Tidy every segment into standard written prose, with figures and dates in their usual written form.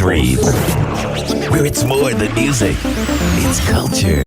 breathe. Where it's more than music, it's culture.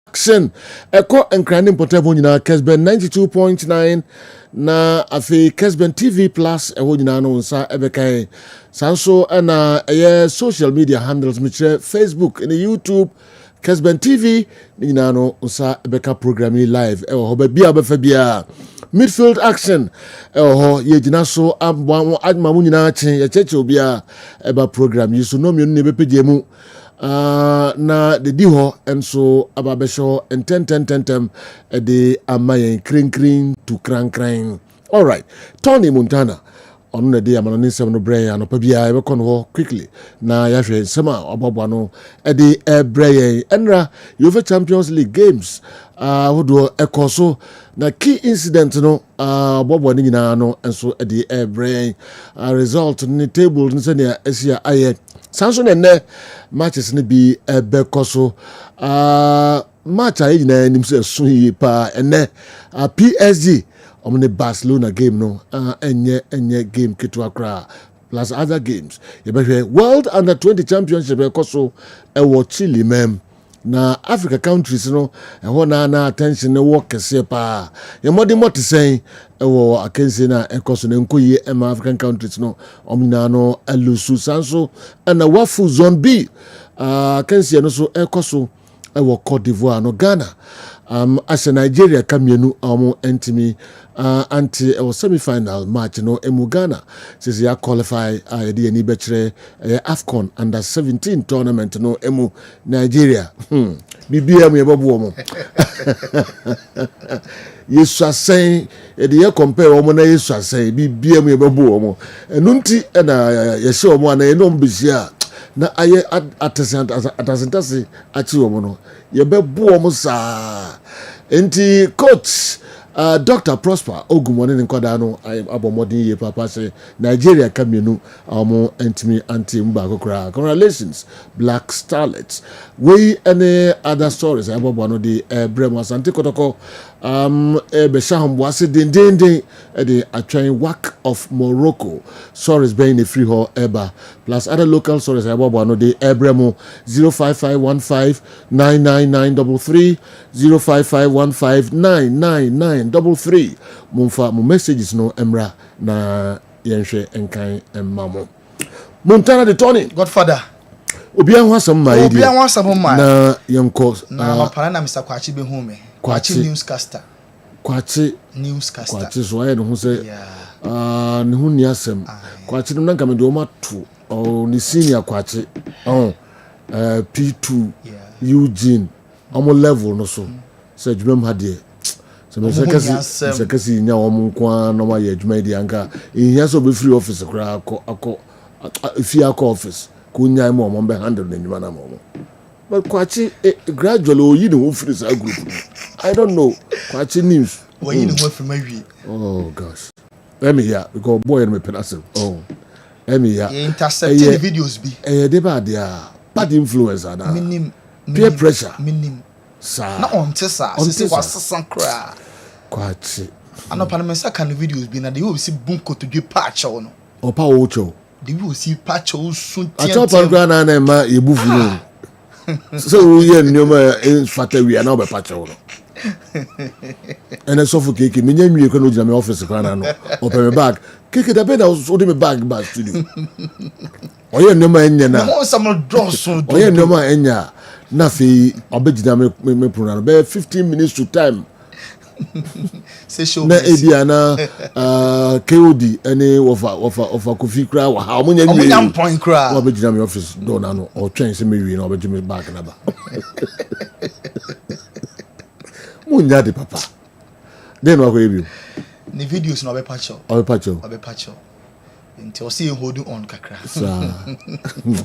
Action Echo and Craning Potable in Kessben 92.9 na afi Kessben TV Plus ewonyina no nsa ebeka sanso na social media handles mitre Facebook and YouTube Kessben TV nyina no nsa ebeka programming live ho ba bia befa bia midfield action ho yegina so adma mu nyina chen ye cheche obia eba program yi so no me ne bepege mu na the diho enso ababesho and ten de amayen kring to kran. All right, Tony Montana on the day amano nsem no brain and opabia e be kono quickly na yahwe nsema obobwa no de brain enra UEFA Champions League games wodo ekoso na key incident no obobwa ni nyina no enso de brain result ni table nse ne asia aye sanso ne matches ne bi bekoso match ayi na nimse so yi pa ene PSG omne Barcelona game no enye game kitu akra plus other games you be World Under 20 Championship bekoso ewo Chile mem na Africa countries no eho na attention ne work kese pa ye modi moti sen ewo akense na ekoso ne nkoyi ema African countries no omina no elusu sanso na wafu zone B akense no so ekoso ewo Cote d'Ivoire no Ghana as Nigeria kamienu omo entimi anti semi-final match no emu Ghana says ya qualify yedi ni bechere AFCON under 17 tournament no emu Nigeria BBM yebobu omo yesu asen yedi ye compare omo na yesu asen BBM yebobu omo enunti na yehye omo ana enom bisia na aye atasentase achi omo no yebebu omo sa enti coach Dr. Prosper Ogumone nkwada no abomodin ye papa say Nigeria kamienu omo entimi anti mba kokra. Congratulations Black Starlets. We any other stories abobo no the bremo asante kotoko be shahom wase den the atwain whack of Morocco stories being a free hall eba plus other local stories abobo no the bremo 055159993 055159993 mumfa mu messages no emra na yenhwe enkan emmamo Montana de Tony Godfather obi an wasam ma yedi obi an wasam ma na yenko na mapara na Mr. Kwachi be hu me Kwachi newscaster Kwachi so aye no hu se ne hu ni asem Kwachi no nka me de o ma to o ni senior Kwachi P2 Eugene omo level no so se dwem ha de se me se kasi nya omo kwa no ma ye adwuma di anka ehia so be free office kra akọ if you office kunya mo mo be handle na nyuma na mo but Kwachi gradually o yi no free sa group I don't know Kwachi news o yi no free ma wi oh gosh Let me hear because boy and me penasim. Oh, let me hear. Intercepting videos be. They bad there. Bad influence ana. Peer pressure. Minim. Sa. Na on tesa. Sisi wasasan kra. Kwachi. Ano pa na mensa kan videos bi na they will see bunko to do patch no. Opa ocho. They will see patch o sun tian. Acho pa gra na ma yebufu no. So we nyoma in fata we na be patch no. And I suffocate me nyanwie ko no gina me office kra na no. Open me bag. Keke da be na so me bag studio. Oye nyoma enya na. No some dross. Oye nyoma enya na fi obegina me program be 15 minutes to time. Na Ediana KOD any of Kofi kra wa ha omunya nwie omunya point kra wa begina me office do na no o twen se me wi na obeji me back na ba munya de papa den wa ko ebi ni videos na obepacho until see holding on kakra sa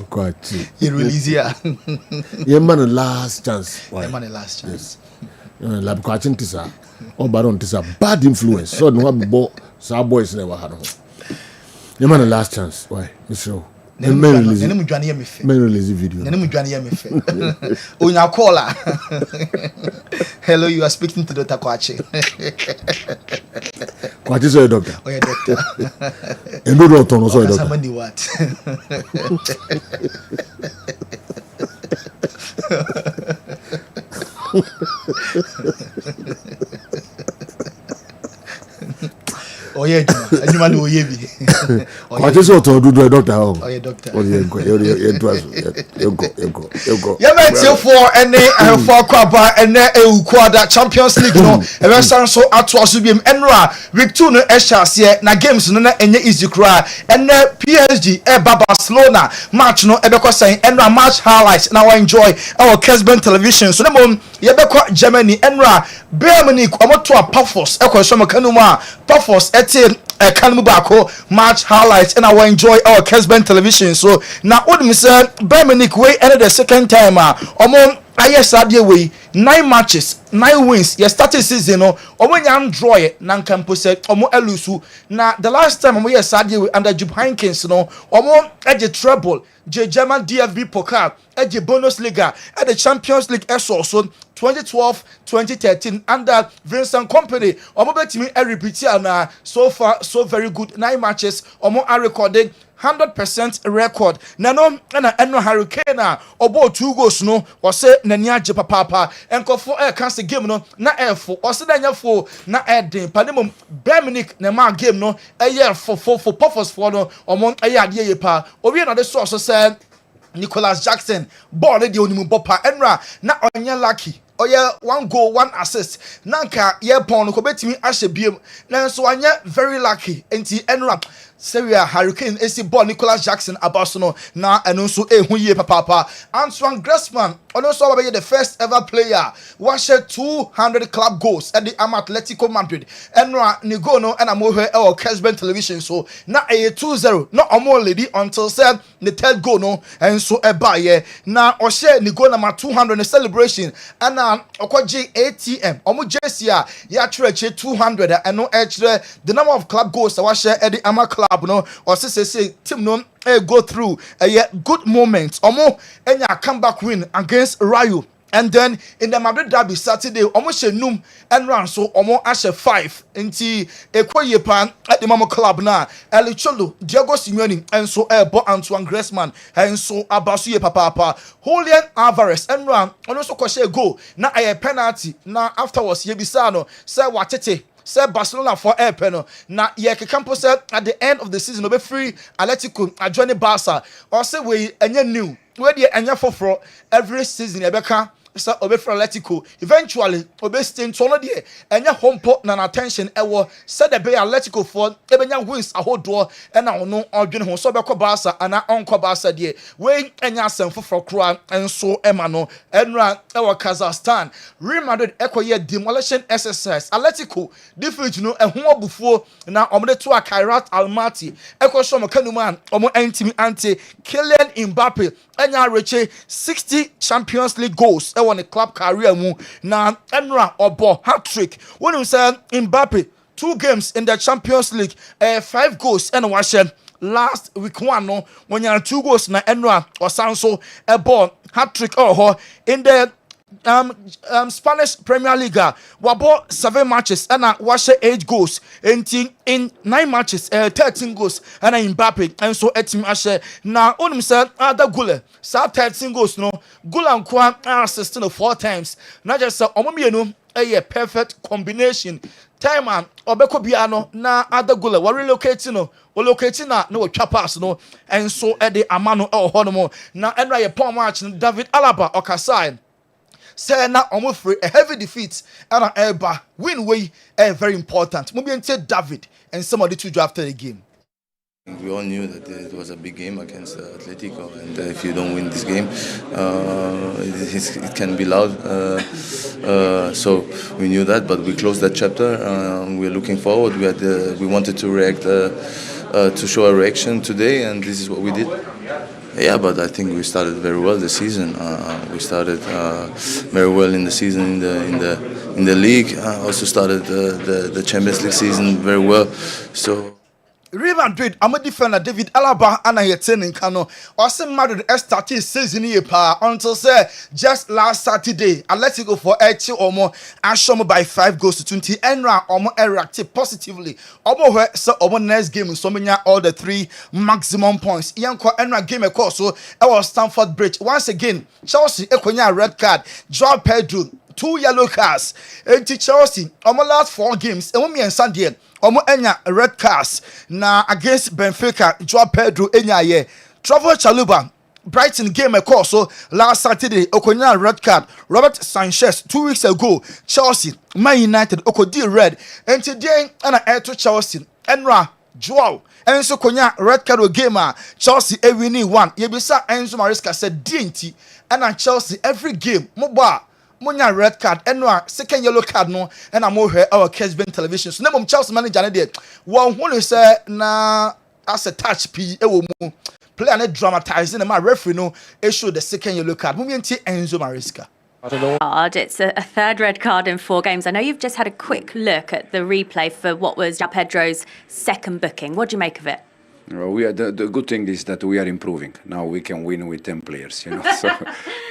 quite you release here ye man last chance yes la kwachin tisa o baron tisa bad influence so no have sa boys never had you man last chance why so men release video onya caller hello you are speaking to Dr. Kwachi Kwachi so doctor oh yeah doctor and no doctor no so doctor somebody what oh yeah Juma no ye bi Kwachi so to do doctor oh yeah doctor oh yeah go yeah man for any for kwaba and kwada Champions League no e san so ato aso biem enra week 2 no e hase na games no na enye easy kra and PSG Barcelona match no e be kosan enra match highlights na we enjoy our Kessben television so na mom ye be kwa Germany enra Bayern Munich omoto a Pafos e kwa so makanu ma Pafos ete kanmu bako match highlights and I will enjoy our Kessben television so now what me say Bayern Munich way ended the second time omo aye sadie way 9 matches 9 wins ye started season no omo nyam draw ye na nkampo se omo elusu na the last time omo ye sadie way under Jupp Heynckes no omo eje treble je German DFB Pokal eje Bundesliga at the Champions League eso so 2012-2013 under Vincent Kompany omo betimi e repeat na so far so very good 9 matches omo are recording 100% record nano na eno Hurricane obo 2 goals no o se nani age papa enkofo e kan se game no na efo o se danya fo na eden panemom Bayern Munich na ma game no eye for purpose for no omo eye ade ye pa owie na de so se Nicholas Jackson ball de onimu bopa enra na onye lucky oye 1 goal 1 assist nanka ye pon no ko betimi ahye biem na so anya very lucky enti enra Seria Hurricane AC ball Nicholas Jackson abasono na eno so ehu ye papa Antoine Griezmann ono so be the first ever player wash 200 club goals at the Atletico Madrid enra ni go no na mo hwe e Kessben television so na 2-0 no omo lady until said the third goal no and so e ba ye na o share ni go na 200 in celebration and okoji ATM omo jersey a ya chreche 200 and no the number of club goals that wash at the Ama club no or say team no go through a good moment omo enya comeback win against Rayo and then in the Madrid derby Saturday omo she num and run so omo ashe 5 nti ekoye pan at the Mama club na El Cholo Diego Simeone and so bo Antoine Griezmann and so abasu ye papa Julian Alvarez and run ono so kwashe go na a penalty na afterwards ye bisano say watete say Barcelona for air penal na ye Campo said at the end of the season obe free Atletico adjoining Barca or say we enye new we dey enye foforo every season e beka so obe free Atletico eventually obe stay to no dey enye hompo na attention ewo said the be Atletico for ebenya wins ahodo e na ono odwene ho so beko Barca ana onko Barca dey we enye asem foforo kro enso ema no enra ewo Kazakhstan Real Madrid ekoye demolition exercise Atletico different no ehun obufuo na omde to Kairat Almaty ekosho makanuman omo entimi ante Kylian Mbappe enya reche 60 Champions League goals e won the club career mu na enra obo hat-trick when you say Mbappe 2 games in the Champions League, 5 goals and washed. Last week one no when you had 2 goals na Enra or Sanso a ball hat-trick in the Spanish Premier League. Wabo 7 matches and wash 8 goals in 9 matches 13 goals and Mbappe and so etim ashe na onim said other goal sa 13 goals no goal and kwa assisting 4 times not just omomienu a perfect combination time and obeko biano na other goal we relocating no locating na no twa pass no and so e de amano honomo na Enra ye pon match David Alaba okasai say na omo free a heavy defeat and an eba win way very important. Maybe until David and somebody to draft the game. We all knew that it was a big game against Atletico, and if you don't win this game, it can be loud. So we knew that, but we closed that chapter. We're looking forward. We wanted to react, to show a reaction today, and this is what we did. Yeah, but I think we started very well the season. We started very well in the season in the league. Also started the Champions League season very well. So. Real Madrid, I'm a defender, David Alaba, and I had 10 in Kano. Also, Madrid started season here until say just last Saturday. Atletico for 80 or more, and show me by 5 goals to 20. Enra or more reacted positively. Omo so omo next game so many all the 3 maximum points. Yanko Enra game a course so our Stamford Bridge. Once again, Chelsea ekonya red card. Joao Pedro 2 yellow cards. Chelsea omo last 4 games. And me and Sunday. Omo enya red cards na against Benfica Joao Pedro enya ye Trevor Chalobah Brighton game a course so last Saturday okonya red card Robert Sanchez 2 weeks ago Chelsea Man United okodi red and today ana air to Chelsea Enra Joao Enzo konya red card game Chelsea winning 1 yebisa Enzo Maresca said dinti and Chelsea every game moba Monya red card and second yellow card no and I'm over our Kessben television. So name Chelsea manager na there. One who say na as a touch P e wo mu play and dramatizing my referee no issue the second yellow card. Mumenti Enzo Maresca. It's a 3rd red card in 4 games. I know you've just had a quick look at the replay for what was Pedro's second booking. What do you make of it? Well, the good thing is that we are improving. Now we can win with 10 players, you know. So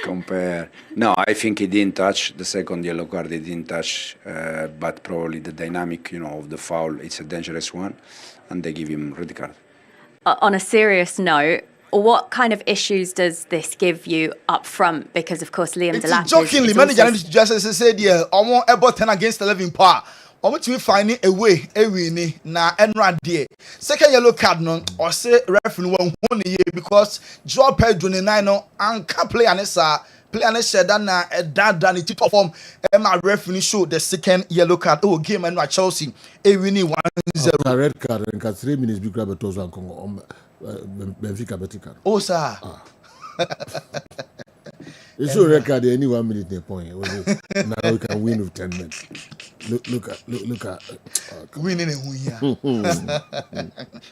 compare. No, I think he didn't touch the second yellow card. He didn't touch, but probably the dynamic, you know, of the foul. It's a dangerous one, and they give him red card. On a serious note, what kind of issues does this give you up front? Because of course Liam Delap. Jokingly, manager just said yeah, almost about 10 against 11 power. Omo to find a way ni na Enra there. Second yellow card no or say referee won because Joao Pedro ni nine no and can play and share that na that it perform my referee show the second yellow card game and Chelsea winning 1-0. Red card in 3 minutes big grab to Congo Benfica Betica. Oh sir. It's your record any 1 minute in point. Now we can win with 10 minutes. Look at winning and win.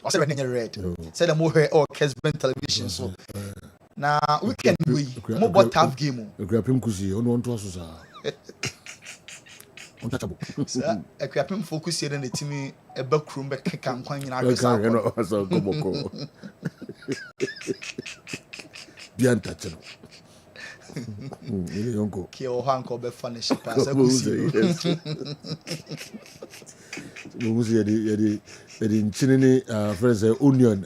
I said red. Said I'm over or Kessben television. So now we can win. More tough game. Grab him kusi. On one to us. Untouchable. Sir, I grab him focus here in the team. A back room back can coin in our Be untouchable. Kio Hanko be furnish pass. The Chinese friends onion.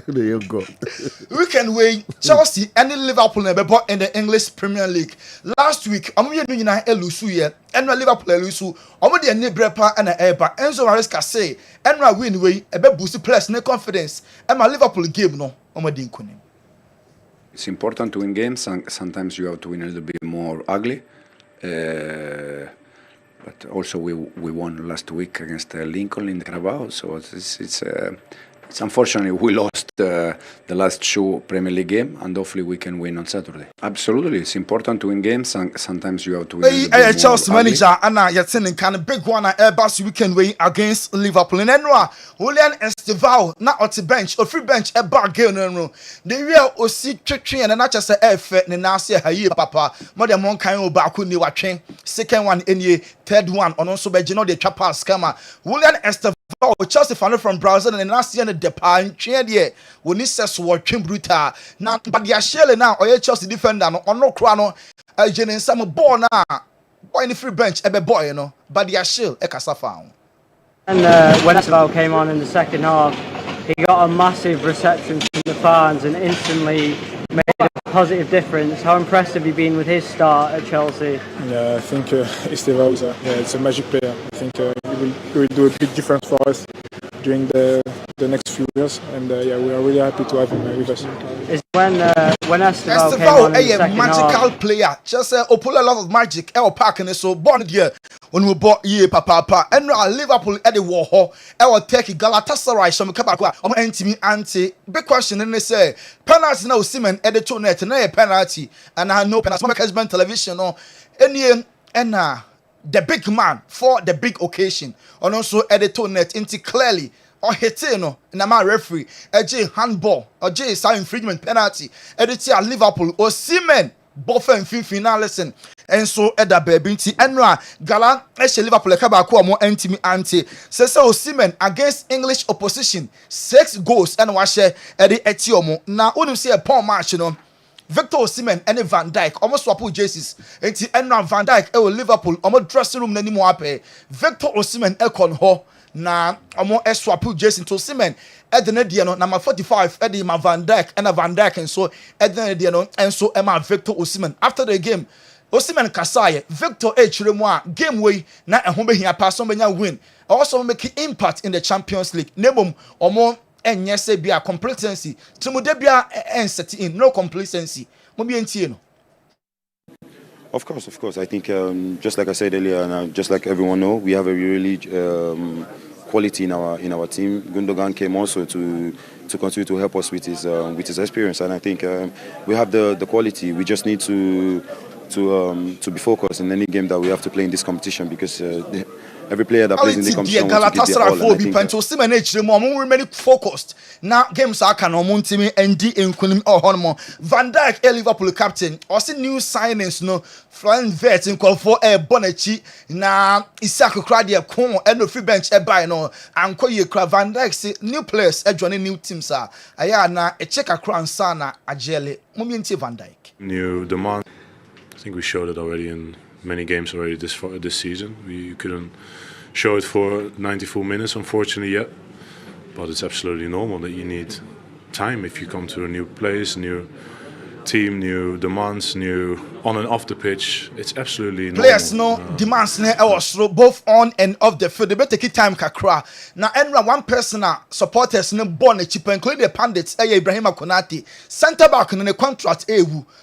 There you go. We can wait Chelsea and Liverpool in the English Premier League. Last week, I'm here doing a elusu here, and Liverpool elusu. I'm the new brepa and a air. Enzo Maresca say, and I win way a bit boost players no confidence. And my Liverpool game no, I'm didn't win. It's important to win games, and sometimes you have to win a little bit more ugly. But also we won last week against Lincoln in the Carabao, so it's It's unfortunately we lost the last 2 Premier League game, and hopefully we can win on Saturday. Absolutely, it's important to win games, and sometimes you have to win. Chelsea manager Anna Yatin kind of big one Airbus weekend way against Liverpool in Enra. Julian Esteval na on the bench, or free bench a bar game no. The real Osi Tree and not just a effort ne na say hayi papa. More than one kind of back ni watching. Second one any third one on also be the trapper scammer. Julian Esteval Chelsea fan from Brazil and last year the pan chain there when he says what brutal now but they are shelling now or Chelsea defender on no crown Jenen some ball now boy in the free bench a boy but they are shell a casa found. And when Esteval came on in the second half, he got a massive reception from the fans and instantly made a positive difference. How impressed have you been with his start at Chelsea? Yeah, I think Esteval it's a magic player. I think he will do a big difference for us during the next few years, and we are really happy to have him with us. Is when Esteval came on in the second magical half, player, just pull a lot of magic. El Park and so born here when we bought ye papa and Liverpool at the war. El take Galatasaray some kabakwa. Anti big question and they say penalty now Simon at the two net and a penalty and I know penalty Kessben television or any and the big man for the big occasion and also at the two net into clearly or hitino na my referee a handball or sign infringement penalty editor Liverpool or Simon Boffen final listen and so at the baby enra gala Liverpool kabako mo antimi anti say Simon against English opposition 6 goals and wash at the etiomo na unim say a poor match Victor Osimhen and Van Dijk almost swap jerseys. Enti Enra Van Dijk Liverpool almost dressing room nani mo ape. Victor Osimhen ho na almost swap jerseys to Osimhen. Edna Diano number 45 Eddie ma Van Dijk and Van Dijk and so Edna Diano and so Emma Victor Osimhen. After the game, Osimhen Kasaye Victor Remwa game way na ehombe hia pass on benya win. Also make impact in the Champions League. Nebom omo and yes, be a complacency. To Mudebia and set in no complacency. Of course. I think just like I said earlier, and just like everyone know, we have a really quality in our team. Gundogan came also to continue to help us with his experience, and I think we have the quality. We just need to be focused in any game that we have to play in this competition because. Every player that plays in the competition wants to give their all. I think focused. Now games are can team and Van Dijk, Liverpool captain. Also new signings no flying vet in call for a Bonechi. Now Isaac Kradia Kon and the free bench a buy no and call you Van Dijk say new players joining new teams are. Ayana a check a crown sana a jelly. Momenti Van Dijk. New demand. I think we showed it already in many games already this season. We couldn't show it for 94 minutes, unfortunately, yet. But it's absolutely normal that you need time if you come to a new place, new team, new demands, new on and off the pitch. It's absolutely normal. Players demands both on and off the field. They better take time kakra. Now, one person supporters born a chip, including the pundits, Ibrahim Konate, centre back in the contract.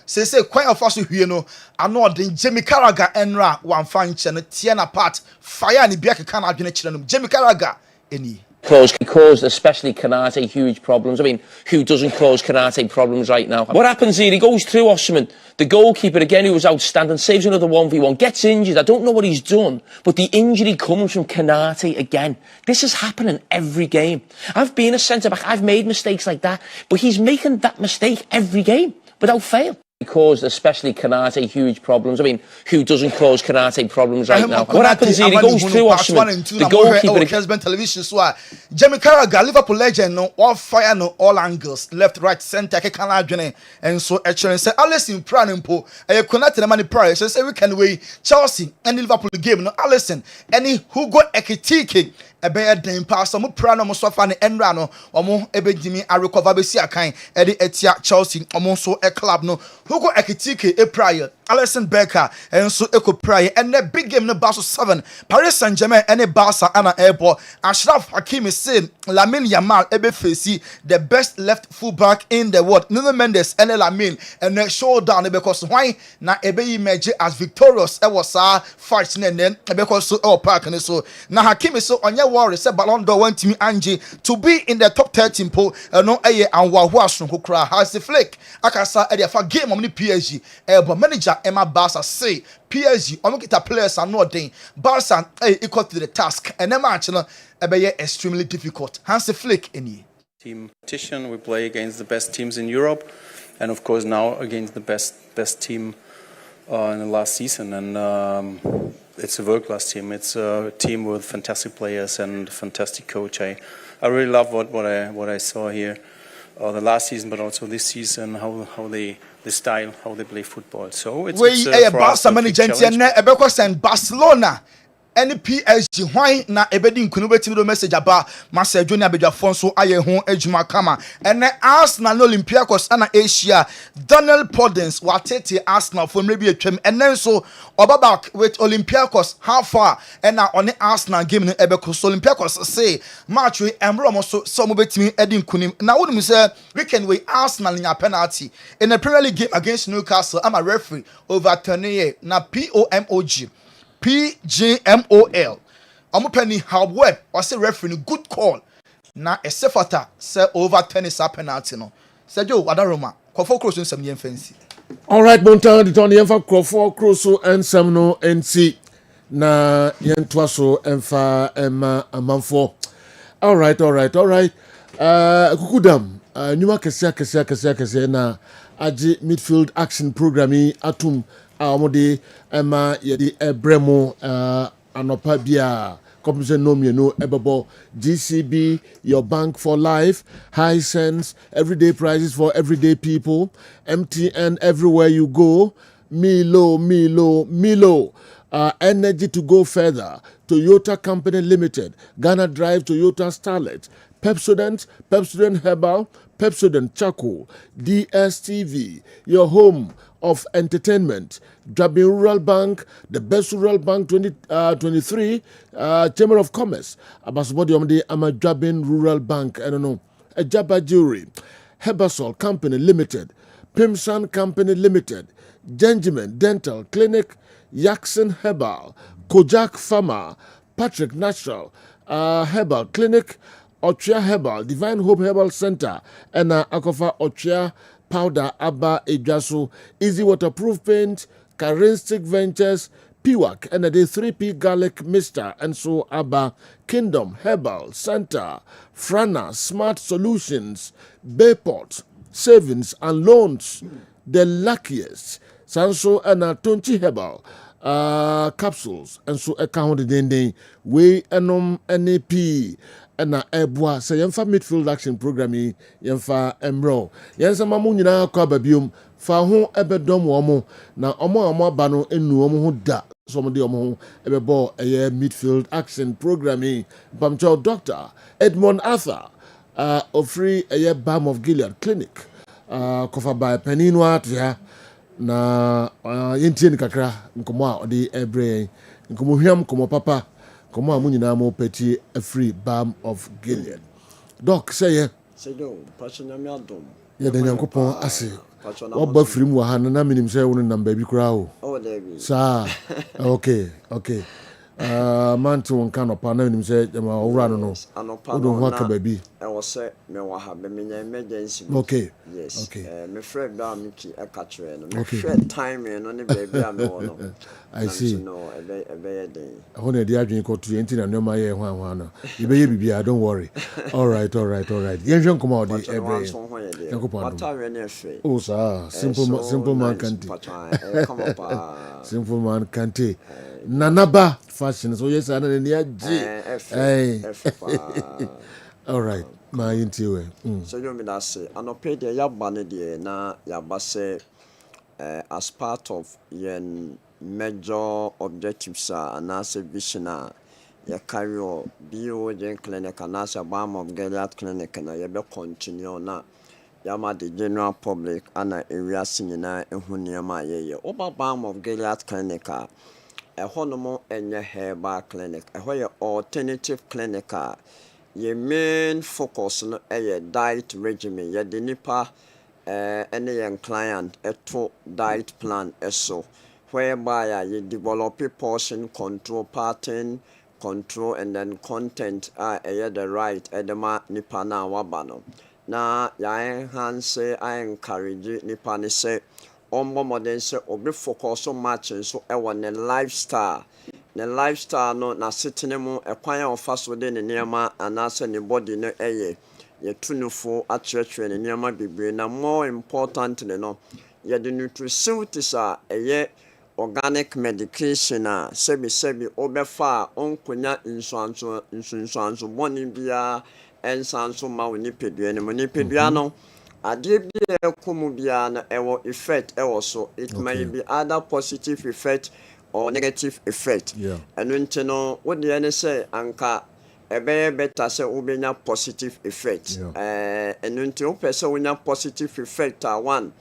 Say quite of us here I know the Jamie Carragher Enra one function Tiana part fire and Biaka can have been Jamie Carragher any. Caused especially Konate huge problems. I mean, who doesn't cause Konate problems right now? What happens here? He goes through Osimhen, the goalkeeper again, who was outstanding, saves another 1v1, gets injured. I don't know what he's done, but the injury comes from Konate again. This is happening every game. I've been a centre back. I've made mistakes like that, but he's making that mistake every game without fail. Caused especially Konate huge problems. I mean, who doesn't cause Konate problems right now? What happens here? He goes through Osimhen, the goalkeeper. Kessben television so Jamie Carragher, Liverpool legend, all fire, all angles, left, right, centre, and so actually say, Alison Pranimpo, a connected the money price. So say we can weigh Chelsea and Liverpool game. No, Alison, any Hugo Ekitike. Ebe den pa so mo prano mo sofa ne enra no omo ebedimi a recover be si akan e de etia Chelsea omo so e club no Hugo Ekitike e prior Alisson Becker enso ekoprai ene big game no Barca 7 Paris Saint-Germain ene Barca ana airport Ashraf Hakimi say Lamine Yamal ebe face the best left fullback in the world Nuno Mendes ene Lamine ene showdown because why na ebe image as victorious e was fight nen because so park and so na Hakimi so onye worry say Ballon d'Or want me Angie to be in the top 13 poll no eye and wa ho kra has the flick akasa e dey for game on the PSG but manager Emma Barca say PSG omukita players are not doing Barca equal to the task and the match no be extremely difficult Hansi Flick any team competition. We play against the best teams in Europe and of course now against the best team in the last season and it's a world-class team. It's a team with fantastic players and fantastic coach. I really love what I saw here the last season, but also this season, how they the style, how they play football. So it's for us a big challenge. Barcelona any PSG why na ebedi nkunu betimi do message about Marcel Junior Abedjafon so aye ho adwuma kama ene Arsenal na Olympiacos ana Asia Daniel Podence watete Arsenal for maybe atwam ene so back with Olympiacos how far and now on the Arsenal game no ebeko so Olympiacos say match we embro so mo betimi edi nkunim na wonu say weekend we Arsenal in a penalty in the Premier League game against Newcastle I'm a referee overturning na POMOG PGMOL. Penny how web or say referee good call. Na esefata say over tennis penalty no. Say Joe Adaroma. Kofo cross in some fancy. All right, Bontan the Tony Enfa Kofo cross and some no NC na yentwaso enfa emma amanfo. All right. Kukudam nyuma kese na aji midfield action programming atum amode ema yedi ebremo anopa bia compensation no mienu ebebo GCB your bank for life Hisense everyday prices for everyday people MTN everywhere you go Milo energy to go further Toyota Company Limited Ghana Drive Toyota Starlet Pepsodent Herbal Pepsodent Charcoal DSTV your home of entertainment Drabin Rural Bank the best rural bank 2023 Chamber of Commerce Abasubodi Omde Ama Drabin Rural Bank I don't know Ejaba Jewelry Herbasol Company Limited Pimsan Company Limited Gentleman Dental Clinic Jackson Herbal Kojak Pharma Patrick Natural Herbal Clinic Ochia Herbal Divine Hope Herbal Center and Akofa Ochia Powder Abba Ejasu Easy Waterproof Paint Caristic Ventures Piwak and the 3P Garlic Mister and so Abba Kingdom Herbal Center Frana Smart Solutions Bayport Savings and Loans the luckiest Sanso and Tonchi Herbal capsules and so account the we enom NAP na ebwa say yemfa midfield action program yi yemfa emro yensa mamu nyina kwa babiom fa ho ebedom wo mo na omo aba no enu omo ho da so mo de omo ho ebebo eye midfield action program yi bamcho Dr. Edmond Arthur ofri eye Balm of Gilead clinic kofa by peninu atia na yentie ni kakra nkomo a ode ebre nkomo hwam nkomo papa Como amunina mo peti a free Balm of Gilead. Doc say do passion me adom. Ya de Nyankopon ase. Wo ba free mu ha na minim say won number bi kura o. Oh there be. Sa okay. Man to one kind of partner minim say jama owura no no. Anopa no wa ka ba bi. E wo say me wa ha be me emergency. Okay. Yes. Okay. Me friend da me ki e ka kire no. Okay. Share time no ne baby am no. I see. No, ebe dey. I want to adwin ko to enti na no ma ye ho no. You be bibia don't worry. All right. Yen come out the every. Oh sir, simple man can't. Simple man can't. Nanaba fashion so yes ana ni aji. All right. My intiwe. So you me that say anope dey ya ba ne dey na ya ba say as part of yen major objectives and as a vision ya carry bio gen clinic and as a Balm of Gilead clinic na ya be continue na yama the general public ana ewiase nyinaa ehu nneɛma yɛyɛ oba Balm of Gilead clinic a ɛhɔ no mo ɛnyɛ herbal clinic ɛhɔ yɛ alternative clinic a your main focus no diet regimen yɛ de nipa ɛne yɛn client ɛto diet plan ɛso whereby you develop a portion control, pattern control, and then content the right edema nipa na wabano na ya enhance I encourage nipa ne say ombo modern say obi focus so much so ne lifestyle no na sitting mu ekwan ofa so de ne niema anase ne body no ye tunufo akyerɛkyerɛ ne niema bebre na more importantly no ye the nutraceuticals a organic medication a sebi obefa onkonya nsuanso boni bia ensanso ma woni pedua ne mo ni pedua no ade bia ekomu bia na ewo effect ewo so it may be either positive effect or negative effect eno nti no wo de ne say anka ebe better say ubenya positive effect eno nti wo pese wonya positive effect one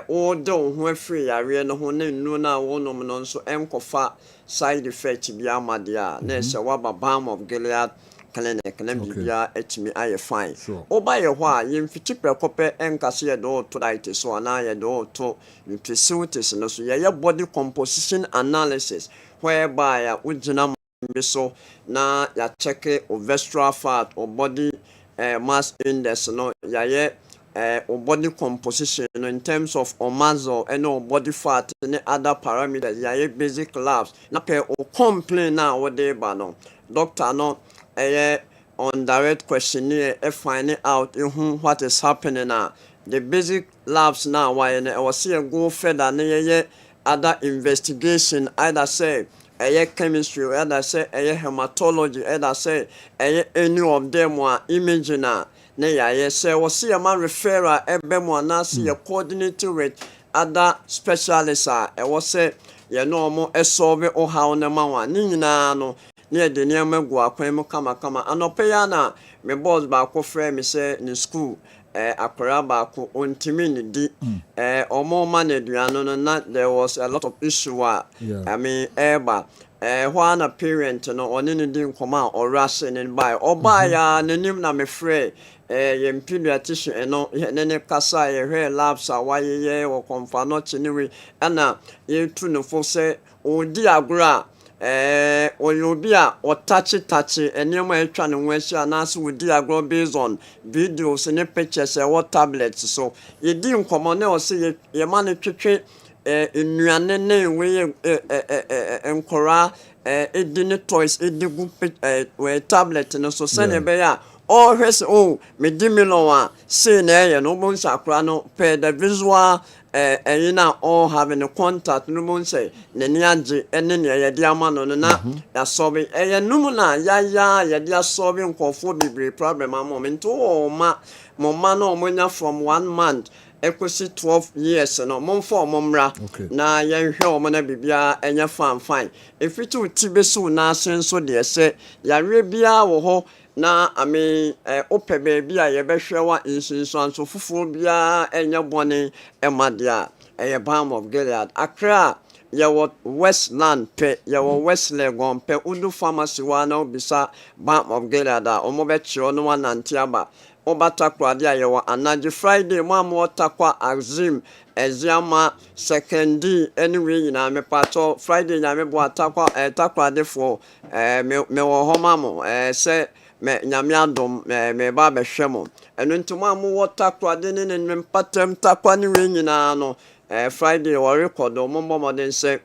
o do ho afiri yare no ho ne nnu na wonom no nso enkofa side effect bi amade a na se waba Balm of Gilead clinic na bibia etimi aye fine oba ye ho a yemfiti prekope enkase ye do to diet so na ye do to nutraceuticals no so ye body composition analysis whereby ujina so na ya check visceral fat or body mass index no ya or body composition in terms of muscle and body fat and other parameters ya basic labs na pe o complain na what dey ba no doctor no on direct questionnaire finding out what is happening now the basic labs now why was see go further na other investigation either say chemistry either say hematology either say any of them are imaging na ya say was see a man referral ebemu anasi ya coordinate with other specialists was say ya no mo solve o how na ma ni nyina no na de ne magu akwan mu kama anope ya na me boss ba ko frɛ me say ni school akwara ba ko ontimi ni di omo man aduano no na there was a lot of issue I mean one parent no oni ni di nkoma or rush in by oba ya nanim na me frɛ ye pediatrician no ne kasa ye hwe labs a waye wo konfa no chiniwi ana ye tu no fo say odi agora oyobia o touch enema etwa ne nwanhia na so odi agora based on videos ne pictures what tablets so ye di nkomo ne o say ye ma ne twetwe nnuane ne we enkora edine toys edigu we tablet no so sene be ya all his me dimilo say na no bon sakra no per the visual all having a contact no mon say ne niaje ene ne ye dia ma no na ya solve numuna ya dia solve nkofo bibre problem am moment ma no monya from 1 month ekosi 12 years no monfo momra na ye hwe o na bibia enya fine efitu tibesu na asenso de se yare bia wo ho na ope baby a ye behwe wa insunso fufu bia enya bone emade a Balm of Gilead Accra ye Westland pe ye West Legon pe udu pharmacy wa na obisa Balm of Gilead a omo be chiro no wanante aba obata kwade a ye anaje Friday mo amotakwa Azim eziama second anyway nyina me pato Friday nya me bo atakwa takwade for me wo homa mo se me nyame adom me ba be hwemo eno ntoma mo wota kwade ne mpatem takwa ne we nyina no Friday we record mo modern say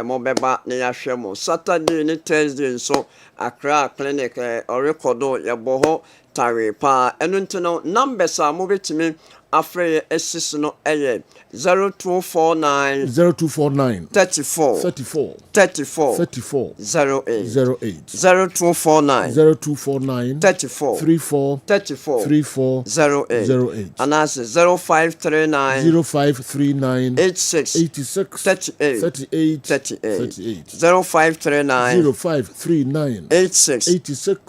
mo beba ne ya hwemo Saturday ne Thursday so Accra clinic record ye boho tare pa eno ntino numbers a mo betimi afre essis no 0249 34 08 0249 34 08 and that's 0539 86 38 0539 86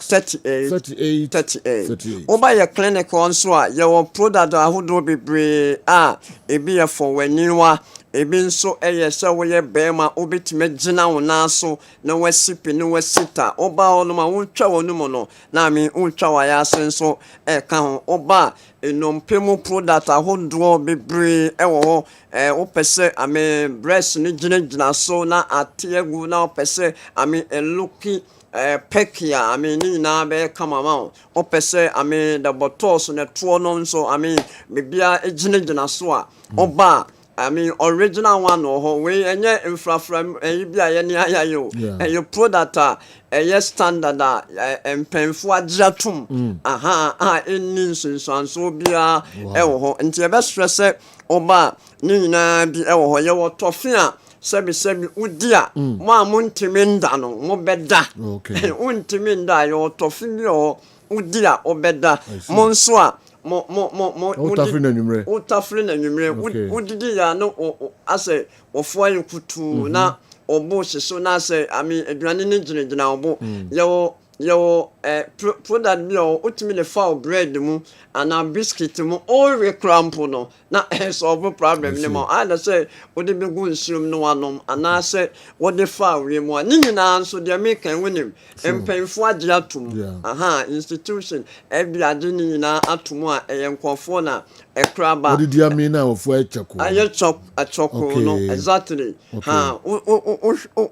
38 38 oba ye clinic on so a ye wo product ahodo bebre a ebi ye for waniwa ebi nso eye se wo ye bema obetime gina wo na so na wasipi na wasita oba ono ma wotwa wonu mo no na me wotwa wa ya senso ka ho oba enompemu product ahodo bebre ewo ho opese ame breast ni gina so na atiegu na opese ame eluki pekia ni na be kama ma opese the bottles na tuo no so bibia gina so a oba original one ho we enye infrafra bia ye ni ayayo your product yes standard empenfo agiatum eni nsunso bia ho nti e be stress oba ni na bi ho ye wo tofia sebi udia mo amuntimi nda no mo beda untimi nda yo tofin yo udia obeda mo nso a mo utafri na nwumre udidi ya no ase ofo yankutu na obo hyeso na ase aduane ne gyinagyina obo yo product bi o utimi le foul bread mu ana biscuit mu all we crampo no na solve problem ni mo I say odi be gu nsirum no wanom ana say wodi foul we mu ni nyina nso de me kan wonim empenfo agye atum institution ebi ade ni nyina atum a eyenkofo na ekraba wodi dia me na ofo achako achoko no exactly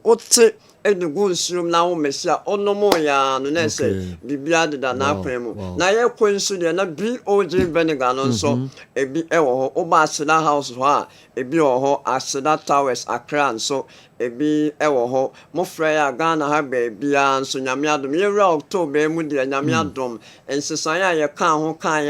o edugu nsirum na wo mesia onomo ya no na say bibia de da na akwemu na ye kwensu de na BOG vinegar no so ebi ewo ho oba aseda house ho a ebi ho aseda towers akran so ebi ewo ho mo frɛ ya Ghana ha ba bia nso nyame adom ye ra October mu de nyame adom ensesan ya ye kan ho kan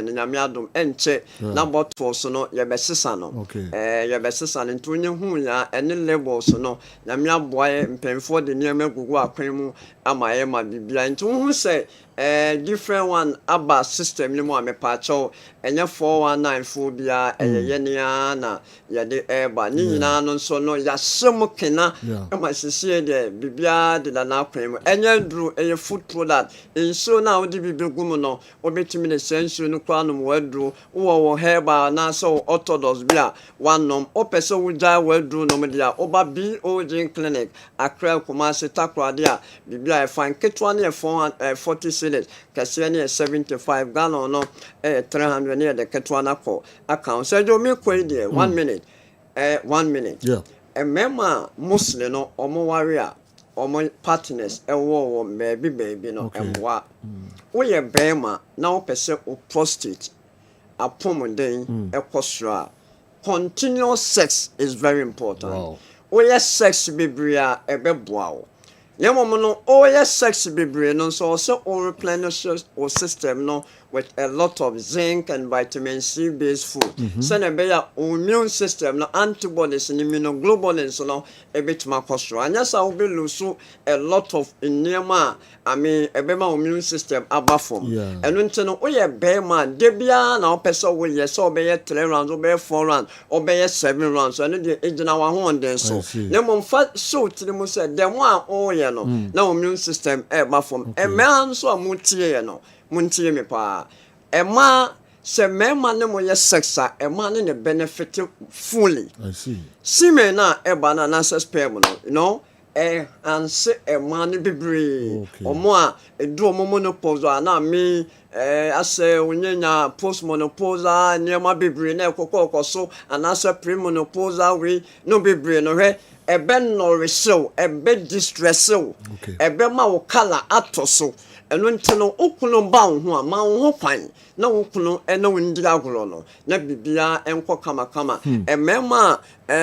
no nyame adom enche na bottle so no ye besesa no ye besesa no ntunye hu ya ene labels no nyame aboa mpemfo de niam gugu akwan mu ama ye ma bibia ntu hu se different one aba system ni mo amepacho enye 4194 bia ye nia na ye de eba ni nyina no so no ya semu kena ma sisi de bibia de na akwan mu enye duru enye food product enso na odi bibegu mu no obetimi ne sensu no kwa no waduru wo herba na so orthodox bia wanom opese wuja waduru no media oba BOG clinic akra Kumasi takrade a bibia e fan ketwa ne 40 cedis kase ne 75 Ghana no 300 ne de ketwa na ko account so do me kwai de 1 minute 1 minute mema muslim no omo ware a omo partners wo baby no emwa wo ye bema na wo pese o prostate apomoden ekosra continuous sex is very important wo ye sex bibria ebeboa wo yemom no o ye sex bibria no so o replenish o system no with a lot of zinc and vitamin C based food. So na be ya immune system no antibodies and immunoglobulins no e betima kosro. Anya sa we lose a lot of inema ebema immune system aba form. Enu nti no o ye be man de bia na o pese we ye so be ye 3 rounds, o be 4 rounds, o be ye 7 rounds. So enu de ejina wa ho den so. Na mo fa so tiri mo say dem a o ye no na immune system aba form. E man so amutie ye no. Muntie me pa ema se mema ne mo ye sexa ema ne benefit fully. I see. Sime na eba na sperm no you know and se ema ne bebre omo a edu omo menopause na me ase unyenya post menopause niema bebre na ekokọ so anasa premenopause we no bebre no hwe ebe no reshow ebe distressful ebe ma wo color atoso eno ntino okuno ba ho a ma ho kwan na okuno ena windira agoro no na bibia enko kama emema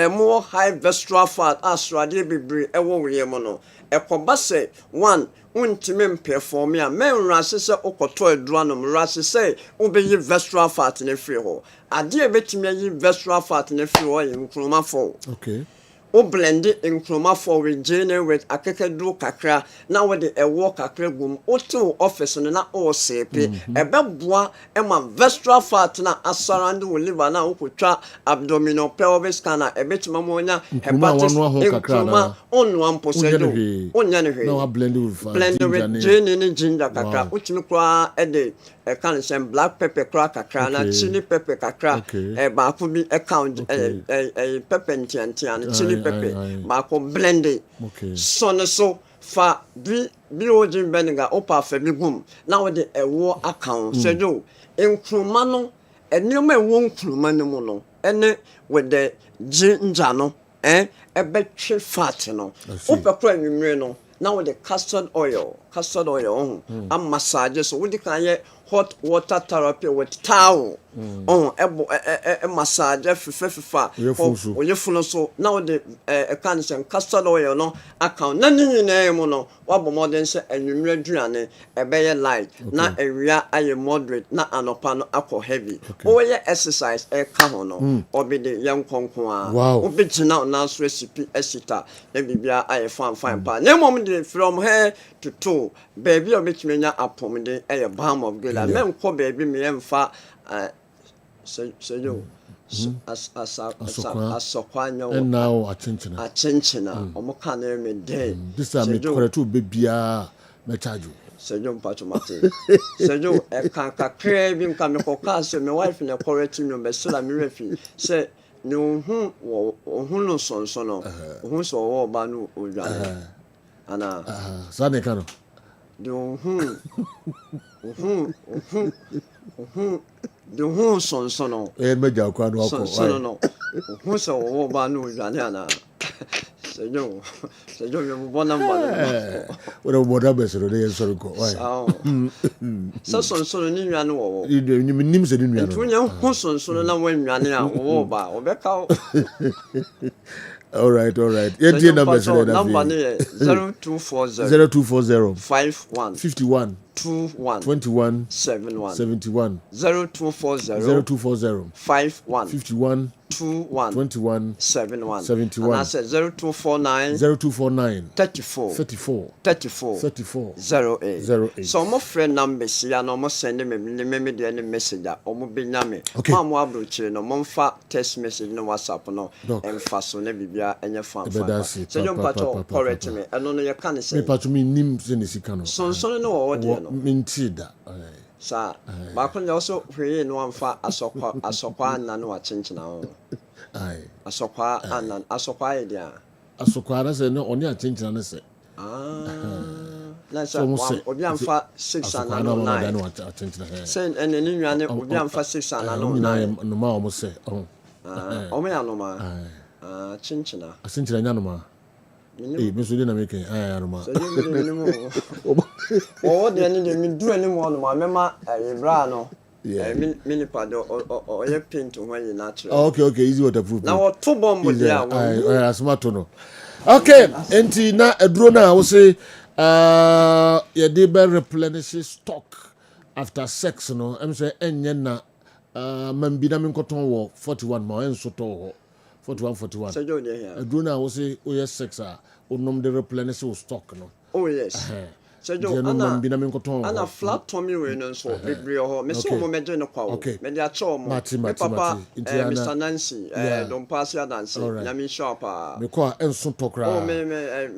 more high visceral fat asrade bibiri ewo wiyemo no ekoba se one untime perform a men rase se okoto aduanom rase se obeyi visceral fat na free ho ade ebetime yi visceral fat na free ho yin kroma fo o blend nkroma for with gene with akekedu kakra na we de ewo kakra gum o to office no na o sepe ebeboa ema visceral fat na surround wo liver na okotwa abdominal pelvis scanner ebetima mo nya hepatitis nkroma onu amposedo onya ne hwe na blend with gene ni ginger kakra utimi kwa ede can send black pepper crack kakra na chili pepper kakra ba ko bi account pepper ntiantian chili pepper ba ko blend so fa bi ojin beniga opa fa bi gum na wo de ewo account sejo nkruma no enima ewo nkruma no mu no ene with the ginger no ebetwe fat no opa kra nwumre no now with the castor oil and massage so we can hot water therapy with towel massage fifa o ye fun so now the can say castor oil no account na ni na mu no wa bo modern say anwumre duane be light na area aye moderate na anopa no akọ heavy o ye exercise ka ho no obi de yan konkon a obi gina na so recipe esita na bibia aye fine pa na mom de from here to toe baby obetmenya apom de aye balm of Gilead men ko baby me emfa so asokwanyo and now attention omoka na me dey this time me correct bebia me charge Sejo mpacho mate Sejo kakra bi nka me koka se me wife na correct me be so la me refi se ni ohun no sonso no ohun so wo ba no odwane ana sane kano de ohun sonso no meja kwa no akọ sonso no ohun so wo ba no odwane ana Sejo me bona mbana ora boda besoro de yesoro ko so sonso ni nwa no wo ni nim se ni nwa no tunya ho sonso na wa nwane a wo ba obeka all right yeah the number is 0240 51 21 71 0240 51 21 71 and I said 0249 34 08 so mo friend number sia no mo send me de any message o mo benya me ma mo abrochire no mo mfa text message no WhatsApp no emfa so na bibia enye fan so you pato correct me eno no ye kan say me pato me nim se ne sika no so no wo de no mentida sa ba ko nya so hwe no amfa asokwa na no achenchina ho asokwa anan asokwa idea asokwa na se no oni achenchina na se na sa obi amfa 6 and 9 say eneni nwane obi amfa 6 and 9 no ma o mo se o me no ma chinchina achenchina nya no ma me so de na make aroma o de ni de mi du ani mo no ma mema ebra no mini pad o ye paint o when natural okay easy waterproof na o to bomb dia asmato no okay enti na eduro na wo say ye dey be replenish stock after sex no em say enye na man bi na me nkoton wo 41 ma enso to ho 41 so jo dey here eduro na wo say o ye sex a onom de replenish stock no oh yes so jo ana flat tummy we no so bebre ho me so mo meje no kwa wo me dia cho mo me papa Mr. Nancy don pass ya dance na me shop me kwa enso tokra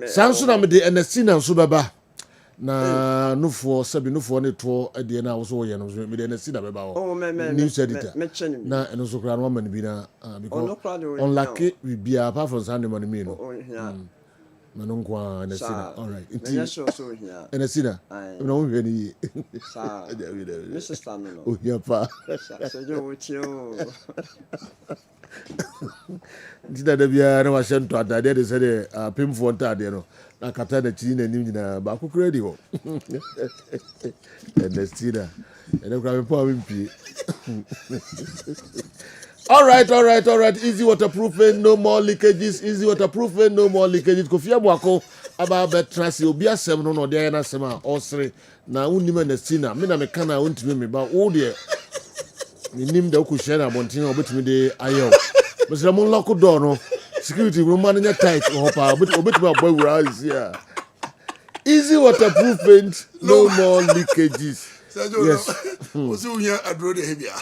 sanso na me de NSC na nso beba na nufo sabi nufo ne to ade na wo so ye no me de NSC na beba ho news editor na eno so kra no man bi na because on lucky we be apart from Sunday morning me no manungwa NSC all right NSC na no we ni sa Mr. Stamino oh yeah pa so jo wotio ndida da bia na wa shento adade de se de pimfo ntade no na kata na chini na nim nyina ba ku credit ho NSC na ene kwa me pa mpi All right. Easy waterproofing, no more leakages. Easy waterproofing, no more leakages. Kofia Mwako, about betrasi, obi asem no dey na sema osre na unima na sina. Me na me kana untimi me ba wo de. Ni nim da ku share na bontin obetimi de ayo. Mesra mon lock door no. security room man tight hopa obet my boy rise here. Easy waterproof paint, no more leakages. Yes. Also here adro the heavier.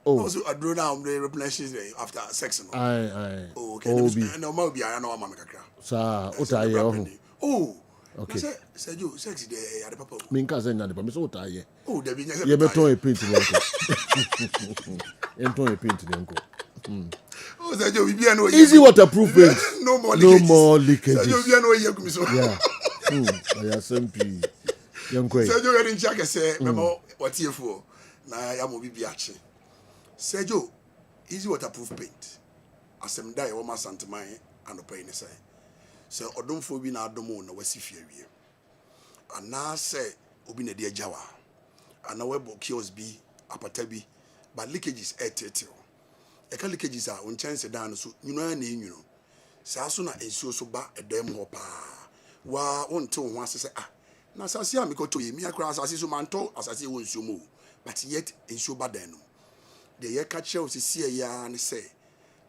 Also adro now the replenishes after sex. Aye. Oh, okay. No more be I know mama kakra. Sir, otaye oh. Okay. Sergio, sexy there ya the papa. Minka zenga de so otaye. Oh, there be ye beton e paint ni nko. Enton e paint ni nko. Oh, Sergio, we be no easy waterproof paint. No more leakages. Sergio, we no ye kumiso. Yeah. I SMP. Sergio, you didn't check say, memo what here for? Na ya mo bibi ache. Sergio, easy waterproof paint. Asem die o ma santeman and pay ni say. So odomfo bi na adomo na wasi fie wie. Ana say obi na de agyawa. Ana webo kios bi apata bi but leakages etetel. E ka leakages a on chance dan so nyuno na enyuno. Sa so na ensuo so ba edem ho pa. Wa wonte ho asese na asase a mekoto ye mi akra asase so manto asase wo nsuo mo but yet ensuo ba dan no de ye ka che osisi ya ne say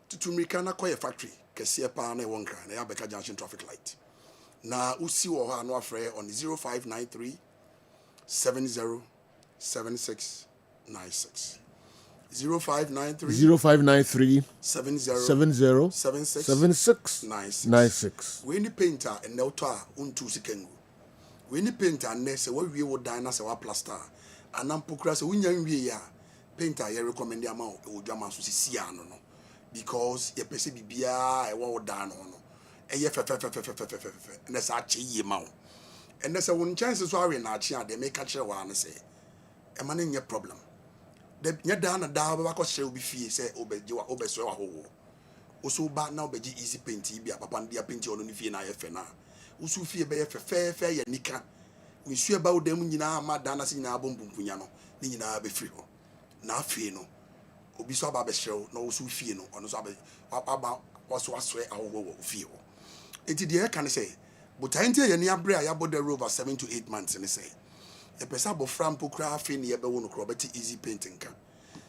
tutumrika na koye factory kese pa na won kra na ya beka junction traffic light na usi wo ha no afre on 0593 707696 0593 707696 we ni painter and auto untu sikengu we ni painter and say we wo dan na say wa plaster anampokura say unya nwie ya painter ye recommend am o dwama so sisi ano no because ye pese bibia e wo dan no eye fe na sa che ye ma o and say won chance so awe na ache ade make a kire wa na say e ma na nye problem de nya dan na da ba ko hye obi fie say obejiwa obeso wa ho oso ba na obeji easy paint bi papa ndia paint ono ni fie na ye fe na usu fie be ye fe ye nika nsu ba odam nyina ma dan na se nyina bombumpunya no ni nyina be free ho na afie no obi so aba be hyew na usu fie no ono so aba waso aswe awo fie ho enti de ye kan say botainti ye ni abre a ya border over 7 to 8 months ni say e pesa bo frampo kra afie ni ye be wo no kro beti easy painting ka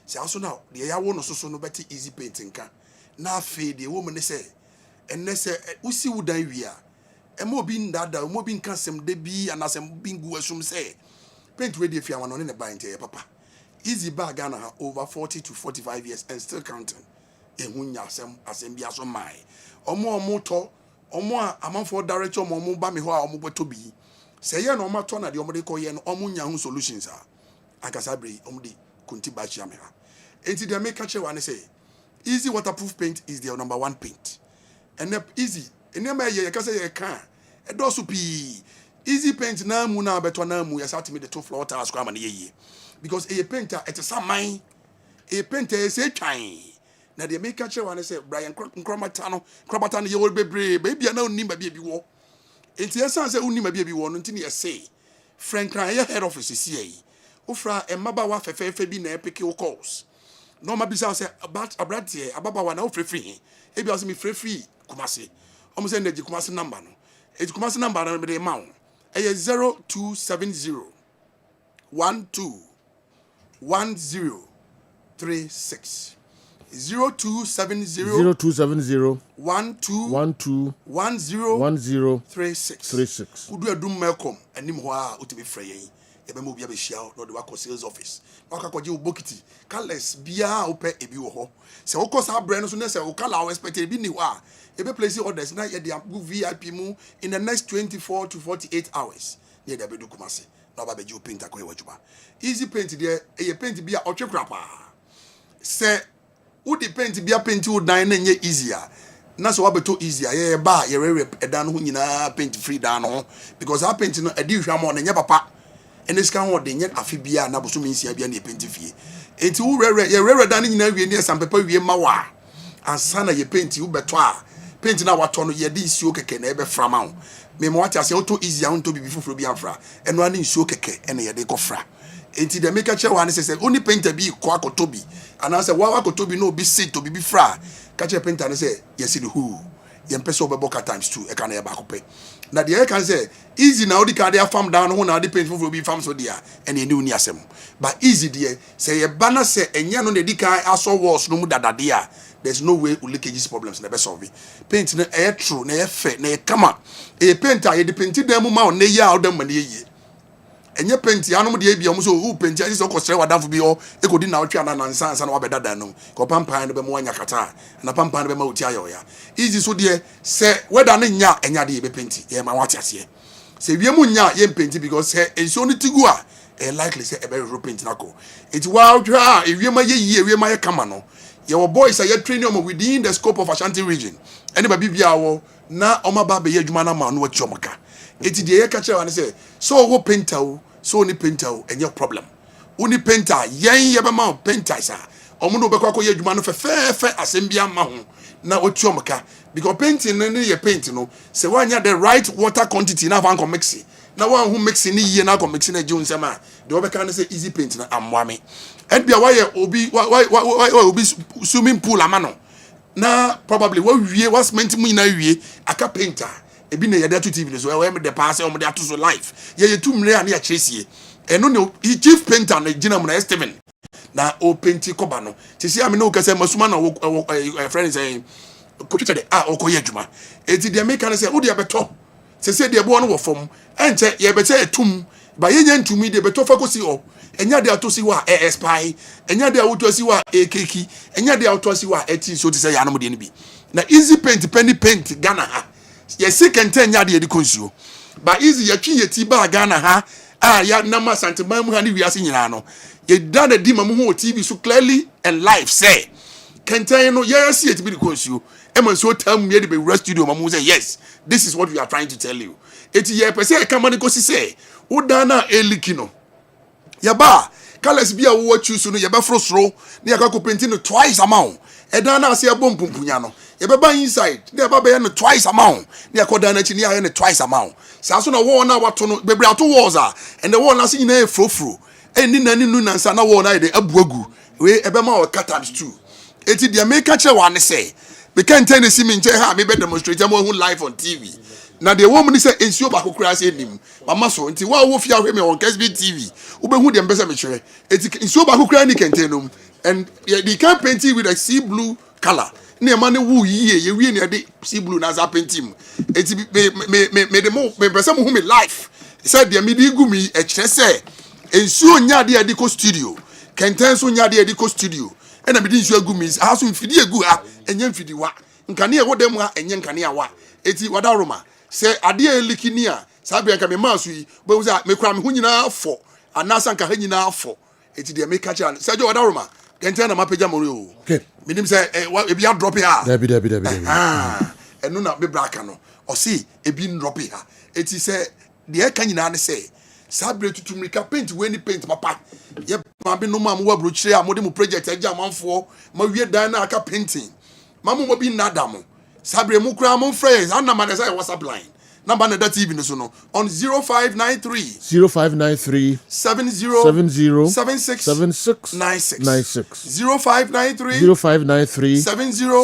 se aso na de ya wo no so no beti easy painting ka na afie de wo me say enne say usi wudan wi a emo bi ndada emo bi nkasem de bi anasem bingu asum say paint we dey fi amano ne ba ntie papa easy bag na over 40 to 45 years and still counting ehunya asem bi aso mai omo to omo amanfo director omo ba me ho a omo boto bi say ye na omo to na de omo de ko ye no omo nya hu solutions a akasa bre omo de kunti ba chia me ha enti de make catch one say easy waterproof paint is the number 1 paint and easy enema ye ka say ye kan e do so pi easy paint na mu na beto na mu ya sat me the two floor tiles kwa na ye because e painter it is saman e painter e say twan na de make catch one say Brian Kromata no ye will bebre baby na oni ba bi wo enti esan say oni ma bi wo no enti ye say Frank Kran ye head office CCA ofra emaba wa fefefe bi na epeke wo calls no ma bi say about abrante ababa wa na ofrefri e bi aso me frefri Kumasi omo say na ji Kumasi number no e Kumasi number na be dey ma wo e 0270 12 1036 0270 12 1036 udu adum melcom anim ho a utimi frɛ yen ebe mo bia be hia no de wa sales office waka kwaje ubokiti colors bia opɛ ebi wo ho se wo kosa brand no so na se wo kala wo expect ebi ni ho a ebe place orders na ye de VIP mu in the next 24 to 48 hours ne de be do Kumasi na ba be ju paint akoye wajuba easy paint de e paint bia otwe krapa se wo di paint bia paint wo dan na nye easier na so wabeto easier ye ba ye re edan ho nyina paint free dan no because that paint no edi hwam on nye papa eneska ho de nye afi bia na boso mensia bia na paint fie enti wo re dan nyina wie ne sampepa wie ma wa ansa na ye paint wo beto a paint na wato no ye de isuo keke na ebe frama ho me mo wati ase auto easier on to bibi fufuro bi amfra eno ani isuo keke ene ye de ko fra enti de make sure one say only painter bi ko akoto bi ana say wa akoto bi no bi sit to bibi fra ka che painter ne say yes the who ye mpese obeboka times 2 e ka na ye ba ko pe na de e kan say easy na odi ka de farm down ho na odi paint fufuro bi farm so dia ene ni uni asem but easy de say ye bana say enye no na di kan aso walls no mu dadade a there's no way we leakages problems never solve it. Paint na air true, na air fair, na air come a painter, a painted them out, na ya out them money. And your paint, Yanum de Abia, who paint is of course, what for be all, it could now try and sans and better than no, go pampa and bemonia cata, and a pampa and bemotia. Easy so dear, say, whether ya and yadi be painted, yeah, my watches here. Say, we munya yen painted because it's only to go. Likely say a very paint nako. It's wild, if you may ye, we may come on. Your boys are yet training within the scope of Ashanti region. Anybody be our na Oma Babe Yajumana man what chomaka. It's the air catcher and say, so wo painter, so ni painter, and your problem. Uni painter, yan yabama painter, sir. Omuno Bakako Yajumano for fair assembia mahon. Na what chomaka. Because painting and your painting, no. Say one ya the right water quantity now one mixi. Now one who makes any year now mixing a June summer. The other can say easy painting and whammy. And be why obi swimming pool amano. Na probably what we was meant to mean a painter. E bi na yada to TV so we the pass on the to life. Ye 2 million na chase e no he chief painter na gina mu na Steven. Na o painti koba no. Ti si am no ka say masuma na friend say ko twitwa de okoye adwuma. Eti de make can say wo de beto. Se de bo no wo fom. Enche ye be say etum. Ba ye nya ntumi de beto fakosi o. Enya de atosi wa spy. Enya de awutosi wa ekeki. Enya de awutosi wa eti so ti say ya no de ni bi. Na easy paint penny paint Ghana ha. Yes, can tell ya the consume. But easy ya chi yeti ba Ghana ha. Ya nama santima mu hani wiase nyina no. Ye done the dima mu TV so clearly and live say. Can tell you no yes it be the consume. Emma so tell me the be studio mamu say yes. This is what we are trying to tell you. Eti ye pese come on go say. Udana elikino. Ya ba kales bia wo choose no ye be frostro na ya ka ko painting no twice amount. Edana ase abom pumpunya no. You be inside. They be no twice amount. They are called down actually twice amount. So as no one na what no be bra 2 walls are and the one na see na fro. And ni nani nu nansa na one na dey abuagu. We ebe ma o times 2. Eti dey make catch one say. We can tell the see me nche ha me be demonstrate am who live on TV. Na the woman say ensuo ba kokura say nim. Mama so nti wa wo fia hwe me on Kessben TV. Ube hu dem be say me chere. Eti ensuo ba kokura ni kentenum and they can paint it with a sea blue color. Ne mane wu yiye ye wie ne de sea blue na za pentim eti me de mo me pese mo hu me life said de me di gu mi e kire se ensuo nya de adiko studio kenten so nya de adiko studio e na me di ensuo gu mi ha so mfidi egu ha enye mfidi wa nkane e wodem ha enye nkane awa eti wada roma se ade elikini a sabe nka me maso yi bo za me kura me hu nyina afọ anasa nka ha nyina afọ eti de me catch an se jo wada roma kenten na mapeja mori o okay minim say ebi a drop here Debi enu na be braka no o see ebi drop here eti say de ka nyina ne say sabre tutumrika paint we ni paint papa ye ma be no ma mo wa brochire a mo de mo project agya manfo ma wie dan na aka painting ma mo bi nada mo sabre mo kura mo friends and na man say WhatsApp line number na that TV no so no on 0593 70 76 96 0593 70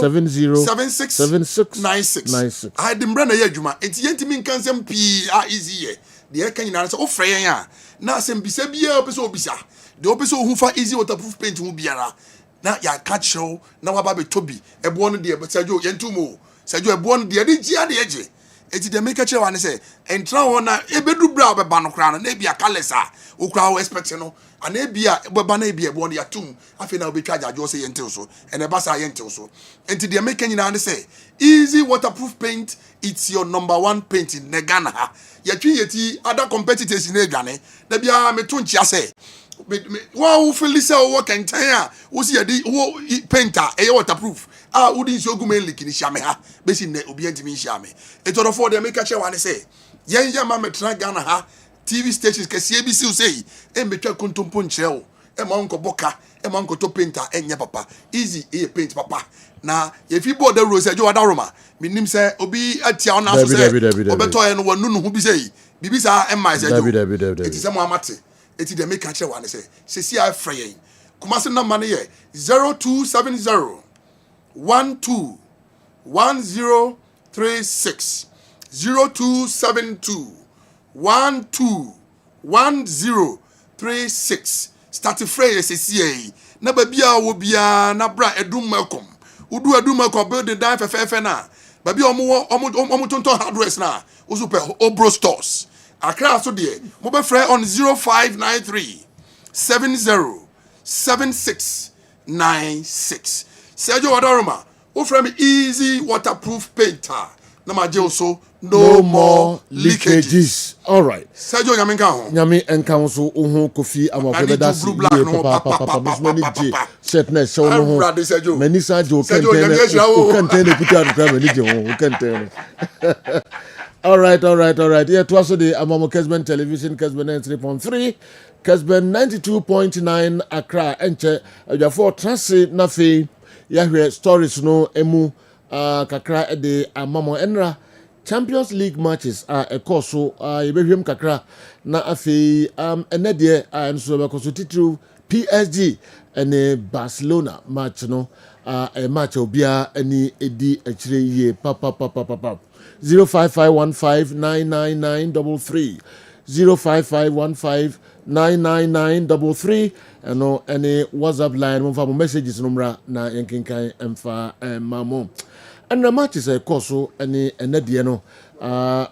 96 I dem bra na ya adwuma enti yentimi nkansem pi easy ye de ka nyina say o frɛ yan a na asem bisa bia o pese obisa de o pese o hu fa easy waterproof paint hu biara na ya catch show na waba be tobi ebo no de sajo yentumo sajo ebo no de gia de eje eti de make sure one say entra ho na ebedu bra be ba no kra na bia kalesa wo kra wo expect no ana bia be ba na bia ebo no yatum afi na obetwa ajo say yentil so ene ba sa yentil so enti de make nyina say easy waterproof paint, it's your number 1 paint in Ghana. Yetwi yeti other competitors in Ghana na bia me to nchia say wow felisa wo kenten a wo si yedi wo painter e waterproof udi nso gu men likini hia me ha be si ne obi antimi hia me etoro for dem make sure one say yen ya ma metra Ghana ha TV stations ke si ABC say e metwa kontompo nchire wo e ma nko boka e ma nko to painter enye papa easy e paint papa na if you board the rose ejo adaroma minim say obi atia ona so say obeto ye no wonu no hu bi say bibi sa e ma say ejo eti say mo amate eti dem make sure one say si I frey kumase number ne ye 0270 12 1036 0272 12 1036 start frey CCA na babia wo bia na bra edum makom Udu aduma ko build the dime fefe na. Baby omo tonton hardware na. Usu pe Obro stores. Accra so there. Mo be frɛ on 0593 707696. Sergio Wadaruma. Who from easy waterproof painter. Na ma also no more leakages. All right. Sergio Nyamenka ho. Nyame enka ho so ho kofi amafo da si papa setness so no ho. Mani sa jo kenten ne kuta adukra mani je ho kenten. All right. Yeah, to also the Amamo Kessben Television, Kessben 93.3, Kessben 92.9 Accra, Enche, therefore, transit Nafi, Yahweh stories no emu, Kakra, the Amamo Enra, Champions League matches are a course, so Ibrahim Kakra, na Afi, Enedia, and so Titru, PSG, and Barcelona match, no, a match of Bia, any Edi, actually, ye, papa. 05515999933 05515999933 and any WhatsApp line mo fa mo messages numra na yenkinkan emfa mamo and the match is a course any enedie no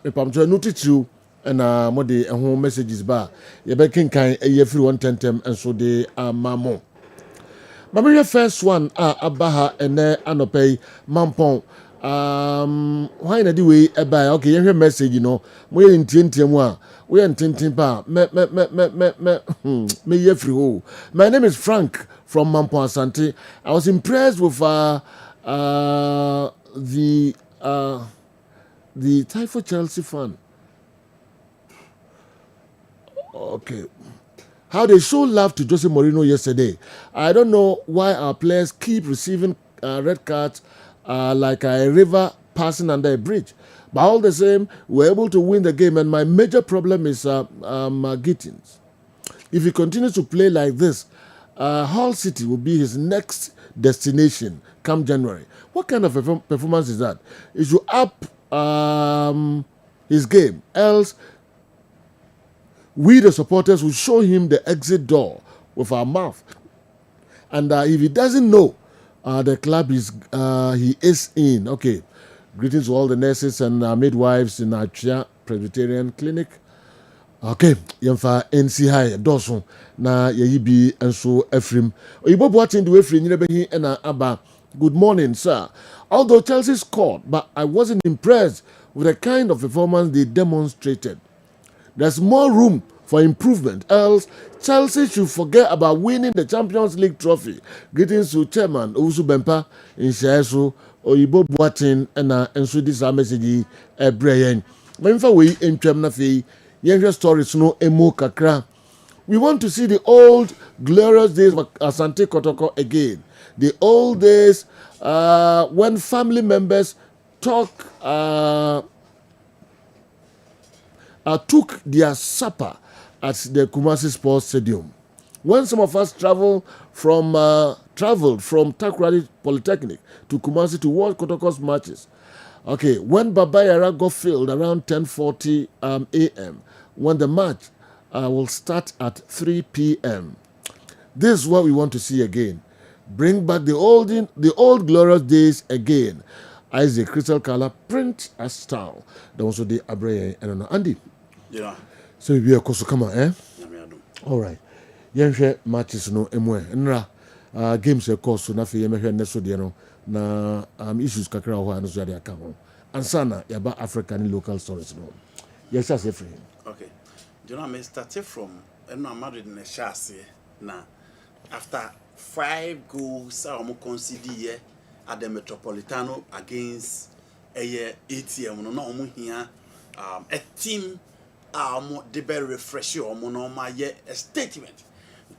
me pamjo no titru na mo de ho messages ba ye be kinkan e free 110 and so de mamo Mamia first one abaha ene anopei mampon why na di way eba okay you hear message you know mo ye ntientie mu a we ntintin pa me ye free ho. My name is Frank from Mampon Asante. I was impressed with the Typhoid Chelsea fan. Okay. How they show love to Jose Mourinho yesterday. I don't know why our players keep receiving red cards like a river passing under a bridge. But all the same, we're able to win the game. And my major problem is Gittins. If he continues to play like this, Hull City will be his next destination come January. What kind of performance is that? He should up his game. Else, we, the supporters, will show him the exit door with our mouth. And if he doesn't know the club he is in, okay, greetings to all the nurses and midwives in our Presbyterian Clinic. Okay, yemfa NC High, Dawson, na yeyibi and so Ephraim. Oyibo watching the Ephraim, you and Abba. Good morning, sir. Although Chelsea scored, but I wasn't impressed with the kind of performance they demonstrated. There's more room for improvement, else Chelsea should forget about winning the Champions League trophy. Greetings to Chairman Owusu Bempa in Shaeso, Oyibo Boatin, and so this message, Brian. Memfa we in Chemnafi, Yenja stories no emo kakra. We want to see the old glorious days of Asante Kotoko again. The old days when family members took their supper at the Kumasi Sports Stadium. When some of us traveled from Takoradi Polytechnic to Kumasi to watch Kotoko's matches. Okay, when Baba Yara got filled around 10:40 a.m. when the match will start at 3 p.m. This is what we want to see again. Bring back the old glorious days again. Isaac Crystal Color print a style. That was the Abraham and Andy. Yeah. So we are close to come on, eh? All right. Yenhwe matches no emwe. Nra games e course so na fe yemhwe neso de no na issues kakra ho anu so de aka ho. Ansana yaba African local stories no. Yes, sir, free. Okay. Do you know me started from no Madrid in Chelsea na after 5 goals I conceded here at the Metropolitano against a ATM no omo hia a team they very refresh you no my a statement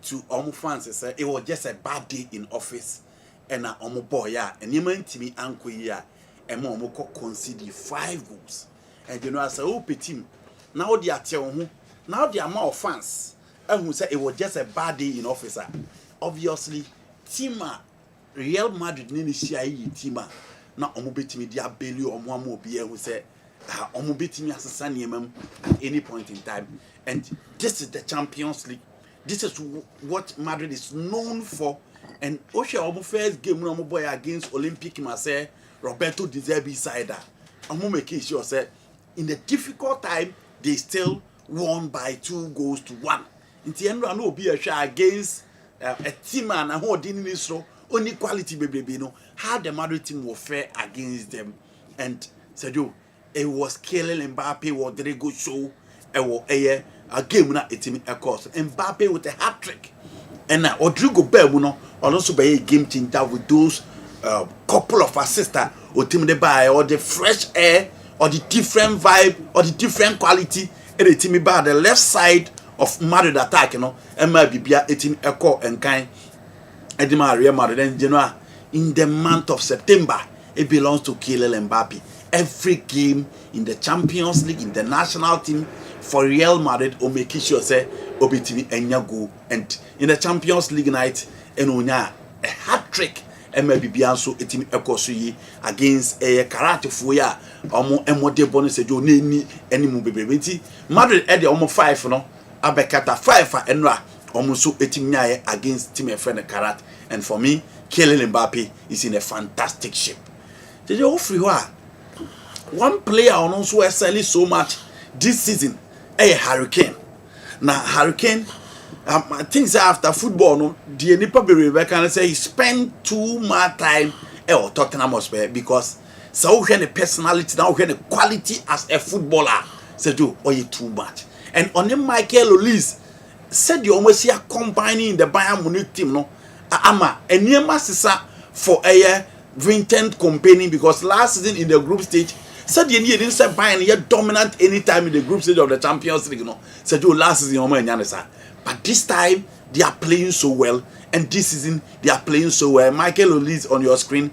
to omo fans say it was just a bad day in office and omo boy ya and you mean to me uncle ya and omo concede 5 goals and you know as a team now they are telling now the amount of fans and who say it was just a bad day in office obviously team Real Madrid ni share team na omo betimi dia beli omo amobi who say omo betimi asesa niemam at any point in time, and this is the Champions League. This is what Madrid is known for And Osha almost first game no boy against Olympic Marseille, Roberto De Zerbi side. I'm making sure say in the difficult time they still won by 2-1. In the end, I know be a shot against a team and who didn't so only quality baby no how the Madrid team were fair against them. And Sergio, it was killing Mbappe or Rodrigo show a game na a team a course. Mbappe with a hat trick. And Rodrigo Belmuno also be a game changer with those couple of assists or team they buy or the fresh air or the different vibe or the different quality and the team by the left side of Madrid attack, and maybe be a team echo and kind Edema Real Madrid and in the month of September it belongs to Kylian Mbappe. Every game in the Champions League, in the national team for Real Madrid, or make sure say obitimi enyago, and in the Champions League night, enonya a hat trick, and maybe bianso etimi ekosuyi against a karate fuya, omo emode bonus ejo ni any mubebenti. Madrid at the omo 5 no, abekata 5 enra, omo so etimi against team friend karate, and for me, Kylian Mbappe is in a fantastic shape. Did you offer one player on also excelling so much this season, Hurricane. Now Hurricane, I think that after football, no, the Nipa Berry can say he spent too much time at Tottenham Hotspur because so when the personality now when the quality as a footballer said do or you too much. And on the Michael Olise said you almost see a combining the Bayern Munich team no ama and near Massisa for a Vincent company because last season in the group stage said you didn't say Bayern yet dominant anytime in the group stage of the Champions League, said you last season but this time they are playing so well, and this season they are playing so well. Michael Olise on your screen,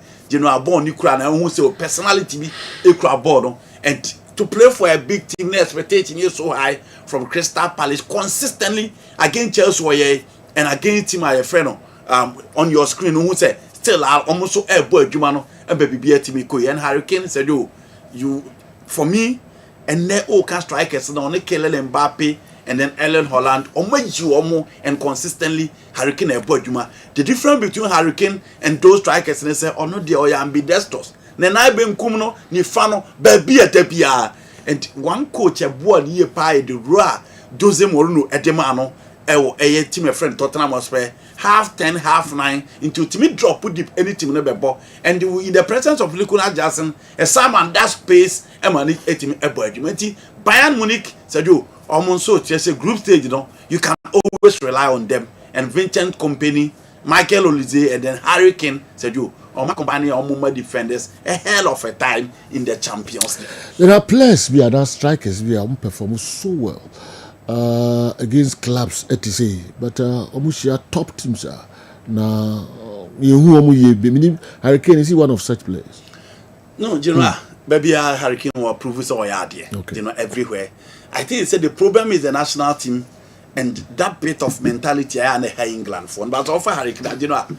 born Ukraine and who say personality be board, and to play for a big team, the expectation is so high from Crystal Palace consistently against Chelsea and against team my friend on your screen who say still almost so a boy Jumano and baby be a team and Hurricane said you for me and they all can strikers and only Kylian Mbappe and then Ellen Holland and consistently Hurricane and Bojuma. The difference between Hurricane and those strikers and they say no they are ambidextrous. Then I been kumno ni fano baby at tepia and one coach a boy ye pie the raw Jose Mourinho edemano a team friend Tottenham Hotspur 10:30, 9:30 into team drop put deep any team never ball and in the presence of Nicolas Jackson a Simon that space a man a team a boy Bayern Munich said you almost so just a group stage you can always rely on them and Vincent company Michael Olise and then Hurricane said you my company or defenders a hell of a time in the Champions League. There are players we are not strikers we are performing so well against clubs etc. But almost top teams are now Hurricane is he one of such players? No, baby Hurricane will prove so everywhere. I think it said the problem is the national team and that bit of mentality I and England for but offer Hurricane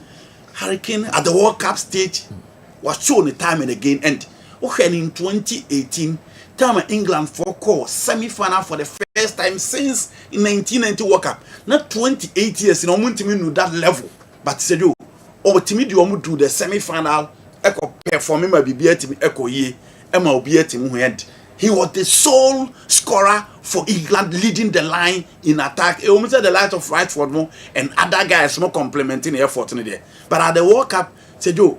Hurricane at the World Cup stage was shown the time and again and in 2018 time England for call semi-final for the first time since in 1990 World Cup not 28 years in almost to that level but said you or to me do the semi-final echo performing my BBA team echo ye Emma be team head. He was the sole scorer for England, leading the line in attack. He almost had the light of Rashford more and other guys more complementing the effort in there. But at the World Cup, said you,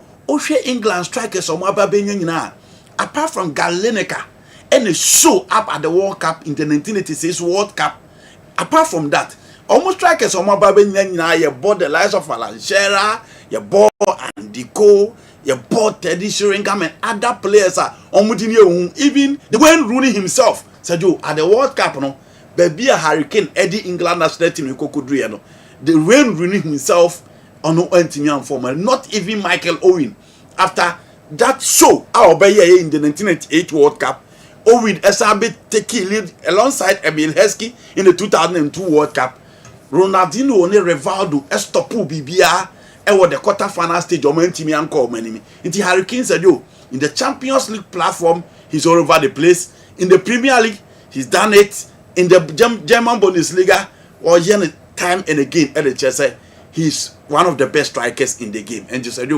England strikers or apart from Galenica and the show up at the World Cup in the 1986 World Cup. Apart from that, almost strikers or you bought the lights of Alan Shearer, you bought Andy Cole. You bought Teddy Sheringham and other players are even the Wayne Rooney himself said you at the World Cup baby a Hurricane Eddie England national team the Wayne Rooney himself on no team former not even Michael Owen after that show our in the 1998 World Cup Owen SRB take lead alongside Emil Heskey in the 2002 World Cup Ronaldinho only Rivaldo Estopo BBR the quarter final stage or team and call many. Into Hurricane said you in the Champions League platform, he's all over the place. In the Premier League, he's done it. In the German Bundesliga, or time and again at the Chelsea, he's one of the best strikers in the game. And just said,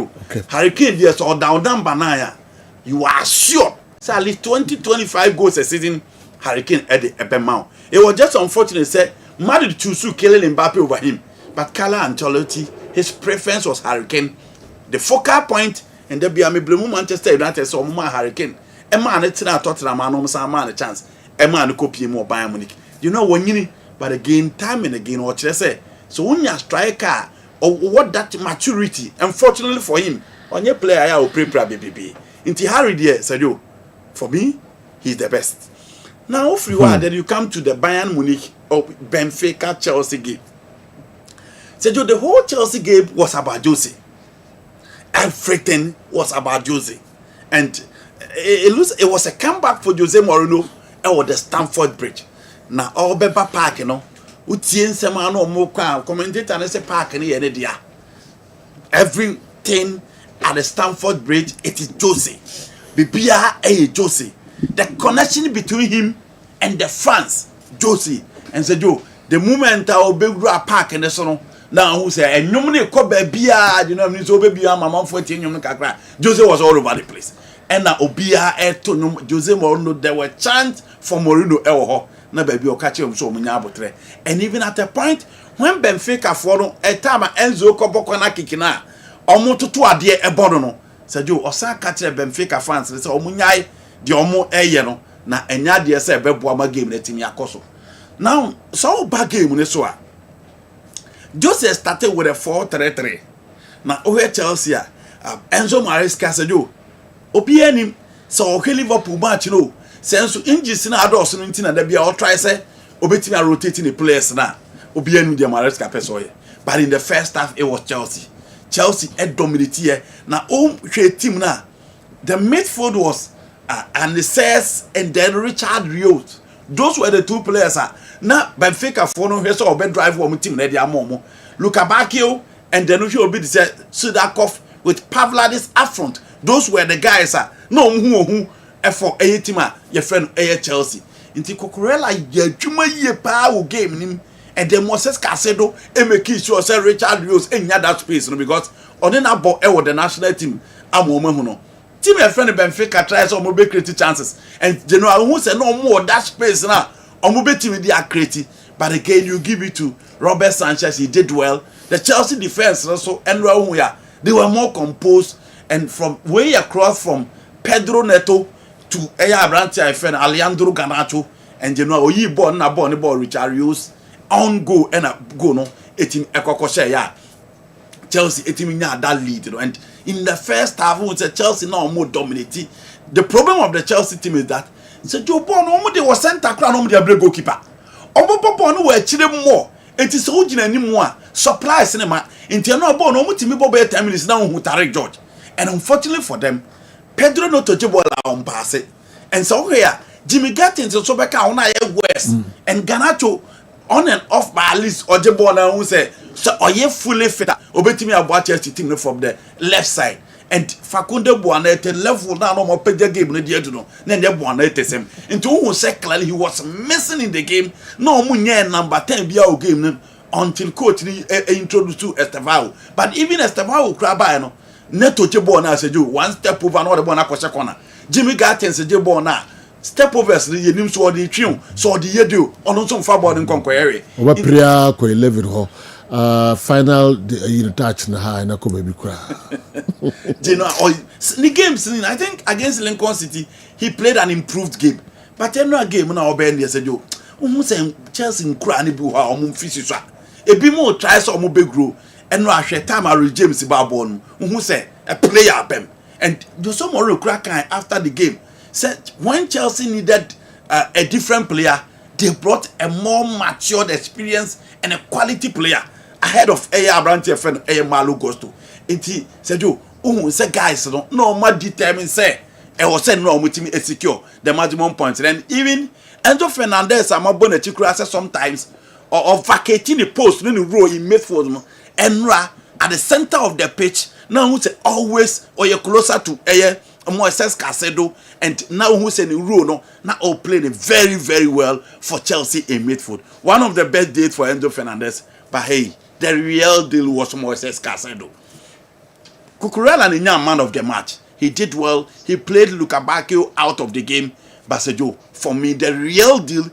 Hurricane, yes, or down Banaya, you are sure. So at least 20-25 goals a season, Hurricane at the Ebemount. It was just unfortunate, said, Madrid choose Kylian Mbappe over him. But Carlo Ancelotti, his preference was Hurricane. The focal point, and there be a Blue Manchester United, so more Hurricane. A man, it's not Tottenham, man, a chance. A man, copy more Bayern Munich. You know, when you need, but again, time and again, what you say. So when you striker, or what that maturity, unfortunately for him, on your player, I will prepare BBB. Into Harry, dear, said you, for me, he's the best. Now, if you are, then you come to the Bayern Munich or Benfica Chelsea game. Said you, the whole Chelsea game was about Jose. Everything was about Jose. And it was a comeback for Jose Mourinho or the Stamford Bridge. Now, all Beba Park, you know, Utien Semano Moka, commentator, and say Park and the everything at the Stamford Bridge, it is Jose. Bibia Jose. The connection between him and the fans, Jose. And said, Joe, the moment I will build a park and the son. Now who say and normally Kobe Bia, you know, so baby my mom 14 Jose was all over the place. And now Obia to Jose Mourinho, there were chants for Mourinho na baby o catch him so munya abotre. And even at a point when Benfica for a time Enzo Koboko na kikina, omo tutu ade e bodo no. Said you osa catch Benfica fans say omunyai de omo eye no na enya de say beboa ma game na timi akoso. Now so bad game ni so a Jose started with a 4-3-3. Now, over Chelsea, Enzo Maresca said, "You, Opianim, so Liverpool match, you know, since injuries in our so and there be all try say, Obetima rotating the players now, Opianim the Maresca Pesoye. But in the first half, it was Chelsea. Chelsea had dominated here. Now, team now, the midfield was Anissez and then Richard Rios. Those were the two players. Now, Benfica for no so bed drive one team na dia momo. Luka Bakio and then we will be Sudakov with Pavlidis up front. Those were the guys. No who for a team your friend Chelsea. Inti Cucurella ye juma ye power game him and then Moses Casedo and make sure say Richard Rios in that space because on that ball the national team amomo. Team your friend Benfica tries to make creative chances and general who say no more that space now. Team they are creative, but again you give it to Robert Sanchez. He did well. The Chelsea defense also and they were more composed and from way across from Pedro Neto to Brantia friend Alejandro Garnacho and you know he born na born the ball Richard Rios on go and a go no etim ekokoshe ya Chelsea etim nya that lead, you know, and in the first half we say Chelsea now more dominating. The problem of the Chelsea team is that so Joe Bon omo de was center crown omo de goalkeeper. Omo popo no we chire more. It is so gina nimu a supply cinema. Inti no Bon omo timi bobo 10 minutes now who Tarek George. And unfortunately for them, Pedro no touch ball on pass it. And so here Jimmy Gattins so beka on west and Garnacho on and off by at least Ojebo na who say so oye fully fit obetimi abo Chelsea team from the left side. And Fakunde Buanete level now no more page game no dia do no na dey Buanete sem into who say clearly he was missing in the game no munye number 10 bia o game no until coach introduced to Estevao. But even Estevao kraba no neto che ball na say you one step over no the ball na kwese corner Jimmy Gattins je ball na step overs the yenim so the twion so the yedo ono so fa ball nkonko ere oba prayer ko 11 ho final touch na ha na ko baby kra you know the games I think against Lincoln City he played an improved game but no game na oba end say yo who say Chelsea nkura ni bi ho a omo fisi so e bi mo try so omo be grow and no ahwe time Harry James ba ball no who say a player bem and Jose Mourinho crack after the game said when Chelsea needed a different player they brought a more matured experience and a quality player ahead of Brantia friend Malo Gosto. Inti said you say guys no more determined say I was saying no mutimi secure the maximum points. Then even Enzo Fernandez amabona chikura sometimes or vacating the post no row in midfield Enra at the center of the pitch now who say always or you're closer to Moises Casedo and now who's in the row no now all playing very very well for Chelsea in midfield. One of the best days for Enzo Fernandez, but hey, the real deal was Moises Caicedo. Cucurella is a man of the match. He did well. He played Luka Bakio out of the game. Basejo, for me, the real deal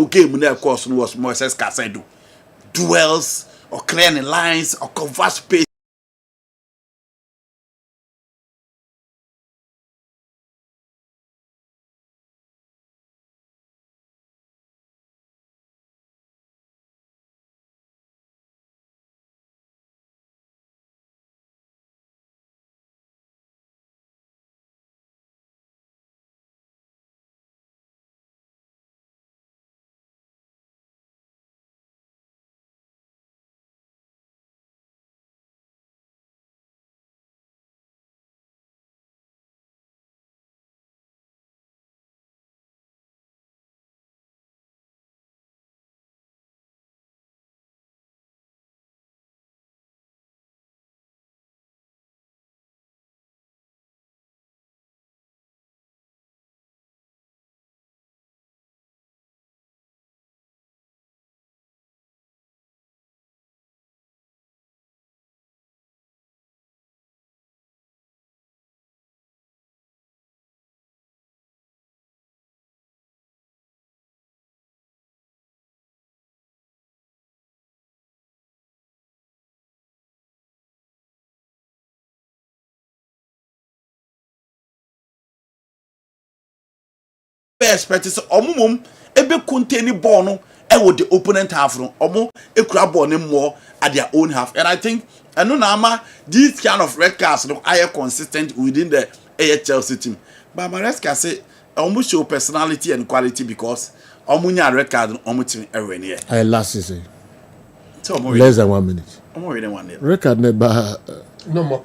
game of course was Moises Caicedo. Duels or clearing lines or cover space. Expect so omumum ebe contain ball no e wo the opponent half no omo ekura ball no more at their own half, and I think eno na ama these kind of red cards no are consistent within the Chelsea team. But Maresca say omo show personality and quality because omo nya red card omo team every year. Last season less than 1 minute omo win 1 year red card never. No more.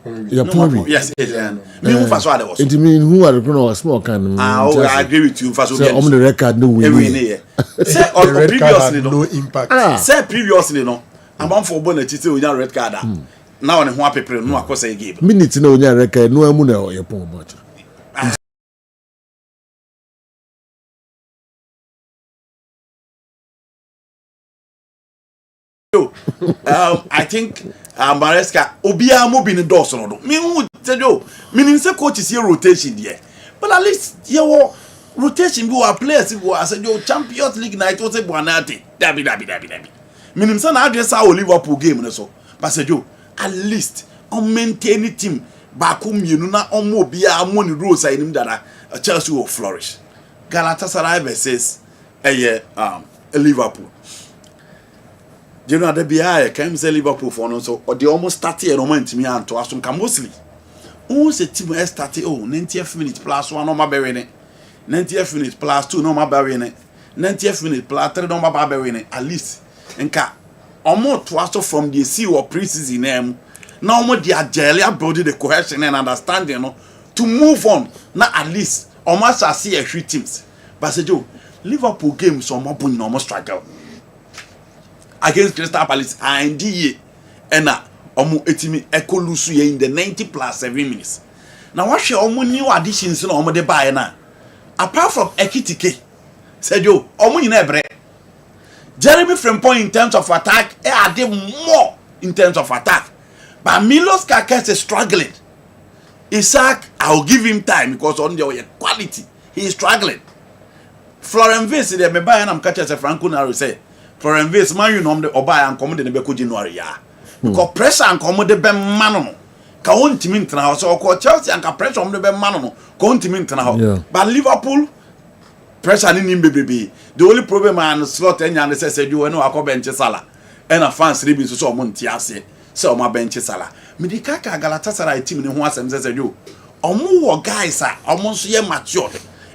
Yes, me who first one was. It mean who are going to small kind. I agree with you. First one. On the record, no win. Say previously no impact. Say previously no. I'm on for bonnet. It's a red card. Now on one paper no akose say game. Minute no nya record no emu na o pon much. I think Maresca Obia mo bin endorse no do. Me who tell you, meaning say coach is here rotation there. But at least your rotation be our players who are say your Champions League night was a Buanate. Dabi. Meaning say na address our Liverpool game no so. But say you at least on maintain team back home you na on mo bia mo ni rules I him that Chelsea will flourish. Galatasaray versus Liverpool. You know that BI came to Liverpool for no so or they almost started a moment me and to us mostly. Who say team started 90th minute plus 1 no ma be 90th minute plus 2 no ma be 90th minute plus 3 no ma be at least nka omo to us from the sea or pre-season name now omo they are jelly building the cohesion and understanding no to move on now at least omo shall see a few teams but say Joe Liverpool game so omo bun no struggle against Crystal Palace and na omo etimi ekolusu ye in the 90 plus 7 minutes. Now what share omo new additions na omo de buy na apart from Ekitike said yo omo nyina ebre Jeremy Frimpong in terms of attack add more in terms of attack but Milos Kakes is struggling. Isaac I'll give him time because on the quality he is struggling. Florian Wirtz de me buy na am catch as Franco Naro say Florian Wirtz man you know the oba and come de be ko January ya because pressure and come de be man no ka won timi ntena ho so ko Chelsea and ka pressure on de be man no ka won timi ntena ho but Liverpool pressure ni bebrebe the only problem and slot enya na say you no akọ bench Salah and a fans ribi so mo ntia ase say o ma bench Salah me di kaka Galatasaray team ni ho asem say you omo wo guys a omo so ye mature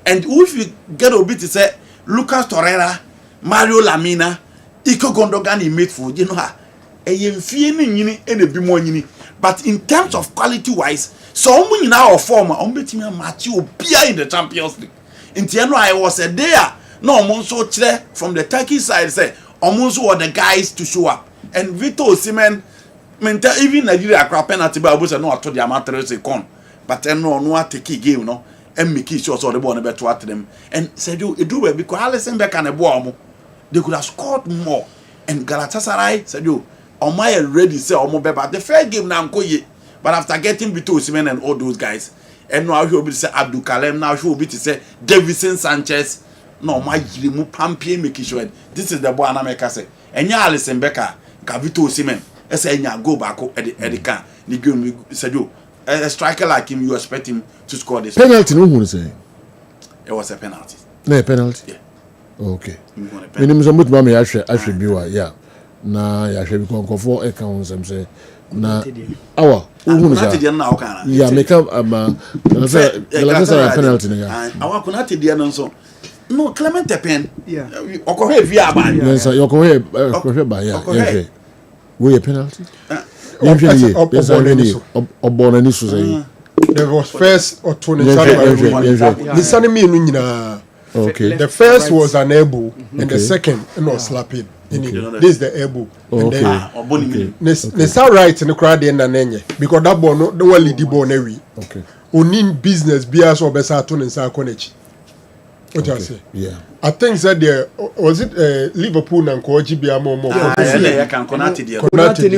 and if you get a bit to say Lucas Torreira Mario Lamina Iko Gundogan in midfield, you know how but in terms of quality wise, so many now former Matthew Pia in the Champions League. In Tiano, I was a there. No, Monso Chile from the Turkey side said, almost were the guys to show up. And Vito Simen, even Nigeria crap penalty, but I was not to the amateur second. But then no take game, no, and Mickey shows all the ball better to them. And said, you do it because Alison back and a bomb. They could have scored more. And Galatasaray said, you Omaya ready say Omo Beba. The first game now Nkoye, but after getting Vito Osimhen and all those guys, and now he will be to say Abdul Kalem, now he will be to say Davison Sanchez. No, my Jimu Pampi making sure this is the boy Anameka say. And ya Alison Becker, Vito Osimhen, say go back at the can. The game said you a striker like him, you expect him to score this penalty. No one say it was a penalty. No penalty. Yeah. Okay. Minimum some mama I should be yeah. Na ya should be for accounts I'm say na awa who yeah make up the penalty yeah awa kunati dia no so no Clement pen yeah okohe via ba yes okohe ba yeah we a penalty there was first or two okay. The first was an elbow, and the second slapping. This is the elbow. Okay. They start right in the crowd and then because that ball no one lead the ball every. Okay. Only business bias or better turn and say connect. What I say? Yeah. I think that there was it Liverpool and Koji be more. Yeah, can Konate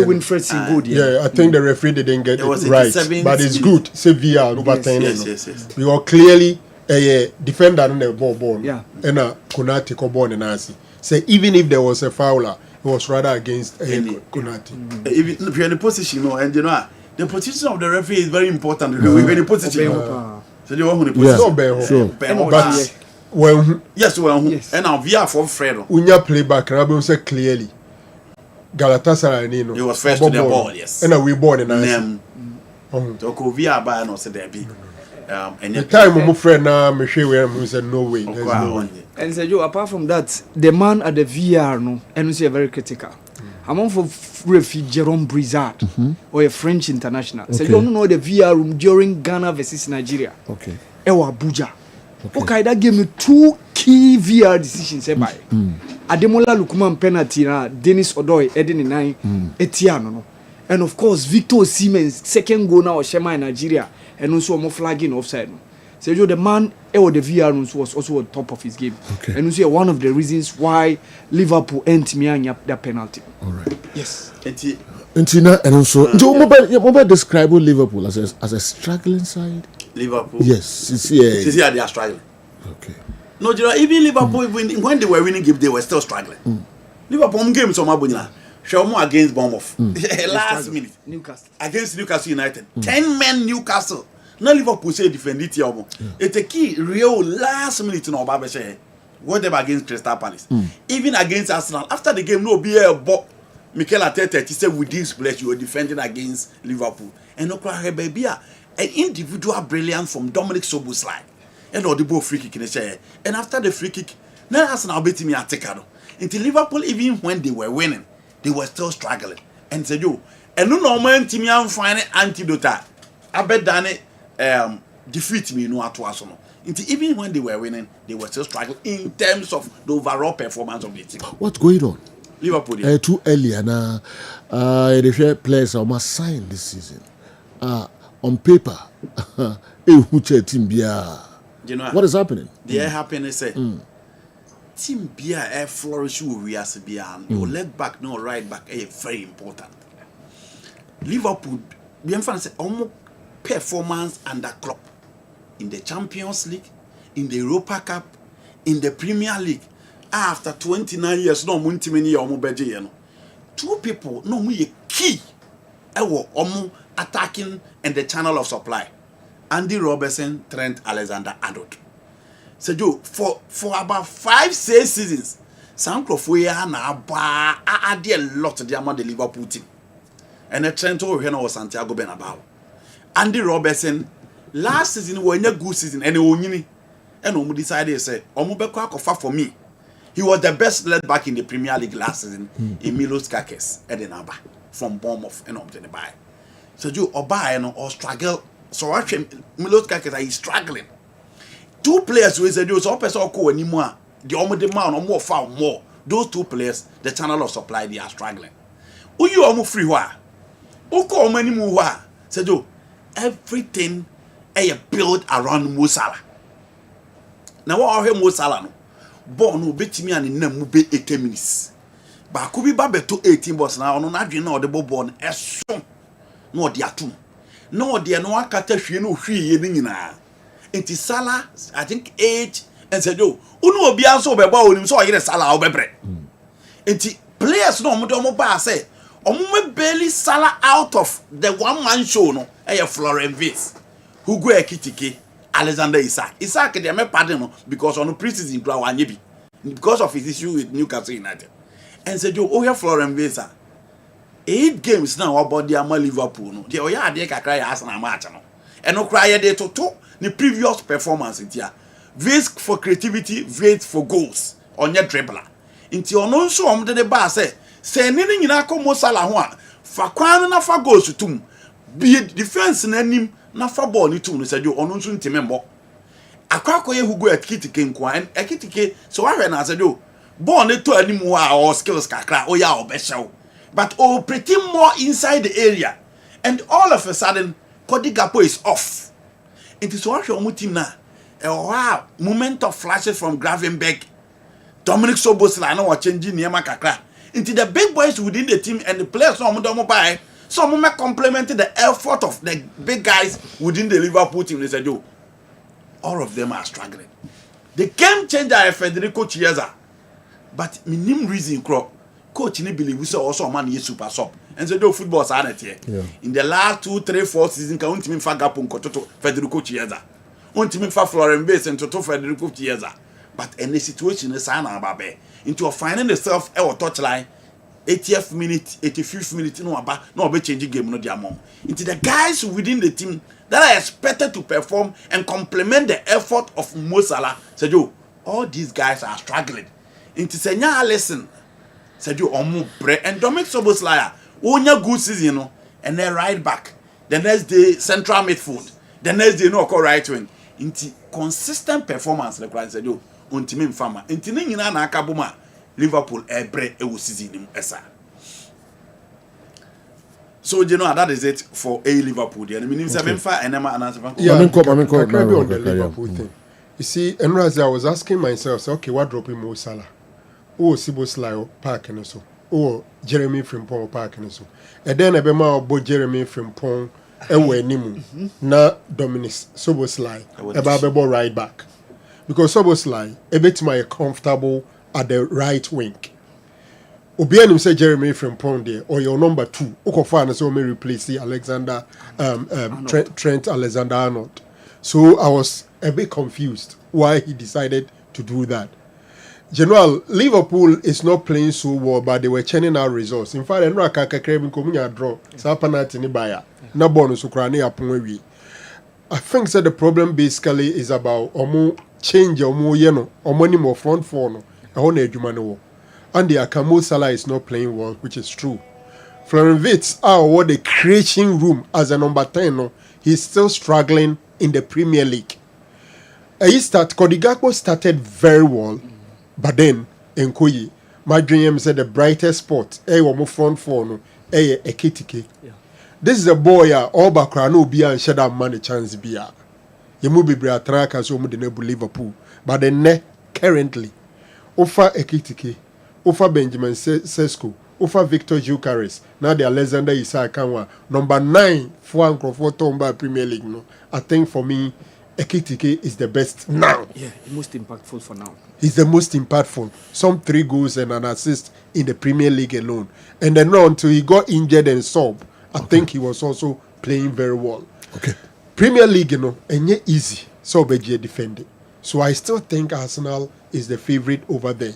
Winfred good. Yeah, I think the referee didn't get it right, but it's good. Say VR over 10. Yes. You are clearly a defender on the ball. Yeah. And Konate ko ball and Nancy. Say even if there was a fouler, it was rather against Konate. If you're in the position, and you know the position of the referee is very important because we're in the position. So you want to position. But well, yes, and now VR for Fredo. Unya playback, Rabbi said clearly. Galatasaray, you know. He was first to the ball, yes. And we born in them. So VR by no said there be. And the time my friend now, Michelle, who said no way. There's no way. And said, "Joe, apart from that, the man at the VR, no, and we say very critical. I'm on for refugee Jerome Brizard or a French international. So you don't know the VR room during Ghana versus Nigeria. Okay. Ewa Abuja. Okay, that gave me two key VR decisions. Ademola Lukman penalty na Dennis Odoi Eden in 9 Etiano no. And of course Victor Osimhen second goal now Shema in Nigeria and also more flagging offside no. So the man the VR was also on top of his game. Okay. And also one of the reasons why Liverpool end me that penalty. All right. Yes. And also mobile describe Liverpool as a struggling side. Liverpool. Yes, it's they are struggling. Okay. No, even Liverpool when they were winning games, they were still struggling. Liverpool games on Mabuna. Show against Bournemouth. Last minute. Newcastle. Against Newcastle United. 10 men Newcastle. Now Liverpool say defend it here. It's a key real last minute no Baba say. Whatever against Crystal Palace. Even against Arsenal. After the game, no be a but Mikel Arteta he said with this place you were defending against Liverpool. And no cry baby. An individual brilliance from Dominic Soboslai. And all the ball free kick in the chair. And after the free kick, now Arsenal beat me at Tekado. Until Liverpool, even when they were winning, they were still struggling. And said, yo, and no man team young find antidote. I bet Danny defeat me no at once. Until even when they were winning, they were still struggling in terms of the overall performance of the team. What's going on? Liverpool. Too early now. The fair players are must sign this season. On paper, what is happening? The happiness team beer flourish we as beyond your leg back no right back very important. Liverpool bien say almost performance under Klopp in the Champions League, in the Europa Cup, in the Premier League. After 29 years, no many years, two people no we key attacking and the channel of supply. Andy Robertson, Trent Alexander-Arnold. So Joe, for about 5-6 seasons, some Crofway na ba add a lot of the amount the Liverpool team. And the Trent was Santiago Bernabeu. Andy Robertson, last season was a good season, and Omu decided say, Omu for me. He was the best left back in the Premier League last season in Milos Kakes, Edenaba, from Bournemouth and up to the buy. So you Oba or struggle. So actually Milos Kakes is struggling. Two players who said you so person ko anymore. The almost man or more foul more. Those two players, the channel of supply, they are struggling. Who you almost free wa? Who call many more? Said you everything built around Mo Salah. Now what are Mo Salah no? Born no bet me and in them be 8 minutes. ba ko bi ba beto 18 boss na ono na adwen na ode bobo no eso na ode atum na ode no akata hwie na ohwie ni nyina enti Salah I think age and said yo unu obi anso be ba onim so oyere Salah obebre enti players no omo ba say omo barely Salah out of the one man show no Florent Wirtz who go Ekitike Alexander Isak dey me pardon no because on preseason ground wanye bi because of his issue with Newcastle United and said yo Florent Wirtz 8 games now about the Liverpool no dey oya ade kakra ya Arsenal match no eno kra ye dey toto the previous performance intia Wirtz for creativity Wirtz for goals onye dribbler inti ono nso omde de ba say ni nyina ko Salah ho a fa kwan na fa goals tum be defense na nim na fa ball ni tum no say ono nso ntime mbo akwa ye hugo Ekitike nko an Ekitike so wa hwe na say ball ne to anim ho a or skills kakra o ya obehyew but operating more inside the area and all of a sudden Cody Gakpo is off it is what your team na wow moment of flashes from Gravenberch Dominic Szoboszlai no changing niema kakra into the big boys within the team and the players no mo buy so mo complement the effort of the big guys within the Liverpool team. They said all of them are struggling. The game changer Federico Chiesa but minimum reason coach ni believe we saw also man ye super sub and so football is not here in the last 2 3 4 season ka untimi fa Gakpo nkototo Federico Chiesa untimi fa Florent Wirtz ntoto Federico Chiesa but any situation is na babe into finding yourself a touchline 80th minute 85th minute no aba no obe change game no dia mom into the guys within the team that are expected to perform and complement the effort of Mo Salah said all these guys are struggling into senya listen said omo bre and Dominic Szoboszlai onya good season no and then right back the next day central midfield the next day no occur right wing into consistent performance the crowd said untimi mfama enti ne nyina na aka boma Liverpool ebre ewo season nim esa so you know that is it for a Liverpool there meaning 7-5 enema announce on the Liverpool thing you see and as I was asking myself so, okay what dropping Mo Salah Szoboszlai park and so Jeremy Frimpong park and so and then ebema obo Jeremy Frimpong ewe nimu na Dominic Szoboszlai eba bebo right back because Szoboszlai a bit more comfortable at the right wing. Obianim say Jeremy Frimpong there or your number 2. Okofana so may replace Alexander Trent Alexander-Arnold. So I was a bit confused why he decided to do that. General, Liverpool is not playing so well, but they were churning out results. In fact, Enraka Kakrevin Komunya draw. Sapanati ni baya. Na bonus ukrani apunwewi. I think that the problem basically is about omo change omo yeno omo ni mo front four no. Ehona edwuma no. And the Mo Salah is not playing well, which is true. Florent Wirtz what the creation room as a number 10 no, he's still struggling in the Premier League. Cody Gakpo started very well. But then, Nkoyi, my dream said the brightest spot, womo front four no, Ekitike. This is a boy, all background, no be and shed money chance be. You move be track as you move Liverpool. But then, currently, Ofa Ekitike, Ofa Benjamin Sesko, Ofa Victor Gyökeres, now the Alexander Isak Kanwa, number 9 for Crawford Tomba Premier League. No, I think for me, Ekitike is the best now. Yeah, the most impactful for now. He's the most impactful. Some 3 goals and an assist in the Premier League alone. And then until he got injured and subbed, I think he was also playing very well. Okay. Premier League, and yet easy. So Beji defending. So I still think Arsenal is the favorite over there.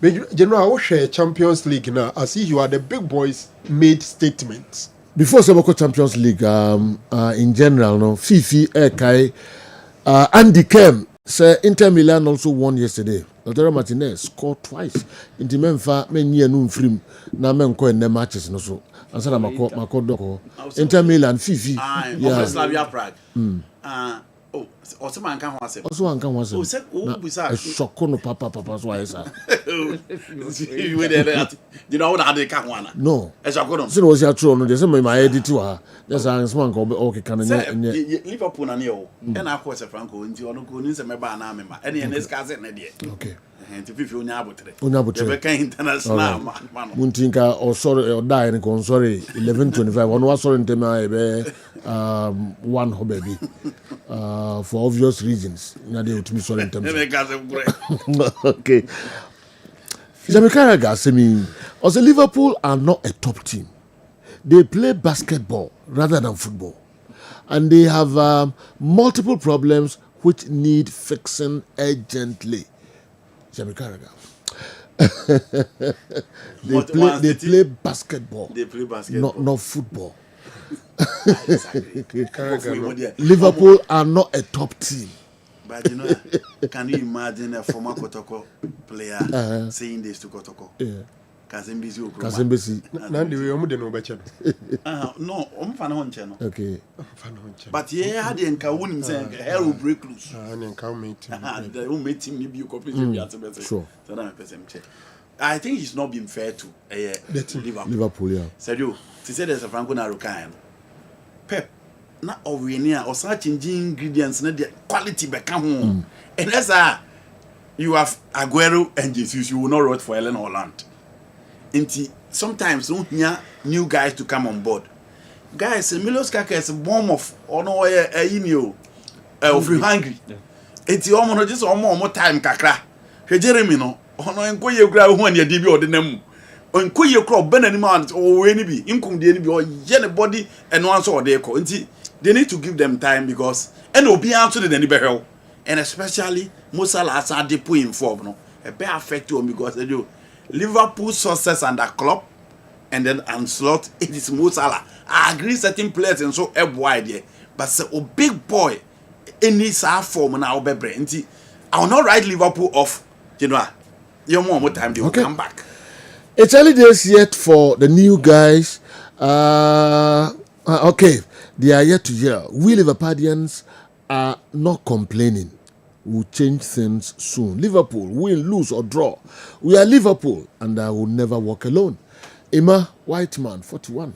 But I will share Champions League now. I see you are the big boys made statements. Before Sabako Champions League, in general, no, Fifi, Ekai, Andy Kem, say Inter Milan also won yesterday. Lautaro Martinez scored twice. Inti memfa men ye no mfrim na men ko en matches no so. Ansa na mako doko. Inter Milan Fifi. Yeah. Slavia Prague. Osman kan ho asem. Osman kan ho asem. O se o busa. Shoko no papa so ayesa. You there that. You know what they kan ho ana. No. E shoko no. Se no se atro no, dey say my edit wa. Just Osman kan okay kan nye. Liverpool na ne o. E na akọ se Franco nti ono ko ni se meba na amema. E ne ne ska se ne de. Okay. Fifi Onyabotre. Onyabotre. International man. Muntinka or sorry or die and con sorry 11:25. One was sorry in Tema one baby. For obvious reasons. Nade to me sorry in terms. Okay. Jamaica Semi. Also Liverpool are not a top team. They play basketball rather than football. And they have multiple problems which need fixing urgently. Jamaica. They play basketball. They play basketball. Not football. Liverpool are not a top team. But you know, can you imagine a former Kotoko player saying this to Kotoko? Yeah. Kazembisi. Nandi we omu de no beche. No, fan honche no. Okay. Fan honche. But yeah, had the enka won him say hell will break loose. Enka mate. The who made team be completely at the Sure. So that person check. I think he's not being fair to Liverpool, yeah. Sergio, to say there's a Franco Narukan. Pep, not Orienia or such ingredients, not the quality become home. And as you have Aguero and Jesus, you will not root for Ellen Holland. Sometimes don't hear new guys to come on board. Guys, Milos Kaka is a bomb of no of hungry. It's almost just more time kakra. Jeremy no. Ono enko ye kura hu an ye di bi odinam. Enko ye kura ben ani man o we ni bi inkum de ni bi o ye ne body eno anso ode ko. Nti they need to give them time because and obi anso de ni be hwe. And especially Musala asa de po inform no. E be affect you because Liverpool success under Klopp and then onslaught it is Musala. I agree certain players and so wide there. But say a big boy any sa form na obebre. Nti I will not write Liverpool off. You know, your more time they will come back. It's early days yet for the new guys. Okay, they are yet to hear. We Liverpoolians are not complaining. We'll change things soon. Liverpool, win, lose or draw. We are Liverpool and I will never walk alone. Emma Whiteman, 41.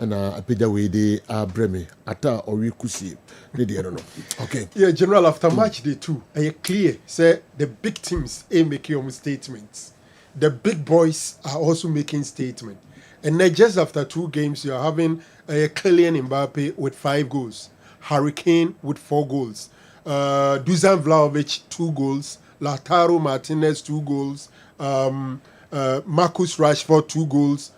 And Apida Wede Breme, Ata or Kusi. I don't know. Okay. Yeah, General, after match day 2, are you clear? Say the big teams ain't making your statements. The big boys are also making statements. And then just after 2 games, you are having Kylian Mbappe with 5 goals, Harry Kane with 4 goals, Dusan Vlahovic 2 goals, Lautaro Martinez 2 goals, Marcus Rashford 2 goals.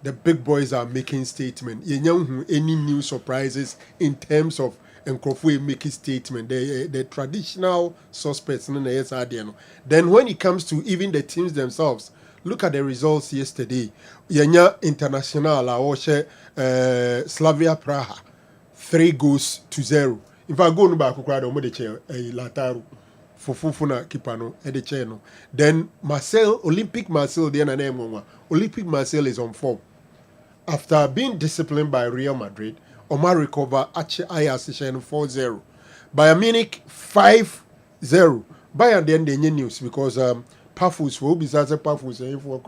The big boys are making statements. Any new surprises in terms of Nkrofo making statement, the traditional suspects. Then when it comes to even the teams themselves, look at the results yesterday. Yenya International Slavia Praha 3-0. In fact, go back to Lautaro Fofuna Kipano Edecheno. Then Marseille, Olympic Marseille, Olympic Marseille is on form. After being disciplined by Real Madrid, Omar recover Ajax 4-0. Bayern Munich 5-0. Bayern then the news because Pafus will be such a Pafus for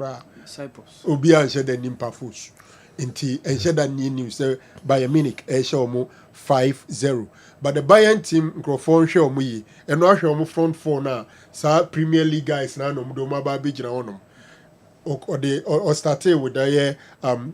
Cyprus. Obi and shed the name Pafus. Inti and shed that news Bayern Munich show 5-0. But the Bayern team microphone show me and now show front 4 now. Sa Premier League guys now no mudoma babi na onum. Or started with the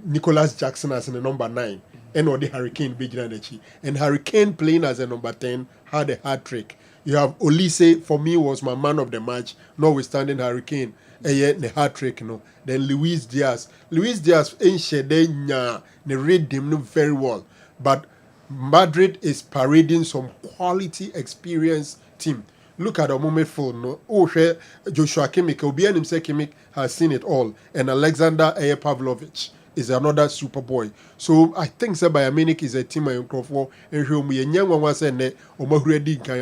Nicholas Jackson as the number 9 and or the Hurricane Big and Hurricane playing as a number 10 had a hat trick. You have Olise, for me was my man of the match, notwithstanding Hurricane the hat trick Then Luis Diaz ain't shedding they read him very well, but Madrid is parading some quality experienced team. Look at the moment for Joshua Kimmich. Obianim say Kimmich has seen it all, and Alexander Pavlovich is another super boy. So I think Bayern Munich is a team I for and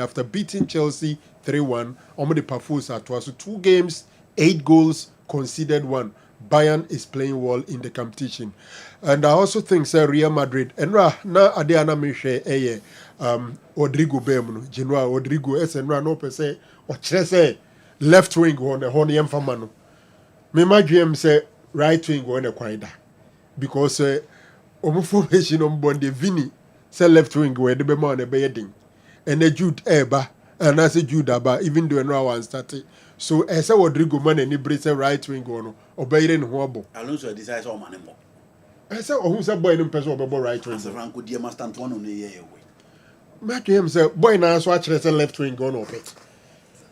after beating Chelsea 3-1, the performance at 2 games, 8 goals, conceded 1. Bayern is playing well in the competition. And I also think Real Madrid and na Adiana Miche Rodrigo Bem, General Rodrigo S and no per se or say left wing on the Honey Famano. Me my GM say right wing on a quieter because formation on Bonde Vini say left wing where the Bema on the bedding and the Jude Eba and I say Jude Aba even though no one started. So as Rodrigo man any brace right wing on obeying Huabo. Alonso decides all money more. I said, oh, who's a boy in person about right wing? As a Franco dear master Antoine on the year away. Mark him say, boy now so actually a left wing gone up it.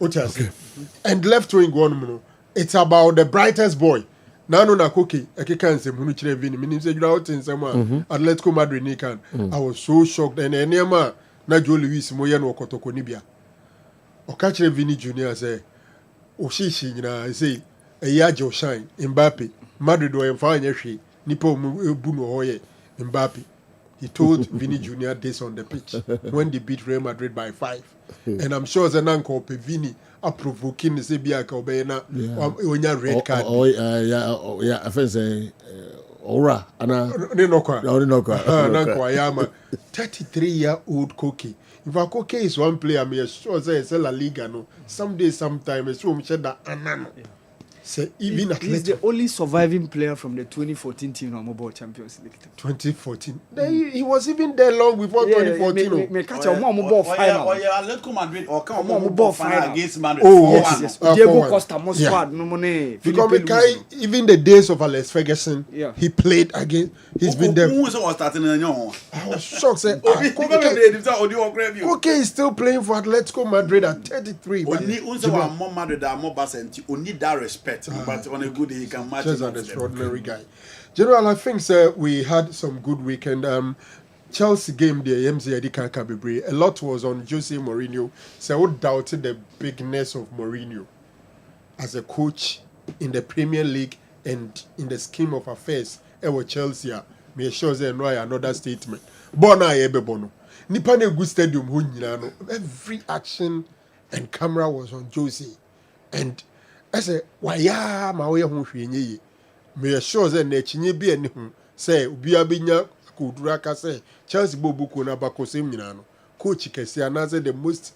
Okay. And left wing one, it's about the brightest boy. Nano na cookie, I can't say Munichre Vini, meaning say you out in someone, Atletico Madrid Nikan. I was so shocked, and any man, not Joe Luis Moyano Kotoko Nibia. Or catch Vini Junior say, Oshishi, you know, I say, a yajo shine, Mbappe, Madrid or fine yashi, Nipo Buno Hoye, Mbappe. He told Vini Junior this on the pitch when they beat Real Madrid by 5. And I'm sure Zananko Vini are provoking the Sebia Kobena when you red card. I think Ora, Anna, 33-year-old Koke. If a Koke is one player, I'm sure say La Liga, no. Someday, sometime, it's so much that Anna. Say even he's the only surviving player from the 2014 team on Mobile Champions League. 2014. He was even there long before 2014. Me catch a mobile final. Atletico Madrid or come mobile final against Madrid. Yes. Diego Costa Mosquad, no money. Because even the days of Alex Ferguson, he played against. He's been there. Who was starting in I was shocked. Say, okay, he's still playing for Atletico Madrid at 33. Only more Madrid are more basent. Only that respect. But on a good day, he can match. Just an extraordinary guy. General, I think we had some good weekend. Chelsea game there, MZ Edika Kabibre. A lot was on Jose Mourinho. So I would doubt the bigness of Mourinho as a coach in the Premier League and in the scheme of affairs. With Chelsea, me sure say no another statement. Bona Ebebono. Nipane good stadium hunyano. Every action and camera was on Jose. And I say, why ya ma we ho hwenye me sure say na chinye bi ani hu say obi abinya kudura ka say Chelsea bobuko na bakosem nyina no coach Kessben another the most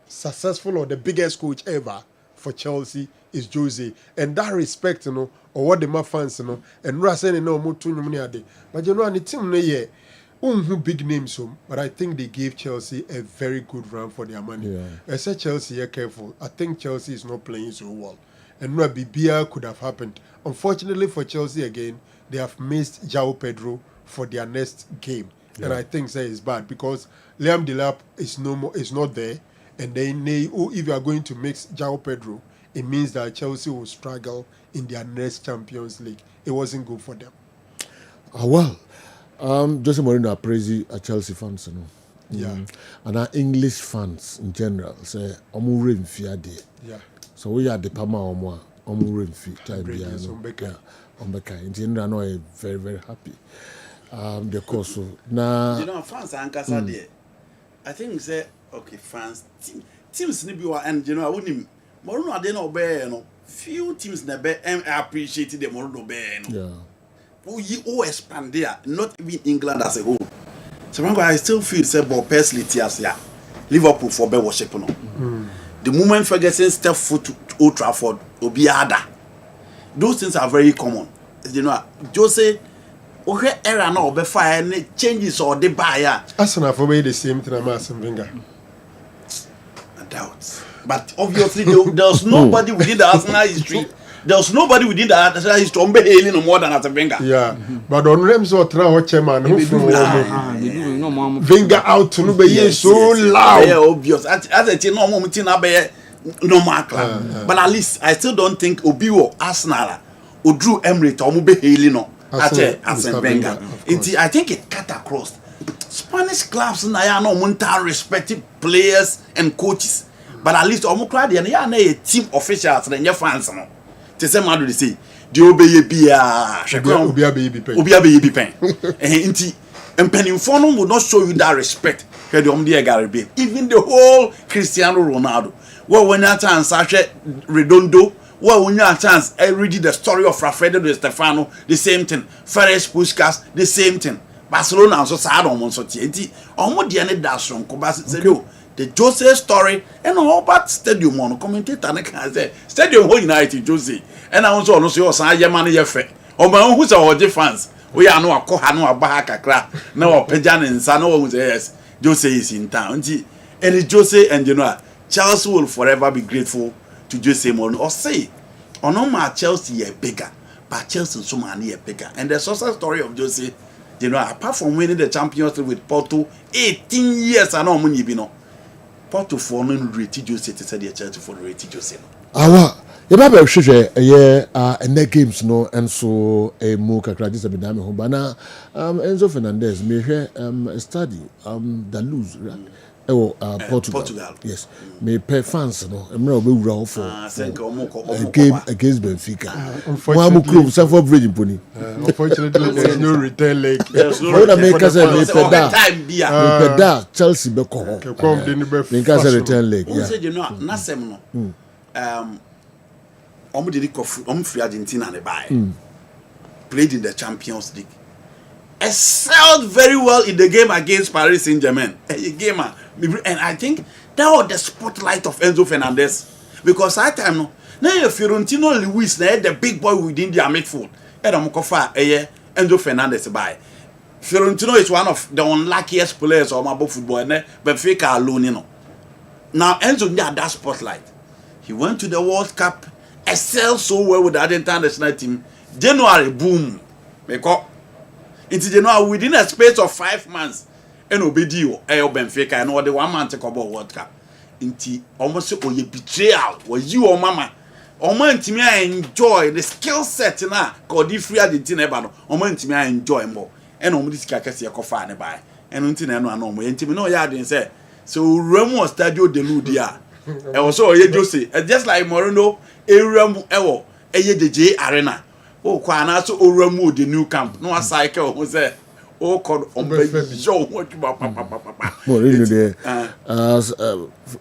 successful or the biggest coach ever for Chelsea is Jose, and that respect or what the fans and ra say no mo to nyum ne ade but you know any team no ye big names but I think they gave Chelsea a very good run for their money. I said Chelsea, careful. I think Chelsea is not playing so well. And no BBR could have happened. Unfortunately for Chelsea again, they have missed João Pedro for their next game. And I think that is bad because Liam Delap is not there. And then if you are going to mix João Pedro, it means that Chelsea will struggle in their next Champions League. It wasn't good for them. Well, Jose Mourinho are praising Chelsea fans, and our English fans in general say Omure Mfiade. So we are the Pama Omure Mfiade. In general, I'm very, very happy. The course now. You know, fans are there. I think say okay, fans teams need be and you know I wouldn't Mourinho are not bear few teams never appreciate the Mourinho bear. Who expand there, not even England as a whole. So I still feel say Bob Paisley tears Liverpool for better worship. The moment Ferguson step foot to Old Trafford will be harder. Those things are very common. You know, Jose, okay, era now be fire any changes or the buyer. Arsenal for me the same thing as Arsene Wenger. I doubt. But obviously there's nobody within the Arsenal history. There's nobody within the Arsenal history on behaving no more than Arsene Wenger. But on Rems or Traore chairman who from Wenger out to be so loud. Obvious. As a team no moment in abe normal club. But at least I still don't think Obiwo Arsenal or Drew Emery to behave no Arsene Wenger. I think it cut across. Spanish clubs now no munta respected players and coaches. But at least Omukra they are a team officials and your fans no. Te say madu dey say the obeye bia obi be pen nti empanimfo no will not show you that respect where the dey Garibe even the whole Cristiano Ronaldo when you chance ahwe Redondo when you chance read the story of Rafael de Stefano the same thing Ferenc Puskas the same thing Barcelona also sad on so nti omo dey ne da so nko ba say the Jose story and all but stadium on commentator can say stadium whole United Jose and I also no say osan Germany ye fe o ma hu say o fans we are no akoha no aba kakra na o peja ne nsa na o say yes Jose is in town and Jose and you know Chelsea will forever be grateful to Jose Mourinho or say my Chelsea are bigger but Chelsea so many are bigger and the success story of Jose you know apart from winning the Champions League with Porto 18 years and no money you know Porto for no rate Jose to say the Chelsea for rate Jose awa you ba hwehwe ene games no enso mu kakra just be dame ho bana Enzo Fernandez me hwe study Daluz Portugal. Yes. Me pay fans no. I'm not be raw for a game against Benfica. Unfortunately, for bridge pony. Unfortunately, there's no return leg. Me peda Chelsea be ko. Me can say return leg. Yeah. You know, nasem no. Free Argentina and buy. Played in the Champions League. Excelled very well in the game against Paris Saint-Germain. And I think that was the spotlight of Enzo Fernandez. Because that time, no, now Fiorentino Luis, the big boy within their midfield. Enzo Fernandez by. Fiorentino is one of the unluckiest players of my football. And Benfica alone, you know. Now Enzo had that spotlight. He went to the World Cup, excelled so well with the Argentine national team. January, boom. Into January, within a space of 5 months, and Obedio, Benfica, and all the 1 month to cover World Cup. Into almost a betrayal, was you or Mama. Oman to me, I enjoy the skill set now, called the free Argentina, but Oman to me, I enjoy more. And on this Kakasi, a coffee by. And until I know, and to me, no, yeah, didn't say. So, Remo Stadio de Ludia. And also, Jose, just like Mourinho, Remo, the J Arena. Oh, Kwana so Remo the new camp. No cycle was there. Oh, called on show what you Mourinho there.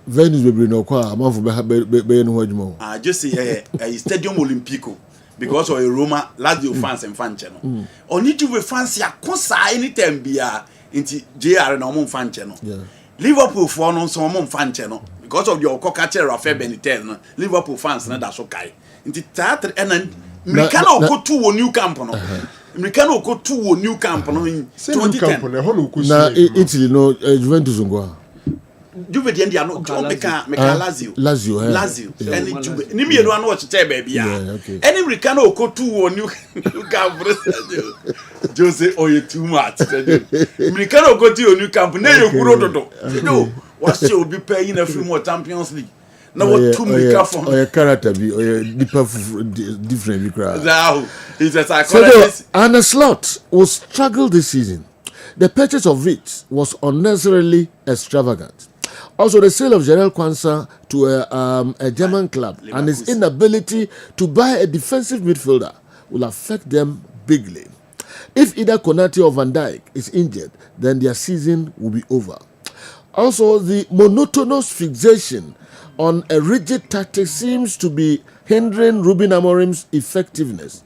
Venice will be no qua, a month be no more. I just say a Stadium Olimpico because of a Roma, Lazio fans and fan channel. Or need to be fancy a cosa anytime be into JR and Omon fan channel. Liverpool for no some fan channel because of your cockatcher of Benitez. Liverpool fans, that's okay. Into theatre and then. Mrikano go to a new camp no. Mrikano go to a new camp no in 2010. Na Italy no Juventus ngwa. Juve di ndia no meka Lazio. Lazio. Any Juve. Ni me no anu o chete baby ya. Any Mrikano go to a new camp. Jose oye too much. Mrikano go to a new camp na ye kuro dodo. No, what say obi pay in a few more Champions League. No, what two microphone? Or your character be or your different. Now, he's a psychologist. And a slot will struggle this season. The purchase of it was unnecessarily extravagant. Also, the sale of Jarell Quansah to a German club and his inability to buy a defensive midfielder will affect them bigly. If either Konate or Van Dijk is injured, then their season will be over. Also, the monotonous fixation on a rigid tactic seems to be hindering Ruben Amorim's effectiveness.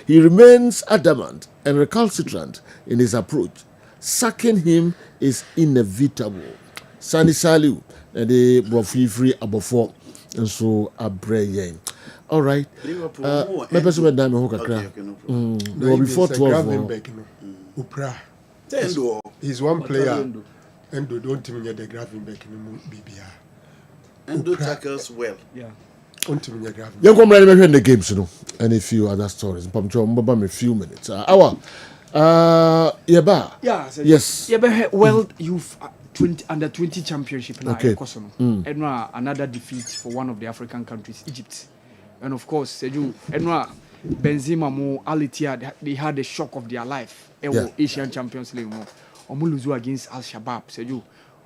He remains adamant and recalcitrant in his approach. Sacking him is inevitable. Sani Saliu, and they were free above 4, and so a brain. All right. My person went down before 12. He's one player, and don't even get the Gravenberg in BBR. And do tackles well. Yeah. You're going to be in the games, you know, and a few other stories. I'm a few minutes. Yes. Well, you've under 20 championship now. Okay. And another defeat for one of the African countries, Egypt. And of course, Benzema, Mo, Alitia, they had the shock of their life. Asian Champions League. Omuluzu against Al Shabaab.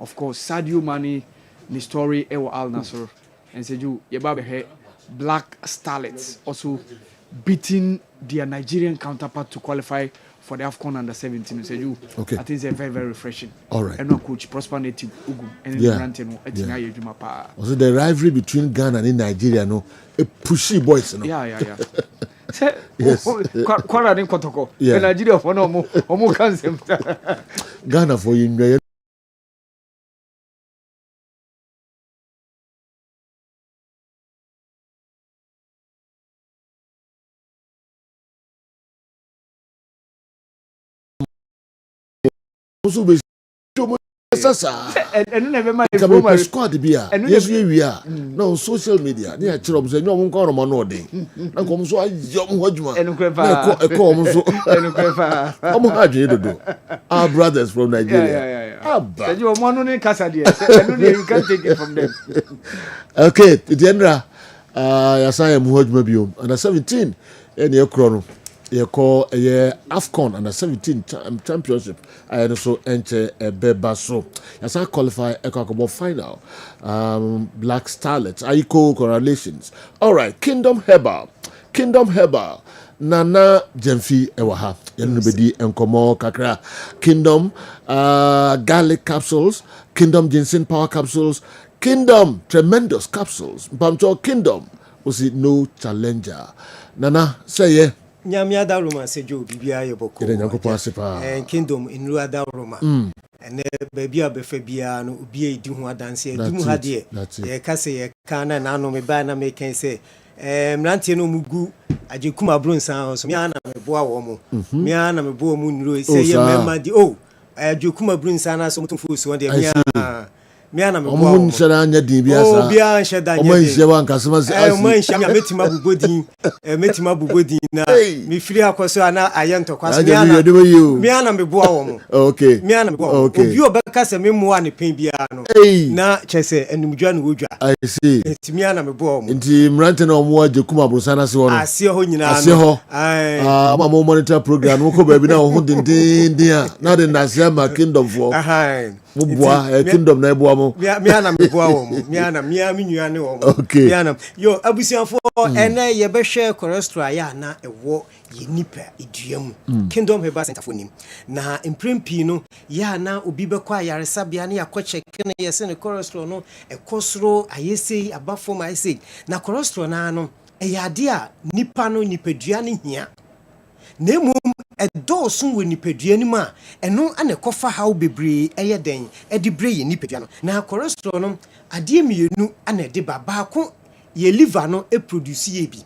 Of course, Sadio Mane. The story Al Nassr and said you Black Starlets also beating their Nigerian counterpart to qualify for the AFCON under 17. Said you I think it's very, very refreshing. All right. And no coach Prosper Native Ugu and also the rivalry between Ghana and Nigeria no a pushy boys no. Yeah. Yes. Kwara Kotoko. Nigeria for no more Ghana for you. Also be Sasa. And never mind. Come on, squad beer. Yes, we are. No social media. Near Chiroms and no one call on no day. And come so I young Hodgman. And a come so. I'm hard to do. Our brothers from Nigeria. Yeah. You are one on Casadia. You can't take it from them. Okay, Tiendra. Yes, I am Hodgman. Under 17. And your chrono. You call a year AFCON under 17 championship. I also enter a Bebaso. As I qualify a Kakabo final. Black Starlets. Aiko correlations. All right, Kingdom Herbal. Nana Jemfi Ewaha. Yanubedi Enkomo Kakra. Kingdom garlic capsules. Kingdom ginseng power capsules. Kingdom tremendous capsules. Bamcho Kingdom was it no challenger. Nana say yeah. Nyamia da Roma sejo bibia yeboko. Kingdom in Rua da Roma. And baby abefebia no ubie di ho adanse adum ha de. Ye ka se ye kana na no me ba na me kan se mrantie no mugu agekuma bronsan so me ana me boa wo mo. Me ana me boa mu nuro se ye mema di agekuma bronsan na so mutumfu so de me ana me boa wo. Nshara anya din bia sa. Bia nshada anya. Nshara wan kasema se. Nshara metima bugodin na me firi akoso ana ayento kwaso me ana me boa wo mo. Okay. Me ana me boa. Obi obeka se me moa ne pen bia no. Na chese enumdwa no wodwa. I see. Nti me ana me boa wo mo. Nti mrante na omo agekuma brosana se wono. Ase ho nyina no. Ase ho. Ama mo monitor program wo ko baabi na wo ho dindin a. Na de na se ma kingdom for. Mubwa kingdom na eboa mo. Me ana me boa wo mo. Me ana me nua ne wo mo. Okay. Me ana yo abusianfo ene ye be hwe cholesterol ya na ewo ye nipa eduam. Kingdom Herbal Center for nim. Na imprempi no ya na obi be kwa yaresa bia na yakọ check na yese ne cholesterol no ekosoro ayese abafom ayese. Na cholesterol na no eyade a nipa no nipadua ne hia. Na emom edosun we nipadua ni ma eno ane kofa haw bebre eye den edibre ye nipadua no. Na cholesterol no ade mienu ane de baba ko ye liver no produce ye bi.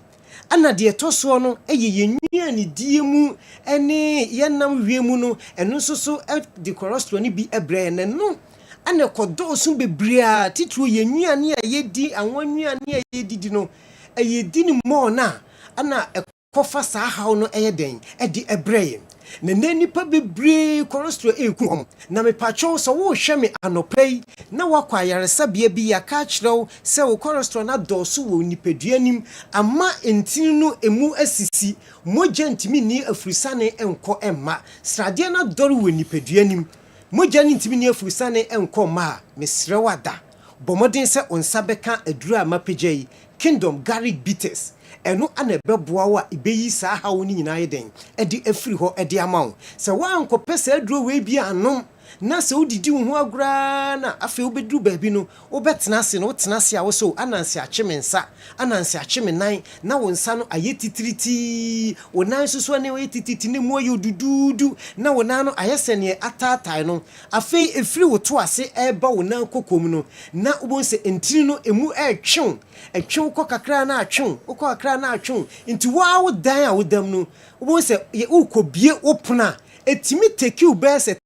Ana de etoso no ye nwia ni die mu ene ye nam wiemu no eno so de cholesterol ni bi ebre ne no ane kodosun bebre a titru ye nwia ne ye di anwa nwia ne ye didi no ye di ni mo na ana kofa sa haw no eye den di ebre ne nipa bebre cholesterol eku na me pacho so wo hwe me anopai na wakwa yaresa bia bi ya ka kyerɛw se wo cholesterol na dɔso wo nipadua nim ama entini no emu asisi mogya ntimi ni afurusane enko emma srade na dɔre wo nipadua nim mogya ntimi ni afurusane enko ma mesrɛ wada bomodin se onsa beka adura mapagyi Kingdom garlic bitters eno anebeboa wa ibeyi sa hawo ni nyina yeden edi afiri ho edi amawo se wa ankopɛ sa aduro we bi anom na se udidi wo ho agura na afi obedru baabi no obetena se no tena se a wo so ananse akyemensa ananse akyemenan na wo nsa no ayetitiriti wo nan susu ne wo yetititi ne mu ayodududu na wo nan no ayese ne atatai no afi efiri wo to ase eba wo nan kokom no na wo se entini no emu etwe ko kakra na atwe ko kakra na atwe nti wa wo dan a wo dam no wo se ye ukobie opuna etimi teki u bese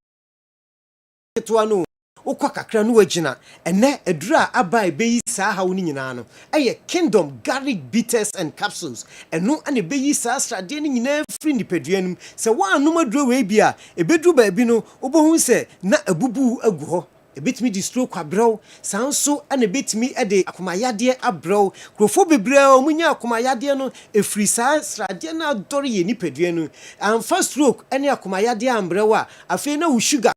tuano ukwa kakra no wagina ene edura abai beyi sa hawo ni nyina no eye Kingdom garlic bitters and capsules eno ane beyi sa strade ni nyina free nipaduanum se wa anum adura we bia ebedru baabi no obohu se na abubu agu ho ebetimi di stroke abrew sanso ane betimi ede akomayade abrew krofo bebrew munya akomayade no efri sa strade na dore ye nipaduanu amfa stroke ane akomayade ambrew a afi na wo sugar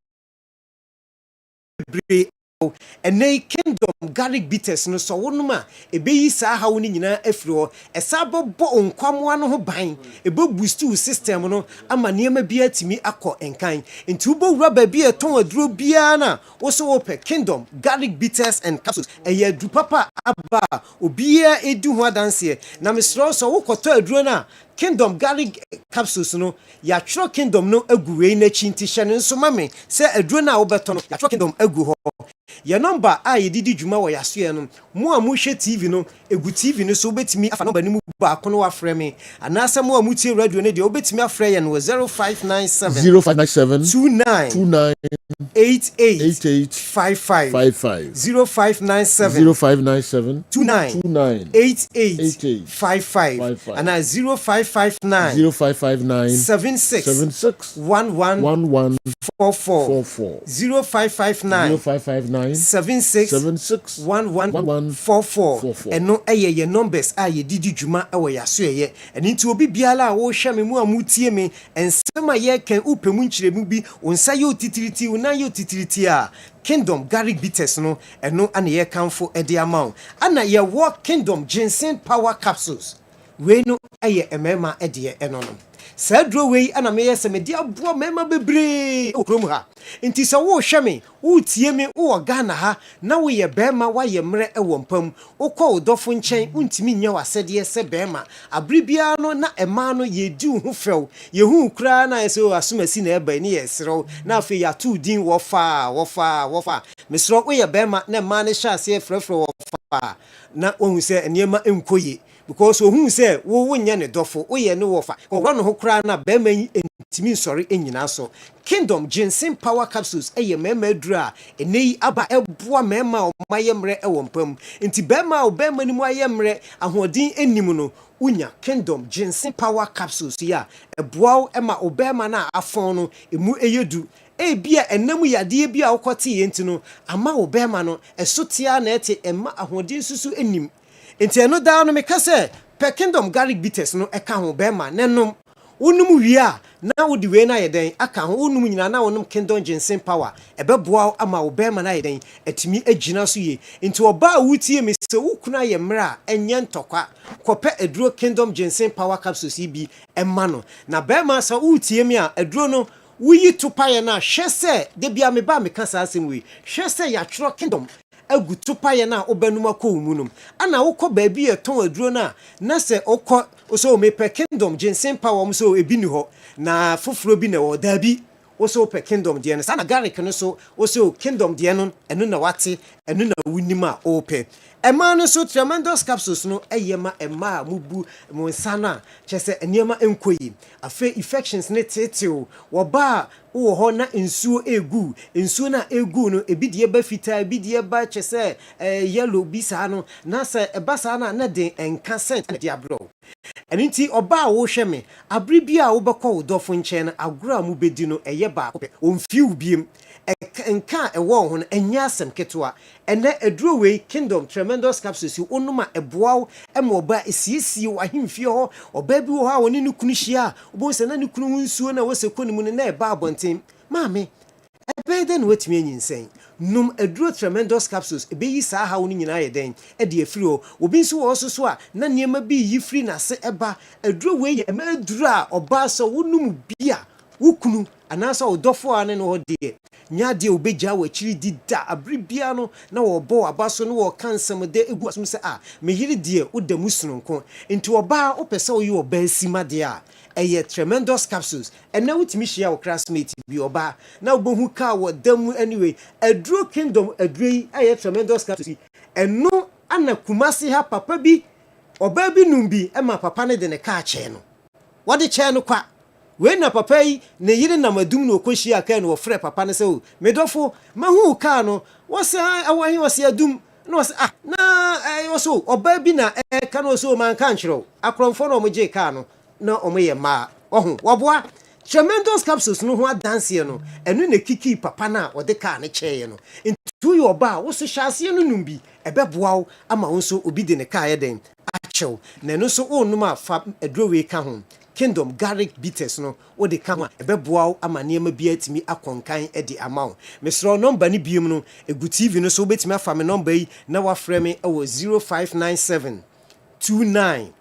and Kingdom garlic bitters no so wonuma ebeyi sa hawo ni nyina afiri ho esabo bo onkwamwa no ho ban ebe boost system no ama niema bia timi akọ enkan nti ubo wura ba bia ton aduro bia na wo so wo pe Kingdom garlic bitters and capsules eye du papa aba obia edu ho adanse na mesro so wo koto aduro na Kingdom Garlic capsules no yɛatwerɛ Kingdom no agu wei n'akyi nti hyɛ no nso ma me sɛ aduro no a wobɛtɔ no yɛatwerɛ Kingdom agu hɔ yɛ number a yɛdidi dwuma wɔ yɛasoɛ no mo a mohwɛ TV no egu TV no so wobɛtumi afa number no mu baako no wafrɛ me anaasɛ mo a motie radio no deɛ wobɛtumi afrɛ yɛ no wɔ 0597 29 88 55 0597 29 88 55 and 0559 76 11 44 0559 76 11 44 ɛno ɛyɛ yɛ numbers a yɛdidi dwuma ɛwɔ yɛasoɛyɛ ɛno nti obi biara a wɔhwɛ me mu a mutie me nsɛm a yɛka wopɛ mu nkyerɛmu bi wo nsa yɛ otitiriti wo nan yɛ otitiriti a Kingdom Garlic Bitters no ɛno ana yɛkamfo ɛde ama wo ana yɛwɔ Kingdom Ginseng Power Capsules wei no ɛyɛ mmarima ɛdeɛ ɛno no saa duro wei ana meyɛ sɛ mede aboa mmarima bebree wɔ kurom ha nti sɛ wohwɛ me wotie me wowɔ Ghana ha na woyɛ bɛrima woayɛ mmerɛ ɛwɔ mpam wokɔ wo dɔfo nkyɛn wontumi nyɛ w'asɛdeɛ sɛ bɛrima abere biara no na ɛmaa no yɛdi wo ho fɛw yɛhu koraa na ɛsɛ asomasi na ɛba ne yɛserew na afei yɛato din wɔfa mesrɛ woyɛ bɛrima na ɛmaa no hyɛ aseɛ frɛfrɛ wɔfa na wohu sɛ nneɛma nkɔ ye because ohun say wo nyɛ ne dɔfo woyɛ ne wɔfa ɔwɔ no ho kra na bɛrima yi ntimi nsɔre nyina so Kingdom Ginseng Power Capsules ɛyɛ mɛma aduru a ɛnɛ yi aba ɛboa mɛma a ɔmayɛ mmerɛ ɛwɔ mpam nti bɛrima a ɔbɛrima ni mu ayɛ mmerɛ ahoɔden anim no unya Kingdom Ginseng Power Capsules ya ɛboa ɛma ɔbɛrima na afɔn no emu ɛyɛdu ebia enam yadeɛ bi a wokɔte yɛ nti no ama ɔbɛrima no ɛsotia na ɛte ɛma ahoɔden susu anim nti ɛno daa no meka sɛ pɛ Kingdom Garlic Bitters no ɛka ho bɛrima nenom wonum wie a na wodi wei na yɛ den aka ho wonum nyina na wonum Kingdom Ginseng Power ɛbɛboa ama wo bɛrima na yɛ den atumi agyina so ye nti ɔba a wotie me sɛ wokuna yɛ mmerɛ a ɛnyɛ ntɔkwa kɔpɛ aduro Kingdom Ginseng Power Capsules yi bi ɛma no na bɛrima sɛ wotie me a aduro no wuyi tupaye na hwɛ sɛ de bia me ba me ka saa asɛm wi hwɛ sɛ yɛatwerɛ Kingdom agu tupaye na obanum akɔ mu nom ana wokɔ baabi ɛtɔn aduro na sɛ okɔ so me pɛ Kingdom Ginseng Power so ebi ni hɔ na foforo bi na wɔ daabi wo pɛ Kingdom deɛ no sa na garlic no so wo Kingdom deɛ no ɛno na wate ɛno na wunim a opɛ ɛma no so tremendous capsules no ɛyɛma ɛma a mubu mo nsa na kyɛ sɛ nneɛma enkoyi afɛ infections ne tetew wɔ ba wo hɔ na nsuo na egu no ebi deɛ ba fitaa ebi deɛ ba kyɛ sɛ yellow bi saa no na sɛ ɛba saa na de enka scent na de abro ɛno nti ɔba a wohwɛ me abere bi a wobɛkɔ wo dɔfo nkyɛn no agoro a mu bedi no ɛyɛ baako pɛ ɔmfiw biem nka ɛwɔ ho no ɛnyɛ asɛm ketewa ɛnɛ aduro wei Kingdom Tremendous Capsules wonum a ɛboaw ɛma ɔba esiesie wɔ ahemfie hɔ ɔba bi wɔ hɔ a wɔne ne kunu hyia ɔbɔ sɛ na ne kunu ho nsuo na wɔsɛ kɔ ne mu no na ɛba abɔnten maame ɛbɛyɛ dɛ na watumi anyinsɛn num aduro Tremendous Capsules ɛbɛyi saa ha wo no nyinaa yɛ dɛn ɛde afiri hɔ obi nso wɔ so a na nneɛma bi yi firi n'ase ɛba aduro wei yɛ ɛma aduro a ɔba sɛ wonum bi a wokunu anaasɛ ɔdɔfo a ne no hɔ deɛ nyaade obegya wɔ akyiri di da abere bia no na wɔbɔ aba so no wɔ kansam de egu asom sɛ me yiri deɛ woda mu sunonko nti ɔba wopɛ sɛ woyɛ ɔba asima deɛ a ɛyɛ Tremendous Capsules ɛna wotumi hyia wo classmate bi ɔba na wobohu ka wɔ dam anyway aduro Kingdom aduro yi ɛyɛ Tremendous Capsules ɛno ana Kumasi ha papa bi ɔba bi num bi ɛma papa ne de ne ka kyɛ no wɔde kyɛ no kwa we na papa yi ne yiri na madum no okohia ka no wɔfrɛ papa ne sɛ o medɔfo mahu ka no wɔsɛ awahi wɔsɛ adum na wɔsɛ na wɔsɛ ɔba bi na ka no so man ka nkyerɛw akrɔmfo no ɔmgye ka no na ɔmyɛ ma ɔho wɔboa Tremendous Capsules no ho adanseɛ no ɛno na kiki papa na wɔde ka ne kyɛɛ no ntu yɛ ɔba a wɔsɛ hyɛaseɛ no num bi ɛbɛboa wo ama wo nso obi de ne ka yɛ den akyɛw na ɛno nso wonum a fa aduro wei ka ho Kingdom Garlic Bitters no wo de ka ho ɛbɛboa ama nneɛma bi atimi akɔnkan ɛde ama wo mesrɛ number ni biem no egu TV no so wobɛtimi afa me number yi na wafrɛ me ɛwɔ 0597 29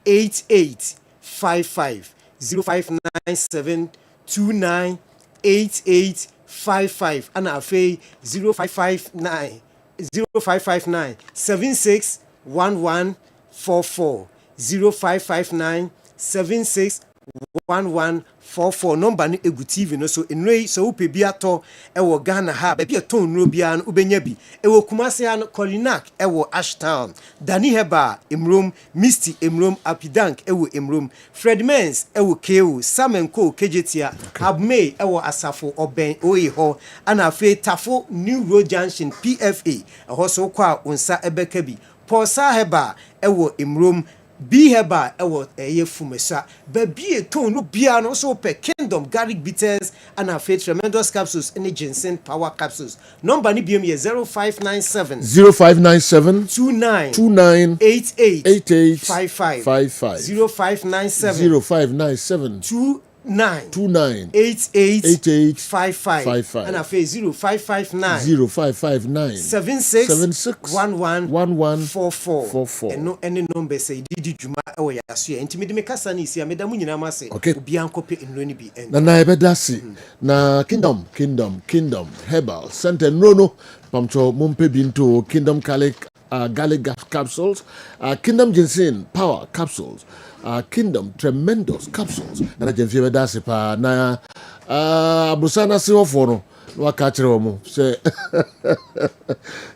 88 55 0597 29 88 55 ana afei 0559 76 11 44 0559 761144 number no egu TV no so enrei so wo pe bi ato ewo Ghana ha ba bi ato nro bia no ubenya bi ewo Kumasi an Kolinak ewo Ashtown Dani Heba Emrom Misty Emrom Apidank ewo Emrom Fred Mens ewo KO Samenko Kejetia Abmei ewo Asafo Oben Oiho ana afi Tafo New Road Junction PFA eho so kwa unsa ebeka bi Paul Saheba ewo Emrom B Heba ewo Fumesa baby ton no bia no so pe Kingdom garlic bitters and a tremendous capsules any ginseng power capsules number ni biem ye 0597 29 88 55 0597 29 88 55 and a 0559 76 11 44 and no any number say didi juma ewo ya so intimi me kasa ni sia meda mu nyina ma se obi ankope enroni bi na ebedasi na kingdom herbal center no pamcho mumpe binto kingdom garlic capsules, Kingdom Ginseng Power Capsules, Kingdom Tremendous Capsules. And I can feel that's pa na Busana si ofono wa catch romo say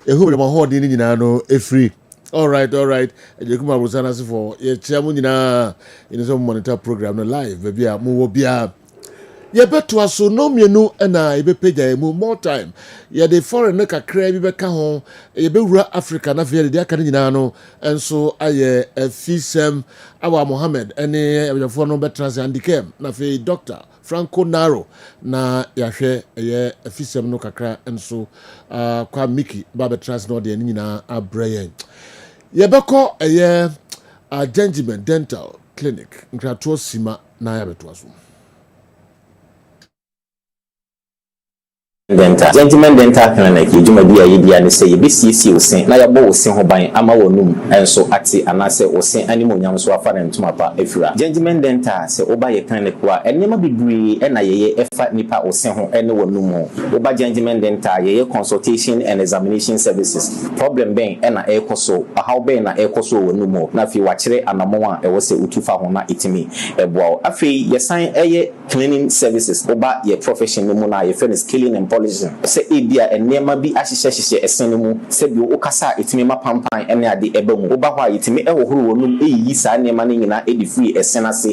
who ma hold ni nyina no e free. All right. E kuma Busana si for ye chamu nyina in some monitor program no live baby mu wo bia ye beto aso no mienu na ye be page mu more time ye the foreign na kakra bi be ka ho ye be wura Africa na fe de aka nyina no enso aye afisem awa Mohammed ene abafo no betrans andikem na fe Dr. Franco Naro na yahwe ye afisem no kakra enso kwa Miki ba betrans no de nyina abrayen ye beko ye Gentleman Dental Clinic nkrato sima na ya beto aso Gentleman Dental Clinic yejuma bia yedia ne se yebesiesie osen na yabo osen ho ban ama wonum enso ate anase osen animonyam so afa ne ntoma pa efira Gentleman Dental se oba ye clinic wa enema bibiri na yeye efa nipa osen ho ene wonum oba Gentleman Dental yeye consultation and examination services problem ben na ekoso how ben na ekoso wonum na fi wa kire anamon a ewo se utufa ho na itimi eboa afi yesan eye cleaning services oba ye profession mu na ye friend scaling and se ebia enema bi ahyehye esene mu se bi okasa etimi mapampan ene ade eba mu oba hwa etimi ehohoro wonum eyi saa nema ne nyina edi free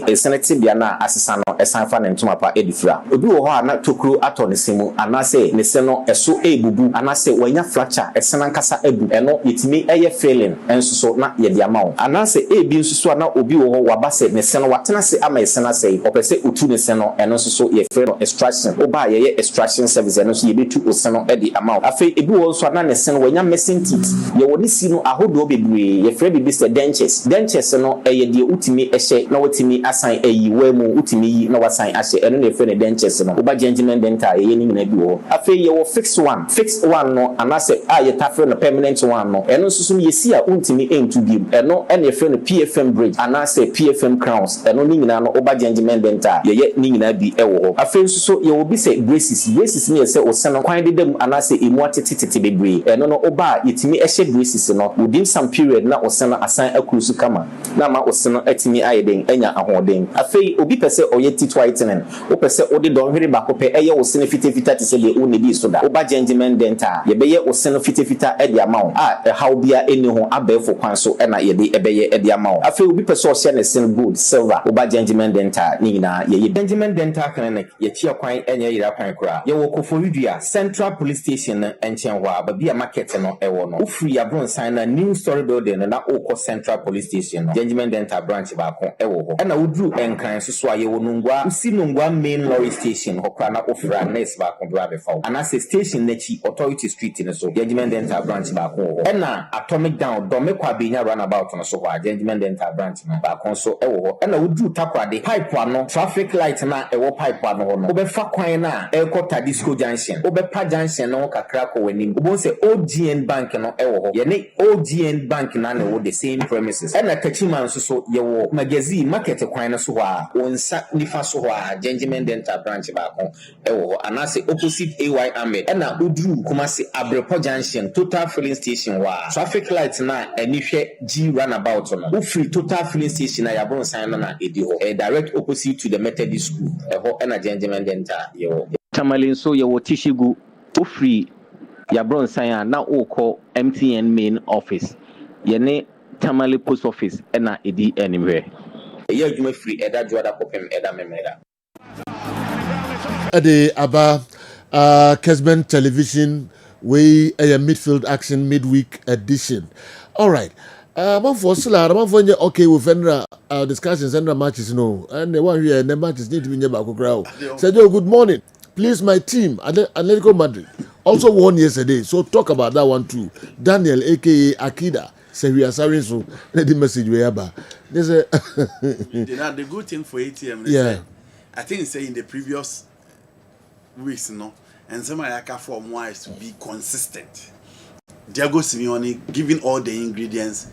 esene tibia na asesa no esan fa ne ntoma pa edi fra obi wo ho ana tokuro ato ne semu anase ne se no eso ebubu anase wanya fracture esena nkasa ebu eno etimi eye failing enso so na ye de amawo anase ebi nsusu na obi wo ho wabase ne se no watena se ama esena se opese otu ne se no eno so ye free no extraction oba ye extraction service eno so ye betu oseno edi amawo afi ebi wo so na ne se no wanya missing teeth ye woni si no ahodo bebre ye free bi se dentures no eye de utimi ehye na watimi asan ayi wemu utimi yi na wasan ahye eno ne free ne dentures no oba Gentleman Dental ye ni nyina bi wo afi ye wo fixed one no anase ye tafre no permanent one no eno susu ye si a untimi entu bi eno ene free no PFM bridge anase PFM crowns eno ni nyina no oba Gentleman Dental ye ni nyina bi ewo ho afi susu ye wo bi se braces ni ye se oseno kwan de dem anase emu atetete bebre eno no oba yetimi ehye braces no within some period na oseno asan akrusu kama na ma oseno atimi ayeden anya ahoden afei obi pese oye teeth whitening o pese odi don hwere bakope eye oseno fitafita te se de o ne bi so da oba Gentleman Dental ye beye oseno fitafita e de amawo how bia eni ho abefo kwan so na ye de ebeye e de amawo afei obi pese o share ne sin gold silver oba Gentleman Dental ni nyina ye Gentleman Dental Clinic ye chia kwan enye yira kwan kura ye wo Koforidua Central Police Station enchenwa babia market no ewo no ufri abron sign na new story building na oko Central Police Station no Gentleman Dental branch ba ko ewo ho na udru enkran so aye wo nungwa usi nungwa main lorry station hokra na ofra nurse ba ko bra be fa anase station nachi authority street ne so Gentleman Dental branch ba ko ho na atomic down do me kwa benya runabout no so ho Gentleman Dental branch no ba ko so ewo ho na udru takwade pipe ano traffic light na ewo pipe ano ho no obefa kwan na ekota disco junction junction obepa junction no kakra ko wani obo se OGN bank no ewo ho ye ne OGN bank na na wo the same premises e na kachima nso so ye wo magazine market kwan no so ho a wonsa nifa so ho a Gentleman Dental branch ba ko ewo ho anase opposite AY Ahmed e na oduru Kumasi Abrepo junction total filling station wa traffic light na anihwe G runabout no free total filling station na yabon sign na edi ho direct opposite to the Methodist school ho e na Gentleman Dental ye wo Tamalin so ye wo tishigu free yabron sign na oko MTN main office yene Tamale post office na edi anywhere ye adwuma free eda joada kopem eda memeda Ade aba Kessben television we a midfield action midweek edition. All right. Man for Sila, man for okay with Vendra discussions and matches no, and the one here and the matches need to be near Baku. Said good morning. Please, my team, Atletico Madrid, also won yesterday. So talk about that one too. Daniel, aka Akida, say we are sorry. So let the message we have. There's a the good thing for ATM. Yeah, I think say in the previous weeks, no, and some Ayaka form wise to be consistent. Diego Simeone giving all the ingredients.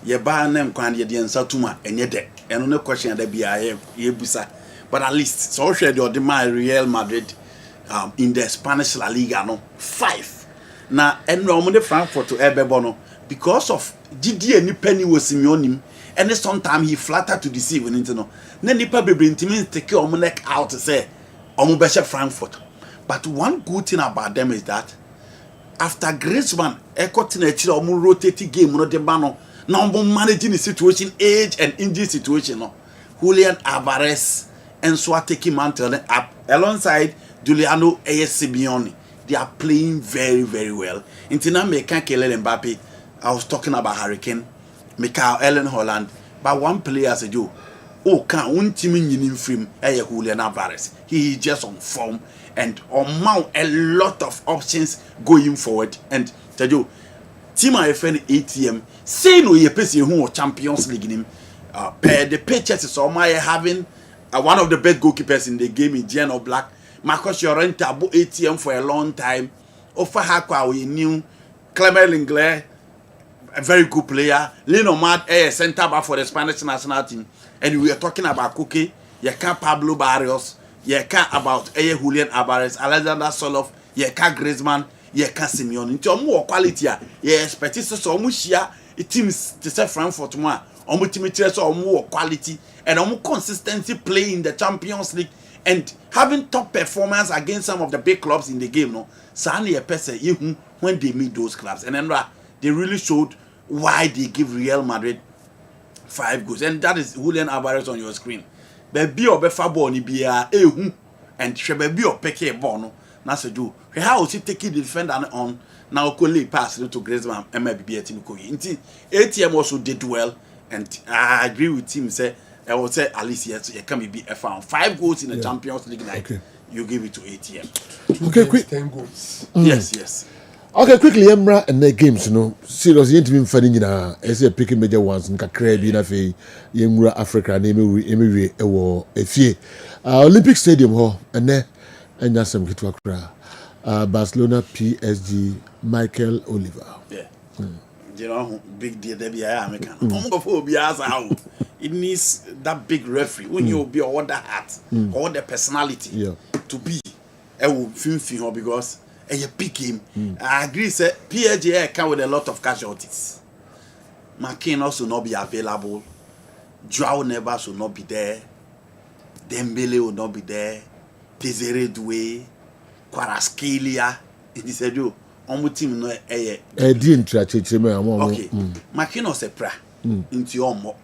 Ye ba nem kwan ye den satuma enye de. Eno no question that be ye busa. But at least so share the my Real Madrid in the Spanish La Liga no 5. Na enro mo de Frankfurt to Ebebo no because of GD ni penny was Simeone and sometimes he flattered to deceive into no. Na nipa bebre ntimi take omo neck out to say omo be Frankfurt. But one good thing about them is that after Griezmann, omo rotating game no de bano now managing the situation, age and injury situation no. Julian Alvarez and so taking mantle up alongside Giuliano Simeone. They are playing very, very well. Intina Mekan Kylian Mbappe, I was talking about Hurricane, Michael Ellen Holland, but one player said you, oh, can't one team in film, Julian Alvarez. He is just on form and amount a lot of options going forward. And tell you, team IFN ATM, say no ye person who Champions League in him. The pictures is all my having one of the best goalkeepers in the game in Gian Black. Marcos Llorente about ATM for a long time. Offer Hakwa we knew Clement Lenglet, a very good player. Lino Mad a centre back for the Spanish national team. And we are talking about Cookie, Yeka Pablo Barrios, Yeka about Julian Alvarez, Alexander Soloff, Yeka Griezmann, Yeka Simeone. Into more quality, expect so much it teams to say Frankfurt tomorrow. More quality and more consistency play in the Champions League and having top performance against some of the big clubs in the game. No, Sani a person when they meet those clubs, and then they really showed why they give Real Madrid 5 goals, and that is Julian Alvarez on your screen. Baby or befabo ni biya and baby or peke bono. Na se do. How he taking the defender on now? Only pass to Griezmann and maybe team Kogi. ATM also did well. And I agree with him. Say I would say at least yes, it can be found 5 goals in the Champions League night. Okay. You give it to ATM. Okay, quick 10 goals. Yes. Okay, quickly, Emra and the games, serious intimate funding as a picking major ones in Kakrebi na fe Yemra Africa and Emiri Ewo Efie. Olympic Stadium ho and there and Yasam Kitwakra. Barcelona PSG Michael Oliver. Yeah. You know, big deal there be American. It needs that big referee when you be all the heart, all the personality to be a film because a pick him. I agree, say PSG come with a lot of casualties. McCain also not be available. Joao Neves will not be there. Dembele will not be there. Desiree Doué, Kvaratskhelia. It is a do. Team no okay. McCain was a prayer into your mo.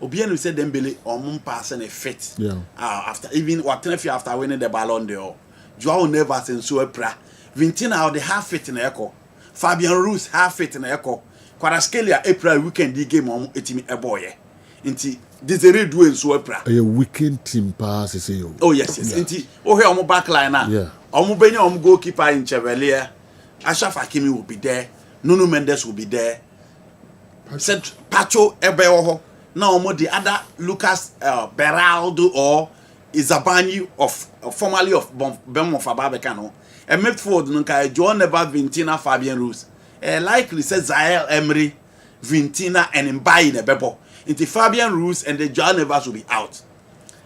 Obiano said Dembele pass and a fit. After even what after winning the Ballon d'Or. Joao Neves and so a prayer. Vintina out the half fit in the echo. Fabian Ruiz half fit in the echo. Kvaratskhelia April weekend the game on a team a boy. Inti Desiree Doué so a prayer. A weekend team pass is you. Oh yes. Inti here on back line now. Yeah. Goalkeeper in Chevalier. Ashraf Hakimi will be there. Nuno Mendes will be there. Said Pacho Ebeoho. Now the other Lucas Beraldo or Izabani formerly of Bemo Fababekano, and midfield Nunka John Never Vintina Fabian Ruiz. Likely says Zaire Emery, Vintina and Mbaye in a bebo. Into Fabian Ruiz and the John Nevers will be out.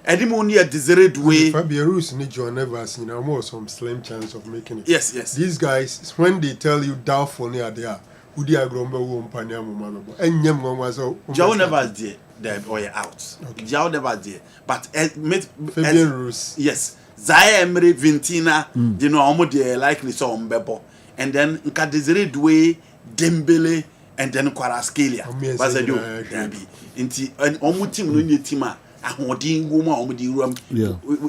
Edimoni a desired way. Fabian Ruiz and John Nevers, you know, more some slim chance of making it. Yes. These guys, when they tell you doubtful near there, Udi Agromba won't pania mumalo. And Yem was John Nevers did. They out. Okay. Jao never did. But Fabian Ruiz. Yes. Zaire Emery, Vintina, you know, almost likely saw Mbebo. And then Nka Desire Doué, Dembele, and then Kwaraskelia. Basadio, Derby. And almost team no team.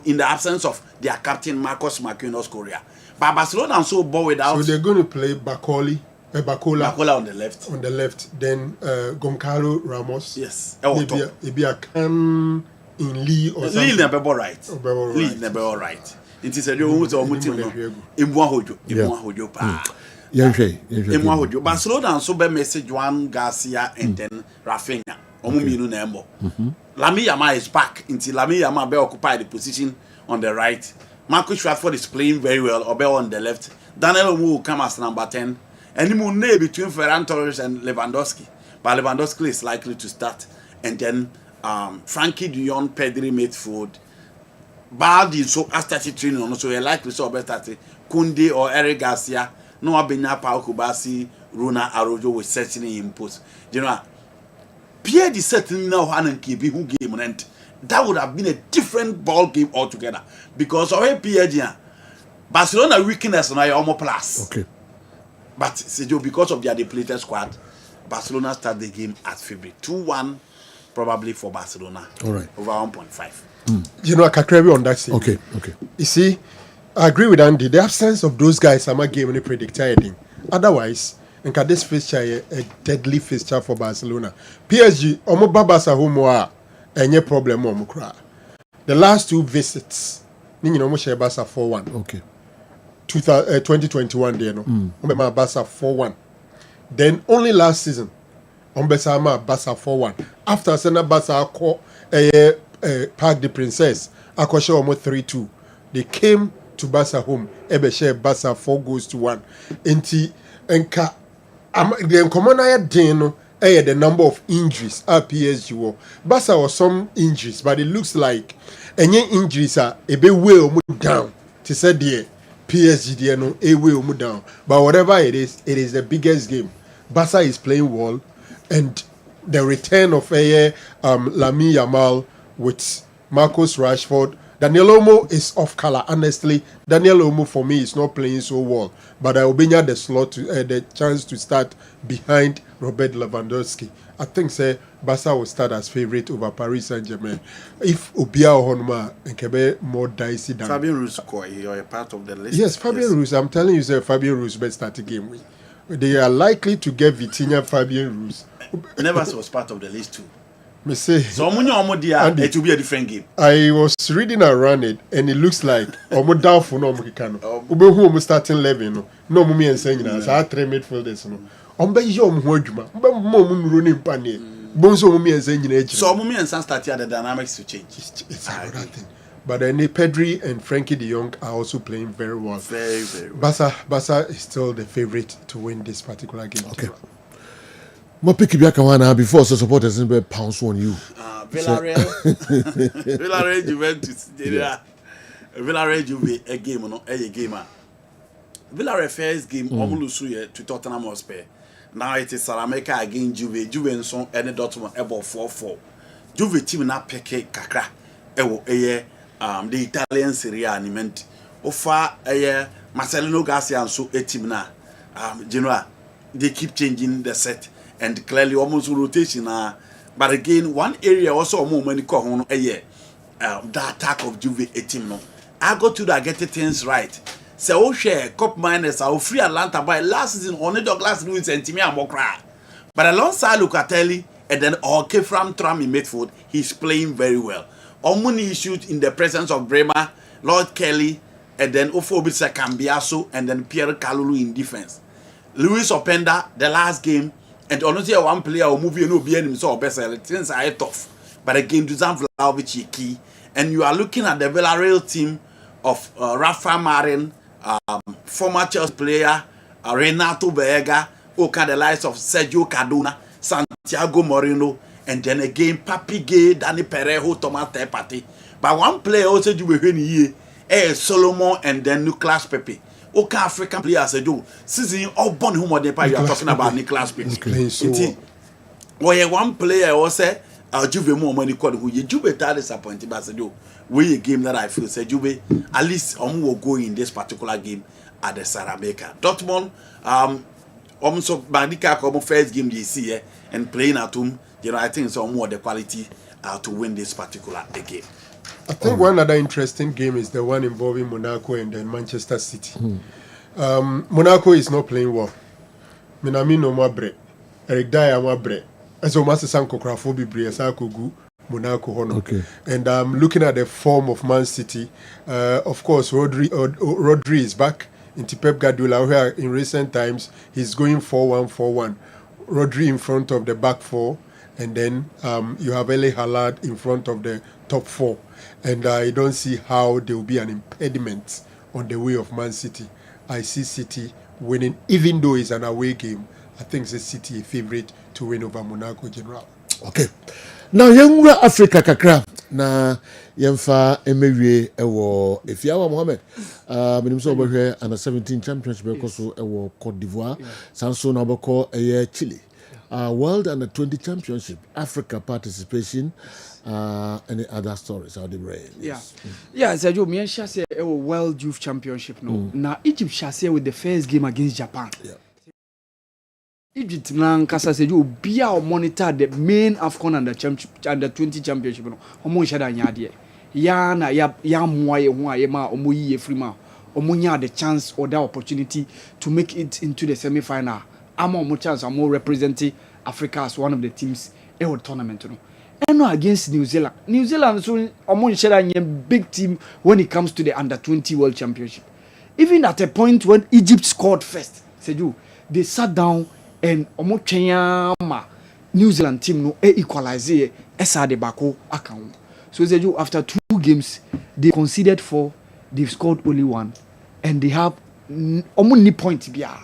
In the absence of their captain Marcos Marquinhos Correa. But Barcelona and so ball without. So they're going to play Bacola on the left. On the left. Then Goncalo Ramos. Yes. Maybe a can in Lee or something. Lee never right. Lee never right. It is a new Imwahojo. Barcelona and so message Juan Garcia and then Rafinha. Lami Yama is back until Lami Yama be occupy the position on the right. Marcus Rashford is playing very well, Obel on the left. Daniel will come as number 10. And he will name between Ferran Torres and Lewandowski. But Lewandowski is likely to start. And then Frankie de Jong, Pedri, midfield. Baldi so started training on, so he likely so be started. Kunde or Eric Garcia. No Abenya Pau Kubasi, Runa Arojo will certainly impose. You know, Pierre de certainly now and keep who game and that would have been a different ball game altogether. Because already Pierre Barcelona weakness now almost plus. Okay. But Sergio, because of their depleted squad, Barcelona start the game as favorite. 2-1 probably for Barcelona. All right. Over 1.5. You know, I can carry on that same. Okay. You see, I agree with Andy. The absence of those guys, I'm not giving any predicting. Otherwise, and this fixture a deadly fixture for Barcelona. PSG, Omo Babasa Homoa, any problem Omukra. The last two visits, Nino Moshe Basa 4-1. Okay. 2021 there, no. Ombema Basa 4-1. Then only last season, Ombesama Basa 4-1. After Sena Basa Park the Princess, Akosha Omo 3-2. They came to Basa home. Ebeshe Basa 4-1. Enti Enka. The common Dino, the number of injuries at PSG were. Barca was some injuries, but it looks like any injuries are a bit well moved down. To say the PSG, no, a will move down. But whatever it is the biggest game. Barca is playing well, and the return of Lamine Yamal with Marcus Rashford. Daniel Olmo is off color. Honestly, Daniel Olmo for me is not playing so well. But I will be the slot to the chance to start behind Robert Lewandowski. I think say Barca will start as favorite over Paris Saint-Germain. If Obia or Honma and Kebe more dicey than Fabian Ruiz, you are a part of the list. Yes, Fabian Ruiz. I'm telling you, sir, Fabian Ruiz best start the game with. They are likely to get Vitinha, Fabian Ruiz. Nevers was part of the list too. Me say, so it will be a different game. I was reading around it, and it looks like Omo doubtful no Mukano. Ube who Omo starting 11 no Mumi and saying as I three midfielders no. Ombe Yom Hodjuma, Mom running panier. Bonzo Mumi and saying so Mumi and San started the dynamics to change. It's another thing. But then Pedri and Frankie de Jong are also playing very well. Very well. Barca is still the favorite to win this particular game. Okay. What pick you before so supporters and pounce on you? Villarreal Juventus. Villarreal Juve a game no a game. Villarreal first game Omulusu to Tottenham Hotspur. Now it is Salamanca against Juve. Juve and so any Dortmund about 4-4. Juve team na peke kakra. The Italian Serie A element. Ofa Marcelino Garcia and so a team na. Genoa they keep changing the set. And clearly almost rotation but again one area also a moment the attack of Juve a team no I go to that get things right so share cup minus our free Atlanta by last season only Douglas Luiz and Timmy Amokra but alongside Locatelli and then Kefram Tram in midfield he's playing very well Omuni issued in the presence of Bremer Lord Kelly and then Ofobisa Cambiaso and then Pierre Kalulu in defense Luis Openda the last game. And honestly, one player or movie no be any so best things are tough. But again, Dusan Vlahovic key and you are looking at the Villarreal team of Rafa Marin, former Chelsea player, Renato Vega, the likes of Sergio Cardona, Santiago Moreno, and then again Papi Gay, Danny Perejo, Thomas Tepati. But one player also do we Solomon and then Nicolas Pepe. African players do. Season all born whom you are talking about Nicolas Pepe. One player also Juve more money called who you Juve that disappointed but say we a game that I feel say Juve at least will go in this particular game at the Sarabeka. Dortmund so Bandika come first game they see and playing at home, I think it's more the quality to win this particular game. I think one other interesting game is the one involving Monaco and then Manchester City. Monaco is not playing well. Minami no more break. Eric Dyer more break. As o Master Sanko Krafobi Briasakogu Monaco Hono. Okay. And looking at the form of Man City, of course Rodri is back into Pep Guardiola, where in recent times he's going 4-1-4-1. Rodri in front of the back four, and then you have Ele Haaland in front of the top four. And I don't see how there will be an impediment on the way of Man City. I see City winning, even though it's an away game. I think the City a favorite to win over Monaco General. Okay. Now, young Africa kakra na yemfa emewie ewo Efiawa Mohammed. Minim so obehwe under 17 championship ekoso ewo Cote d'Ivoire. Sanso na boko Chile. World Under 20 Championship, Africa participation, any other stories out the brain? Yes. Yeah, Sergio, me and Shase World Youth Championship. No, now Egypt Shase with the first game against Japan. Yeah. Egypt now, Kasa Sergio, be our monitor the main AFCON under 20 championship. No, Omo Shada Nyadie. Yana ya mwaye ma omoyi frima. Omonya the chance or the opportunity to make it into the semi-final. I'm more chance. I'm more representing Africa as one of the teams in the tournament. And no against New Zealand. New Zealand so almost a big team when it comes to the under 20 World Championship. Even at a point when Egypt scored first, they sat down and almost New Zealand team no equalize esa de bako account. So after 2 games they conceded 4, they've scored only 1, and they have almost point bia.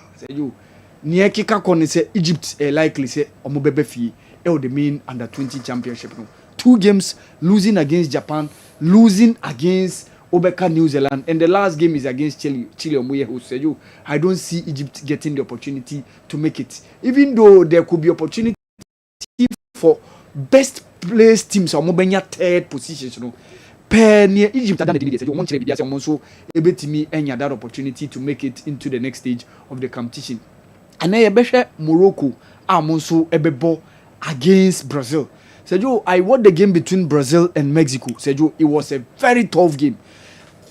Near Kika Kone say Egypt likely say Omobebe Fi the main under 20 championship. 2 games losing against Japan, losing against Obeka New Zealand, and the last game is against Chile Omuye who said I don't see Egypt getting the opportunity to make it. Even though there could be opportunity for best placed teams Omobenya 3rd position. Near Egypt also able to me any that opportunity to make it into the next stage of the competition. And then Morocco also ebebo against Brazil. Sergio, I watched the game between Brazil and Mexico. Sergio, it was a very tough game.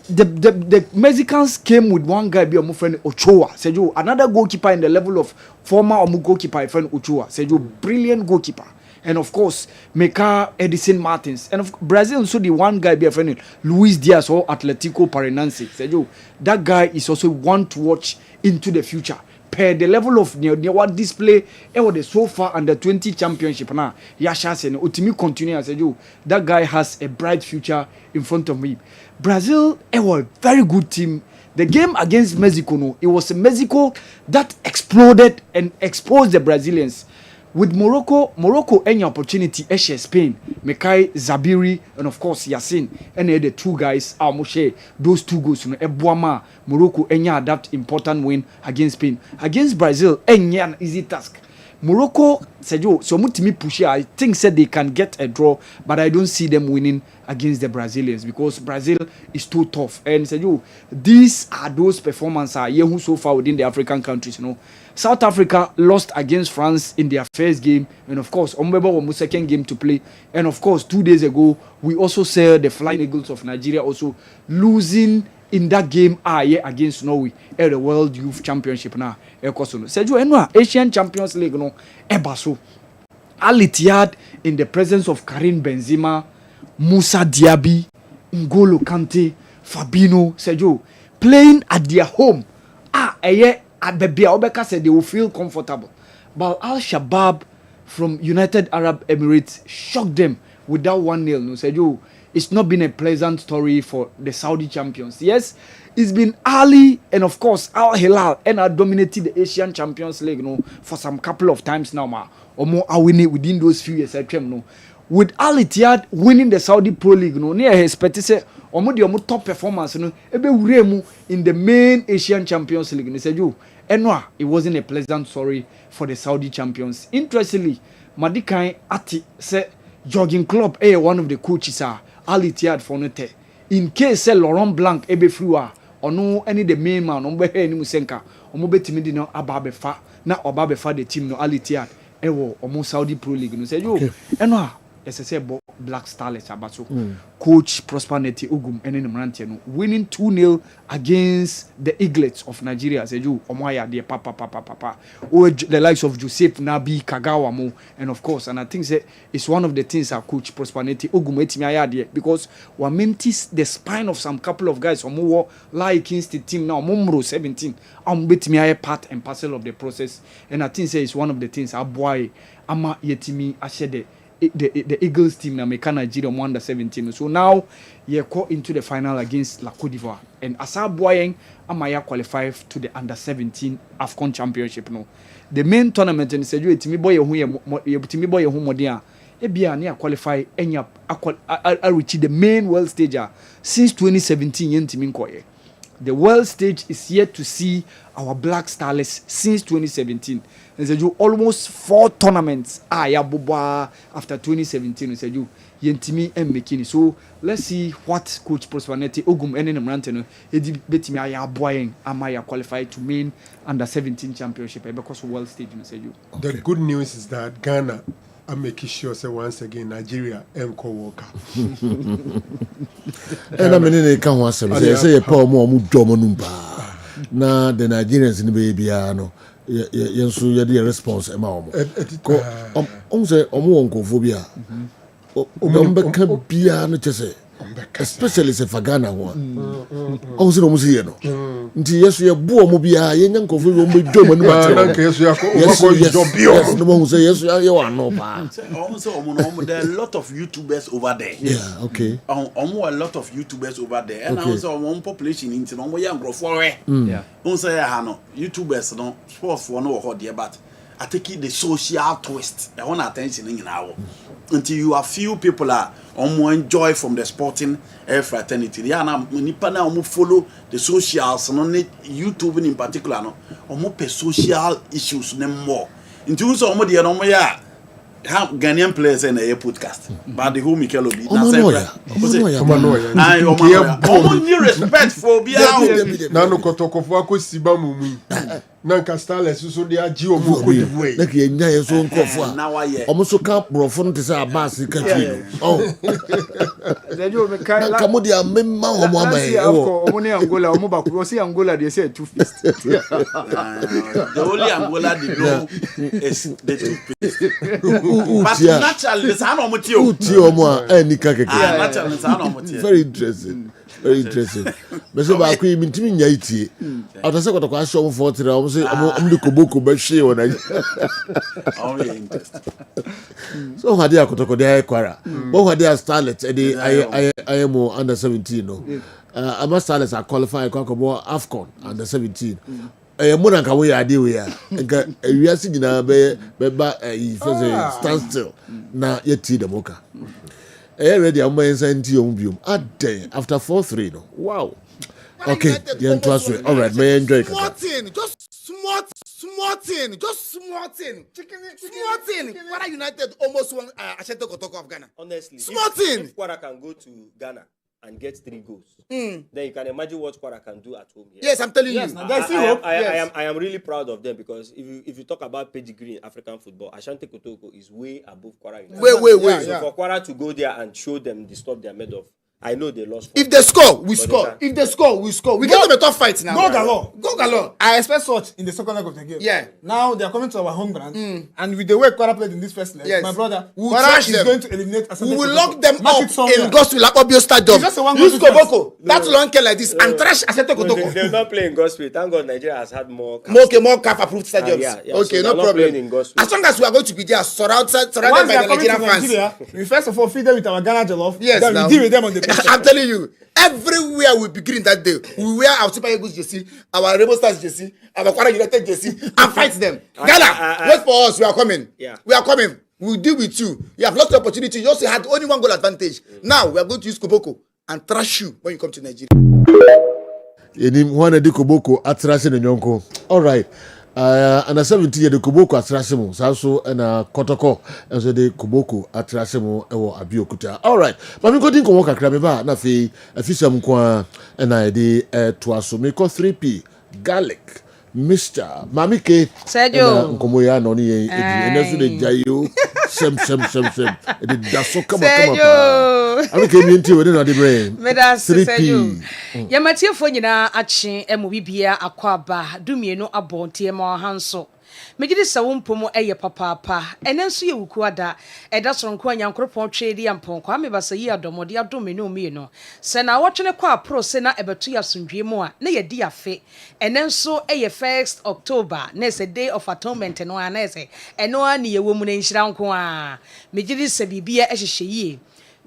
The Mexicans came with one guy, be my friend Ochoa. Sergio, another goalkeeper in the level of former goalkeeper, friend Ochoa. Sergio, brilliant goalkeeper. And of course, Meka Edison Martins. And of Brazil also the one guy, be a friend Luis Diaz or Atletico Paranaense. Sergio, that guy is also one to watch into the future. Per the level of what display the so far under 20 championship now Yasha and Utimi continue as that guy has a bright future in front of me. Brazil a very good team. The game against Mexico, it was a Mexico that exploded and exposed the Brazilians. With Morocco any opportunity share Spain, Mekai Zabiri and of course Yassin and the 2 guys are Moshe those 2 goals Ebuama Morocco enya that important win against Spain. Against Brazil enya an easy task. Morocco Sergio so mutimi push I think said they can get a draw, but I don't see them winning against the Brazilians because Brazil is too tough. And Sergio, these are those performances so far within the African countries, South Africa lost against France in their first game, and of course, Ombebo second game to play. And of course, 2 days ago, we also saw the Flying Eagles of Nigeria also losing in that game against Norway at the World Youth Championship now. Sergio, Asian Champions League Ebaso. Al Ittihad in the presence of Karim Benzema, Moussa Diaby, N'Golo Kante, Fabinho, Sergio, playing at their home. Obeka said they will feel comfortable. But Al Shabaab from United Arab Emirates shocked them with that 1-0. Sergio, it's not been a pleasant story for the Saudi champions. Yes, it's been Ali and of course Al Hilal and are dominated the Asian Champions League, for some couple of times now, or more are winning within those few years. With Al Ittihad winning the Saudi Pro League, near his expected say omo top performance, in the main Asian Champions League. And they said, it wasn't a pleasant story for the Saudi champions. Interestingly, Madikai Ati said jogging club one of the coaches are Al Ittihad for note. In case Laurent Blanc ebe free or no any the main man on any musenka or mobetimi dino ababefa na obabefa the team no Al Ittihad omo Saudi Pro League no say Black Starlets abaso coach Prosper Neti Ogum ene mrantie no winning 2-0 against the Eaglets of Nigeria say omoya de papa the likes of Joseph Nabi Kagawa mo, and of course, and I think say it's one of the things our coach Prosper Neti Ogum etimi aya because we mentis the spine of some couple of guys omo like against the team now momro 17 betimi aya part and parcel of the process, and I think say it's one of the things our boy ama yetimi ashede the Eagles team na make Nigeria under 17. So now you caught into the final against La Côte d'Ivoire, and Asa Boyeng Amaya qualified to the under 17 AFCON championship. No, the main tournament and said you to me boy who modia ebia near qualify enya reach the main world stage since 2017 yentimi nkoye. The world stage is yet to see our Black Starlets since 2017. And said you almost 4 tournaments after 2017. And said you yentimi and McKinney. So let's see what Coach Prosper Neti Ogum and Mranteno betimi aya boying amaya qualified to main under 17 championship because of world stage. And said you. The good news is that Ghana I'm making sure say once again Nigeria co-worker. And I mean they can want say say Paul more domonumba. Na the Nigerians in the baby no yensu ye the response ema omo. Say omo onkophobia. Ombe ka bia no chese. Especially se Fagana one. Say no musi no. Nti yesu ye bu omo bia ye nyankofo we omo dom no matter. Na nka yesu yakọ yes no mo say yesu ye wa no pa. Also omo there are a lot of YouTubers over there. Yeah, okay. Omo a lot of YouTubers over there. And also omo population in omo ya ngrofo we. Yeah. Say ha no YouTubers no sports for no ho there, but I take it the social twist. I want attention in now. Until you have few people are enjoy from the sporting fraternity. They are now follow the socials, no YouTube in particular, no pe social issues no more. Until so the Ghanaian players in a podcast, but the whole Mikel Obi. I respect for Nano Kotoko Fako Sibamu. Nanka Starless so they are Gio Moko. Like ye nya so nkofo a. Omo so ka brofo no te say abas country. Oh. Na kamo dia memma omo abai. Omo ne Angola, omo ba ko see Angola they say two-faced. The only Angola they know is the two-faced. But naturally it's an omotio. Utio omo a nika keke. Naturally it's an omotio. Very interesting. Very interesting. But so ba ko imintimi nya itie. Atase kotoko asho mo 43 omo say omo de koboko ba hwe wona. Only interesting. So hade akotoko dey kwara. But hade Starlet I am under 17 no. Ama Starlets are qualified kwakobo AFCON under 17. Muna nka we ade we a nka wiase nyina be ba stand still na yeti demoka. Ready am senti om biom aden after 4-3 no. Wow. Okay, yen to aswe. All right, may enjoy small thing, just small thing. Chicken. What are United almost won Ashanti Kotoko of Ghana. Honestly, small thing. If Kwara can go to Ghana and get 3 goals, then you can imagine what Kwara can do at home here. Yes, I'm telling you. I am really proud of them because if you talk about pedigree in African football, Ashanti Kotoko is way above Kwara United. Way. So for Kwara to go there and show them the stuff they are made of, I know they lost. If they score, we score. If they score, we score. We get them a tough fight now. Go galore. Go galore. I expect such in the second leg of the game. Yeah. Now they are coming to our home ground, and with the way Kwara played in this first leg, yes. my brother, we'll Kwara is them. going to eliminate. We will lock them up in Gospel Obio Stadium. Use Koboko. That long like this and trash Asante Kotoko. They will not play in Gospel. Thank God Nigeria has had more. More CAF approved stadiums. Yeah, okay, so no problem. As long as we are going to be there, surrounded by the Nigerian fans. We first of all feed them with our Ghana jollof. Yes, then we deal with them on the pitch. I'm telling you, everywhere we'll be green that day. We wear our Super Eagles jersey, our Rainbow Stars jersey, our Kwara United jersey, and fight them. Ghana, wait for us. We are coming. Yeah. We are coming. We'll deal with you. You have lost the opportunity. You also had only one goal advantage. Now we are going to use Koboko and trash you when you come to Nigeria. Koboko atrashe ne nyonko. All right. And 70 year the Koboko atrashe mo. So na Kotoko and so the Koboko atrashe mo ewo Abiokuta. All right. But me go din ko work akra me ba na fe afisam kwa na de to aso me ko 3P garlic Mr. Mamike Sergio nkomoya no ni enesu de jayo sem de daso kama Amike mi nti we na de brain Meda Sergio Yamatiefo nyina ache emu bibia akwaba dumienu abontie ma hanso megide sawo mpomo eye papapa enenso ye wukuada eda soronko anyankropon twedi ampon kwa me basayi adomode adomenu mi no se na wotwene kwa pro se na ebetu ya sundwe mu a na ye di afe enenso eye 1st October na se day of atonement no ana ese eno ani ye womu na nhira nko a megide se bibia ehyehyeye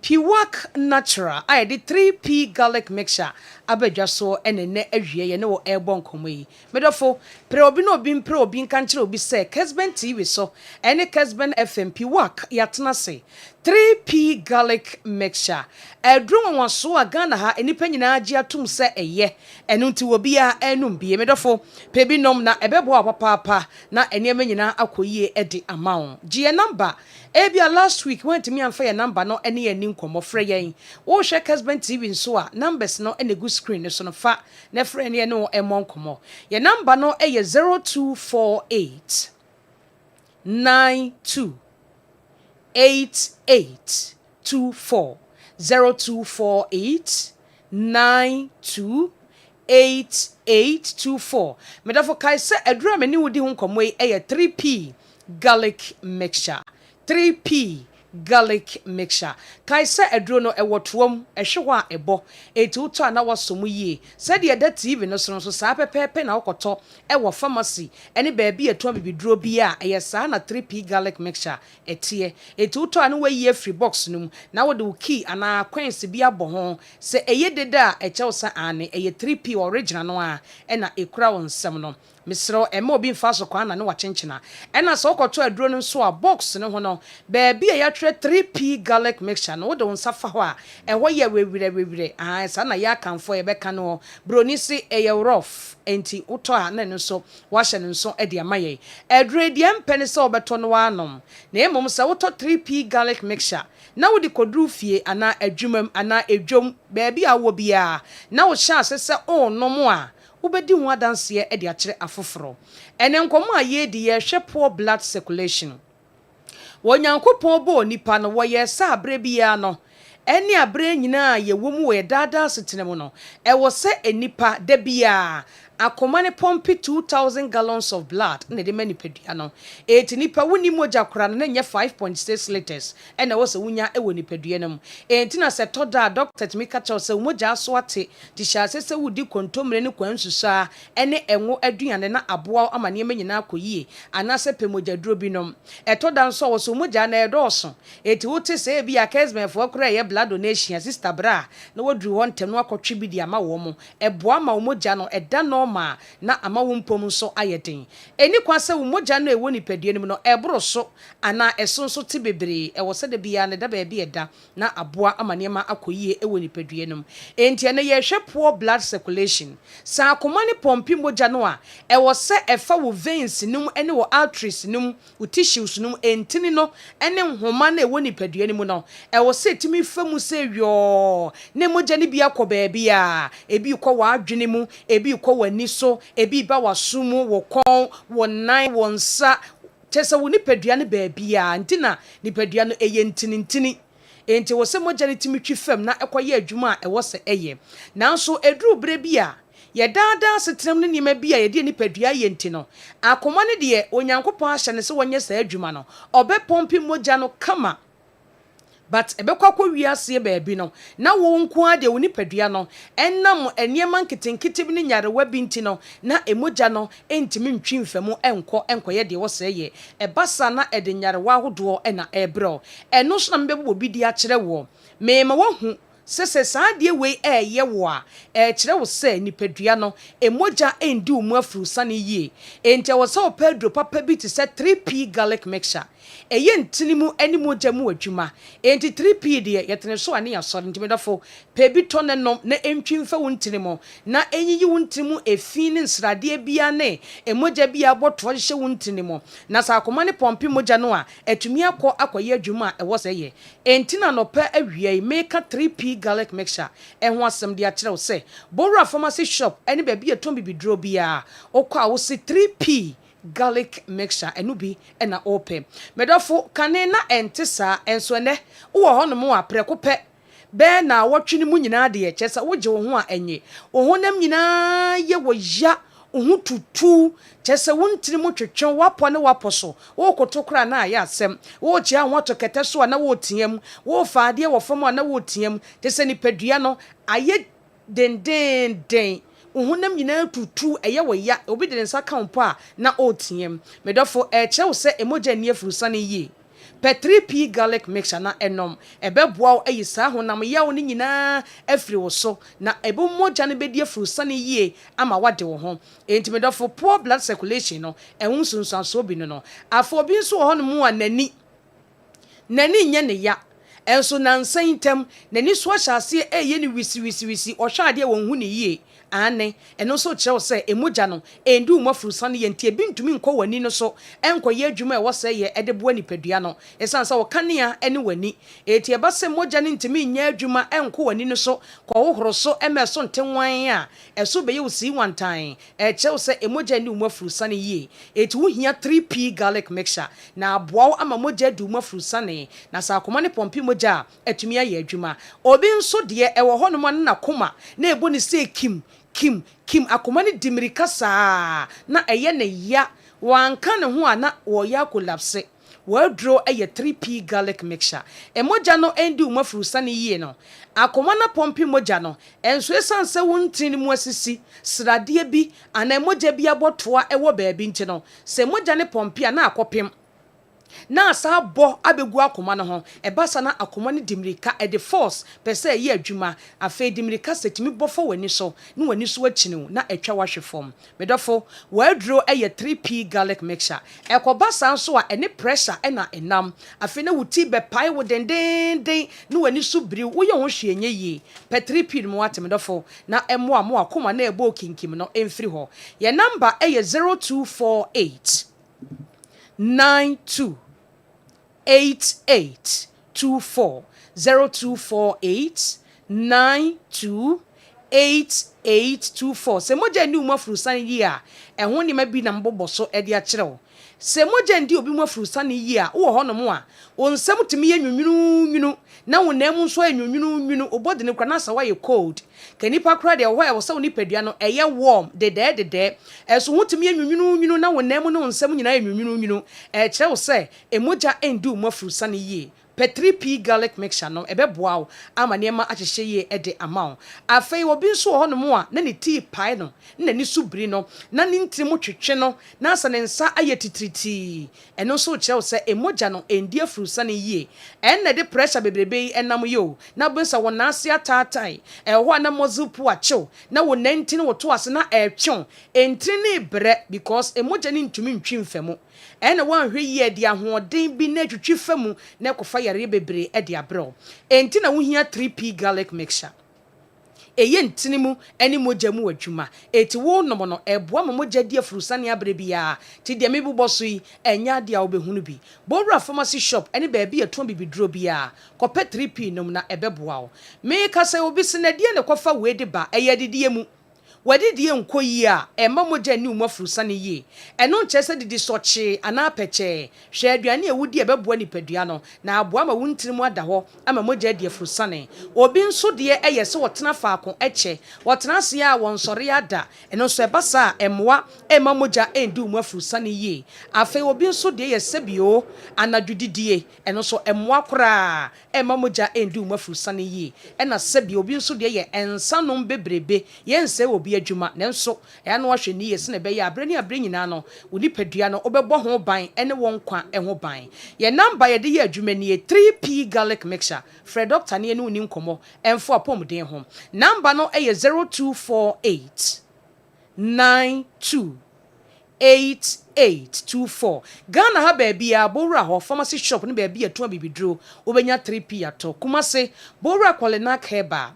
Piwak Natural, I did 3P garlic mixture. Abedja so ene awie ye ne wo airborne komoyi. Medofo, pre obi no bi mpre obi nkanchire obi se Kessben TV so, ene Kessben FM Piwak yatena se. 3P garlic mixture. Edrum wanso a Ghana ha enipa nyina agi atum se eye. Enu nti obi a enum bie medofo. Pebi nom na ebebo apapa na enema nyina akoyie edi amount. GA number Ebia last week went to me and fair number no any nkomo frɛ yɛn wo hwɛ Kessben TV nso a numbers no ene good screen so no fa na frɛ ne no emon komo ye number no eye 0248 92 8824 0248 92 8824 medafo kai se adura mani wodi ho nkomo eye 3P garlic mixture 3P garlic mixture. Kaisa edro no ewotuom ehwe a ebo eti uto na wasomu yie. Said ye that TV no so saa pepepe na okoto ewo pharmacy ene baabi eto bibidro bi a eyesa na 3P garlic mixture etie. Eti uto na wayi free box num na wo de key ana coins bi abo ho se eye deda a eche sa ane eye 3P original no a ena ekura wonsam no. Misro emo bi mfa so kwa na ne wachenchena ena so okoto aduro no so a box ne ho no baabi a yatre 3P garlic mixture no wo nsa fa ho a eho ye wewire sa na ya kanfo ye beka no broni si eye rough enti uto a na no so wa hye no so e de amaye aduro de empene se obeto no anom na emom se woto 3P garlic mixture na wo di kodru fie ana adwumam ana edwom baabi a wo bia na wo hye asese onom a ubedi ho adanse e de akere afoforo ene nkomo a ye di ye hwe poor blood circulation wonyankopon bo nipa no wo ye sa abre bia no eni abre nyina ye womu we dada setenemu no e wo se enipa da bia akoma ne pompi 2000 gallons of blood na de mani pedua no eti nipa woni moja kora na nye 5.6 liters ena wo se wunya e woni pedua nam enti na se toda doctor timi ka chaw se moja aso ate ti sha se wudi kontomre ne kwansusa ene enwo aduane na aboa amane manyina akoyie ana se pemoja duro bi nom etoda nso wo so moja na edoso eti wote se bi ya Kessben fo kora ye blood donation sister bra na wodru ho ntem no akotwe bi di ama wo mo eboa ma wo moja no eda no na ama wo mpom so ayeden eni kwase wo moja no ewo nipadua nim no ebro so ana eso so te bebre ewo se de bia ne da ba bi eda na aboa amane ma akoyie ewo nipadua nim enti ne ye hwe poor blood circulation sa akoma ne pompi moja no a ewo se efa wo veins num ene wo arteries num wo tissues num entini no ene nhoma na ewo nipadua nim no ewo se timi famu se yo ne moja ne bia kɔ ba bia ebi kɔ wa adwene mu ebi kɔ wa so ebi ba wasumu wo kon wo nan wo nsa chese wo nipadua ne baabia ntina nipadua no eye ntini enti wo se mogya ne timi twi fam na ekoye adwuma a ewo se eye nanso eduru bre bia ye dada setrem ne nima bia ye de nipadua ye nti no akoma ne de onyankopon ahye ne se wonye sa adwuma no obepompi mogya no kama but ebekwa kwa wiase baabi no na wo nko ade wo nipadua no enam eniema nkitenkite bi ne nyarewa bi nti no na emogya no entimi ntwi mfamu enkoye de wo seye ebasa na ede nyarewa ahodo na ebro eno so na mbebo bi di a kire wo mema wo hu sese saadie wei eye wo a kire wo se nipadua no emogya endi umu afuru sane yie ente wo se o Pedro papa bi ti se 3p garlic mixture eye ntinimu animogya mu adwuma enti 3p de yetene so ane yasore ntimedafo pebi to ne nom na entwimfa wo ntinimu na enyiyi wo ntinimu efi ne nsrade bia ne emogya bia boto hye wo ntinimu na sa akoma ne pompi mogya no a etumi akoye adwuma ewo se ye enti na no pa awie make 3p garlic mixture ho asem de a kire wo se Bora pharmacy shop ene ba bia ton bibidro bia okwa wo se 3p garlic mixture enubi ena open medofo kane na entesa enso ne wo hono mo apreko pe be na wotwene mu nyina de ye kyesa woje wo ho a enye wo honam nyina ye wo ya wo tutu kyesa wontiri mu twetwen wapo ne wapo so wo kotokra na ya asem wo chia ho to kete so na wo tiam wo faade wo fam na wo tiam kyesa ni padua no aye den uhunam nyina tutu eye wo ya obi de nsa kan po a na otiem medofo kye wo se emogya ni afurusane yi pe 3p garlic mixture na enom ebeboa wo ayi sa honam ya wo ni nyina afiri wo so na ebo mogya ne bedi afurusane yi ama wade wo ho enti medofo poor blood circulation no ehun sunsuanso obi no afo obi nso wo hono mu a nani nye ne ya enso nansan tem nani so ahyase eye ni wisi ohwade wo hu ne yi ane eno so kire wo se emogya no endu mafurusane ye ntie bintumi nko wani no so enkoye adwuma e wo se ye edebo nipadua no esansa wo kanea ene wani etie ba se mogya ne ntimi nya adwuma enko wani no so ko wo horo so emeso ntenwan a eso be ye wo si wantan kire wo se emogya ni mafurusane ye eti wo hia 3p garlic mixture na aboa ama mogya du mafurusane na sa akoma ne pompi mogya atumi aye adwuma obi nso de e wo hono man na koma na ebo ne se kim akoma ne dimirika saa na eye ne ya wanka ne ho ana wo ya collapse wadro eye 3p garlic mixture emogya no endi umafurusane yie no akoma na pompi mogya no enso esanse wontin mu asisi srade bi ana emogya bi abotoa ewo baabi nti no se mogya ne pompi ana akopem na asa bo abegu akoma no ho ebasa na akoma ne dimirika e de force pese ye adwuma afa dimirika setimi bofo wani so ne wani so akini na etwa wahwe fom medofo wadro eye 3p garlic mixture ekobasa nso a ene pressure ena enam afa na wuti be pai wo denden ne wani so biri wo ye ho hwenye yi pe 3p no wate medofo na emo amo akoma na ebo kinkim no emfiri ho ye number eye 0248 92 8824 0248 92 8824 se mogya ndi umafurusane yi a ehwo ni ma bi na mbobo so e de a kirewo se mogya ndi obi umafurusane yi a wo ho no mo a onsam timi ye nwunwunu na wonam nso enwunwunu obodi ne kwa na sa wa ye cold kanipa kra de wo ya wo sa woni padua no eye warm de eso hotimi enwunwunu na wonam no onsam nyina enwunwunu kire wo se emogya endi umafurusane yi pe 3p garlic mixture no ebeboa wo ama niema ahyehye ye ede amount afei obi nso ho no mo a na ne tea pie no na ni subiri no na ni ntimo twetwe no na asa ne nsa aye titriti eno nso kire wo se emogya no endi afurusane yie na de pressure bebrebe enam yo na bensa wona ase atatai ho na mozupu achew na wo nantin wo to ase na etwon entini bre because emogya ni ntumi ntwi mfemu ena wan hwe yie de ahoden bi na twetwe famu na kofa yare bebre e de abro enti na wo hia 3p garlic mixture eye ntinimu eni mogya mu adwuma eti wo nomo no eboa mogya di afurusane abre bia ti de mebubo so yi enya de a obehunu bi Bora pharmacy shop eni ba bia ton bibidro bia kope 3p nom na ebeboa wo me ka se obi se na de ne kofa we de ba eye didie mu wadi die nko yi a emma moja ni umafrusa ne yi eno nche se didi soche ana peche hwe aduane ewudi ebeboa nipadua no na aboa ma wuntiri mu ada ho ama moja die frusa ne obi nso de eye se wotena faako eche wotena se a wonsore ada eno so ebasa emwa emma moja endi umafrusa ne yi afa obi nso de ye sebio anadwudidie eno so emwa kora emma moja endi umafrusa ne yi ena sebio obi nso de ye ensanom bebrebe yense obi adwuma nanso ya no ahwe ni yesi na be ya abre ni abre nyina no woni padua no obebo ho ban ene won kwa ho ban ye number ye de ye adwuma ni 3p garlic mixture Fred doctor ne ene woni nkomo emfo apomden ho number no eye 0248 92 8824 Ghana ha baby ya bowra ho pharmacy shop ne baby eto bibidro obenya 3p ato kumase bowra kwalena heba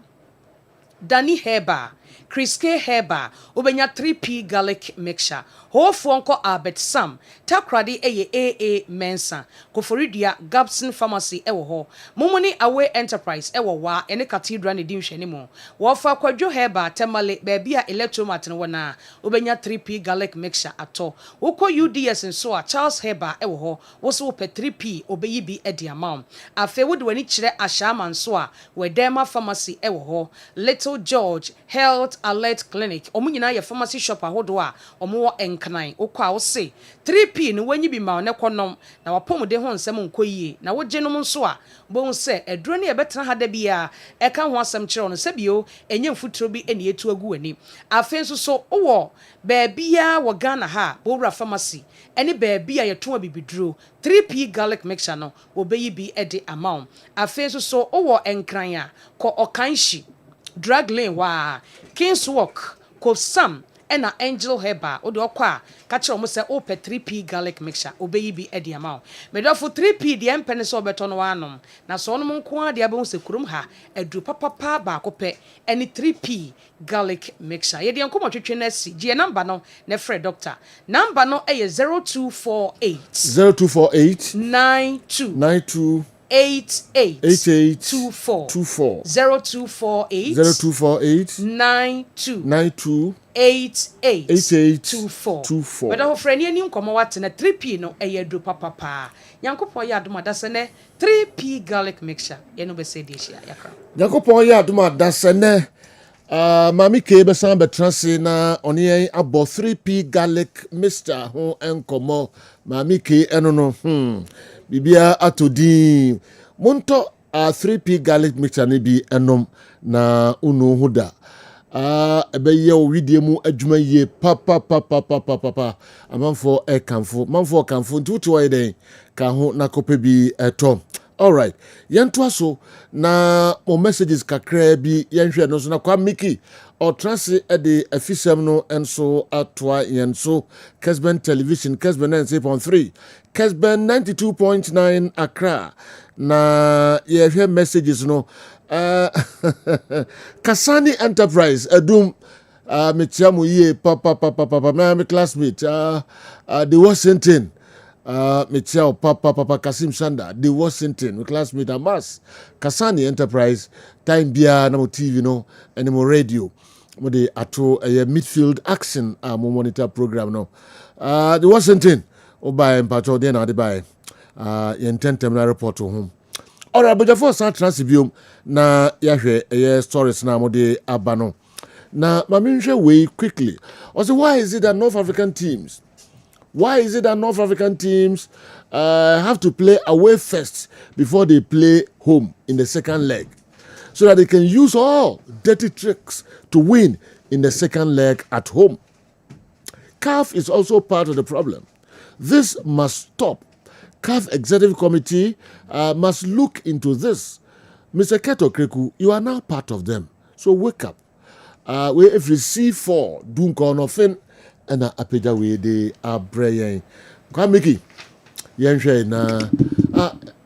Danny Heba, Chris K. Heba, obenya 3p garlic mixture. Hofo onko Albert Sam, takrade eye AA Mensa, Koforidia Gabson Pharmacy ewo ho. Momoni Away Enterprise ewo wa ene cathedral ne dinhwe ne mo. Wofa kwadwo Heba temale baby a electromat ne wona, obenya 3p garlic mixture ato. Woko UDS nso a Charles Heba ewo ho, wo so pe 3p obeyi bi edi amount. Afe wode wani kire ashama nso a Wedema Pharmacy ewo ho. Little George Health Alert Clinic omunyina ye pharmacy shop ahodo a omo enknan okwa wo se 3p no wanyi bi ma ne konom na wapomde ho nsem nkoyie na woje nom nso a bo se eduro ne ebetena hada bia eka ho asem kire no se bio enye mfuturo bi ene etu agu ani afen so wo baabia wo Ghana ha bowra pharmacy ene baabia ye to bibiduro 3p garlic mixture no obeyi bi ede amount afen so wo enkran a ko okanshi drug lane wa King's Walk ko Sam ena Angel Heba ode okwa ka kire omo se ope 3p garlic mixture obeyi bi edi amount me do for 3p de empene so beto no wanom na so no nko ade abon se kurum ha edu papa ba ko pe eni 3p garlic mixture ye de nkomo twetwe na si je number no na Fred doctor number no eye 0248 92 8824 0248 92 8824 Weda ho frani ani nkomo wate na 3p no eyedu papa Nyankopon ya adoma dasene 3p garlic mixture ye no be say dey share yakra Nyankopon ya adoma dasene Mami ke besan betranse na oni abo 3p garlic mixture ho enkomo Mami ke eno no bibia atodi monto 3p garlic mixture ne bi enom na unu huda ebeye o widie mu adwuma ye papa amanfo kanfo ntutu wa den ka ho na kope bi eto all right yento aso na mo messages kakra bi yenhwe no so na kwa miki o transi e de afisem no enso atwa yenso Kessben television Kessben 96.3 Kessben 92.9 Accra na ye messages no Kasani Enterprise Adum Michiamu ye papa my classmate the Washington Michiao papa Kasim Sanda the Washington classmate Amas Kasani Enterprise time bia na mo TV no and mo radio mo de ato midfield action mo monitor program no the Washington oba empacho de na de bai yententem na report home. Ora bojafo sa transbium na yahwe stories na mode abano. Na maminhwe way quickly. Also why is it that North African teams have to play away first before they play home in the second leg so that they can use all dirty tricks to win in the second leg at home? CAF is also part of the problem. This must stop. CAF Executive Committee must look into this. Mr. Keto Kreku, you are now part of them. So wake up. If you see four, dunko no fin, and apeja we de abrayen. Kwa Miki, yenhwe na.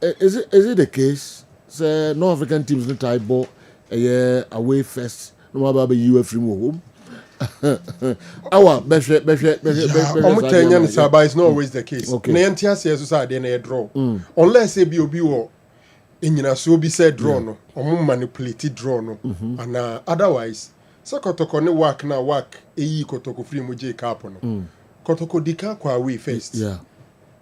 Is it the case? Say North African teams no tie ball away first. No matter you from home. But it's not always the case. Okay. Draw. Unless a BOB in so be said draw no, or manipulated draw no, and otherwise So Kotoko ne work na work eyi Kotoko free mu J cap no. Kotoko dika kwa away first. Yeah.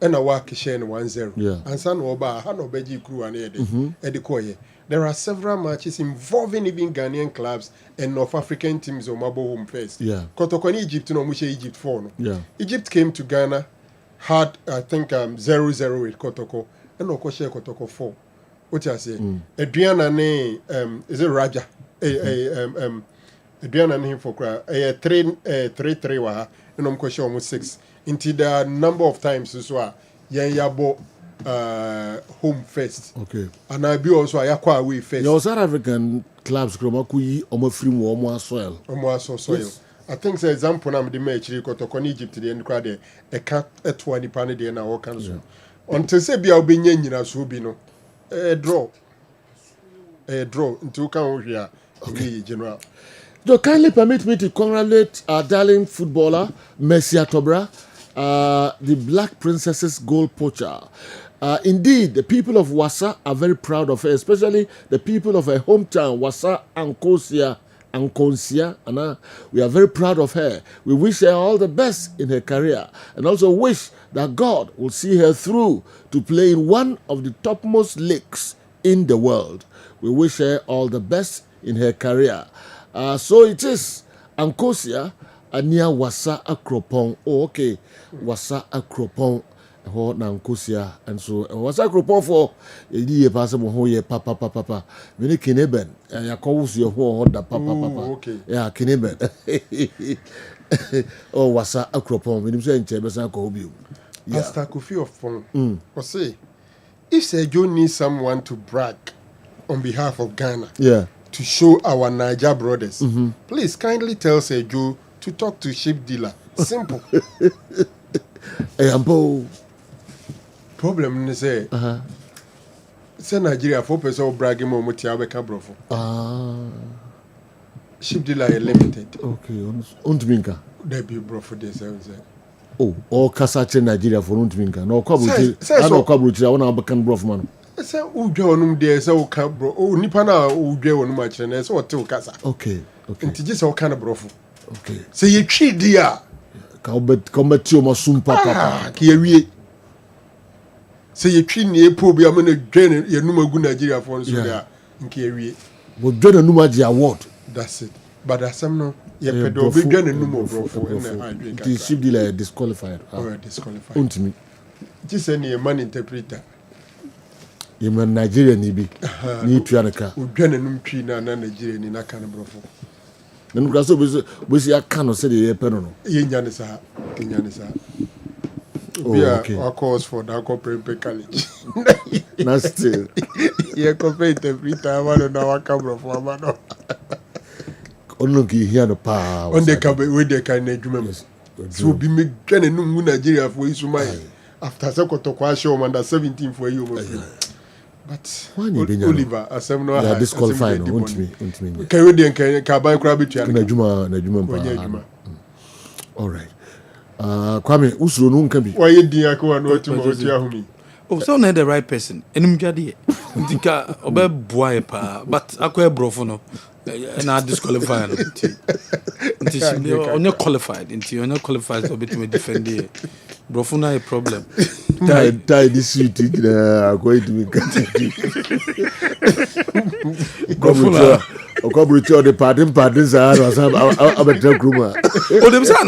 And a work share 1-0. Yeah. And San Oba Hano Beji crew and Edikoye. There are several matches involving even Ghanaian clubs and North African teams on Mabo home first. Yeah. Kotoko ni Egypt no mushe Egypt 4 no. Yeah. Egypt came to Ghana, had I think 0-0 with Kotoko, and Oko share Kotoko 4. What I say? Adriana ne is it Raja? Adriana ne him for cry. 3-3 wa and Omko almost 6. Into the number of times as well. Yabo home first. Okay. And I be also ayakwa away first. Your South African clubs Kromakuyi Omofrim Omo soil. Omo soil. Yes. I think the example na the match Kotoko Egypt the end crowd e ka etwa nipa ne de na wo kan so. Until say bia obenya nyina so bi no. Draw into can hwia. Okay, general. So kindly permit me to congratulate our darling footballer Messi Atobra, the Black Princesses goal poacher. Indeed, the people of Wassa are very proud of her, especially the people of her hometown, Wassa Ankosia. And we are very proud of her. We wish her all the best in her career and also wish that God will see her through to play in one of the topmost leagues in the world. We wish her all the best in her career. So it is Ankosia near Wassa Akropong. Oh, okay. Wassa Akropong. Na Ankosia. And so Wassa Akropong for a year possible whole year papa. Many Kessben. Ya calls your whole papa. Okay. Yeah, Kessben. Oh, Wassa Akropong. When you say in Chebesan Kobu. Yeah. Pastor Kofi of Fong. Or say, if Sergio needs someone to brag on behalf of Ghana. Yeah. To show our Niger brothers, please kindly tell Sergio to talk to ship dealer. Simple. Hey, Ampo. Problem is say, say Nigeria 4% bragging more Mutiaweka brofo. Ship dealer is limited. Okay, Untminka. There be brofo this. Oh, all Kasache Nigeria for Untminka. No, Kabuchi. I know Kabuchi. I want to become brof man. Say udwe onum de say o ka bro o nipa na udwe onum a kire na say o te o kasa. Okay. Ntije say o ka na brofo. Okay. Say ye twi di a ka obeti o masum papa. Ka ye wie. Say ye twi ne epo bi am na dwe ye num agu Nigeria for so there nke ye wie. Bo dwe na num agi award. That's it. But asem no ye pedo bi dwe na num brofo na adwe ka. The ship dealer disqualified. Disqualified. Untimi. Just say ne man interpreter. You man Nigeria ni bi ni tuanaka udwane num twi na Nigeria ni na kan brofo nenu kraso be si aka no se de ye pe no ye nya ne sa okay. Of course for that corporate college na still ye corporate interpreter amano na waka brofo amano onu ki here no pa on the cabe we dey kan na adwuma so bi me dwane num Nigeria for isumai after se Kotoko show under 17 for you but Oliver asem no ha disqualified no untimi can we dey can buy crab to na juma pa all right Kwame usuro no nka bi why din akwa no otu ahumi oh so na the right person enum dwade ndika obe boy pa but akwa brofo no na disqualify no nti she only qualified nti only qualified so between defend the brofo na a problem tie this suit going to be brofo okobrucho the party za abetra kruma oh them say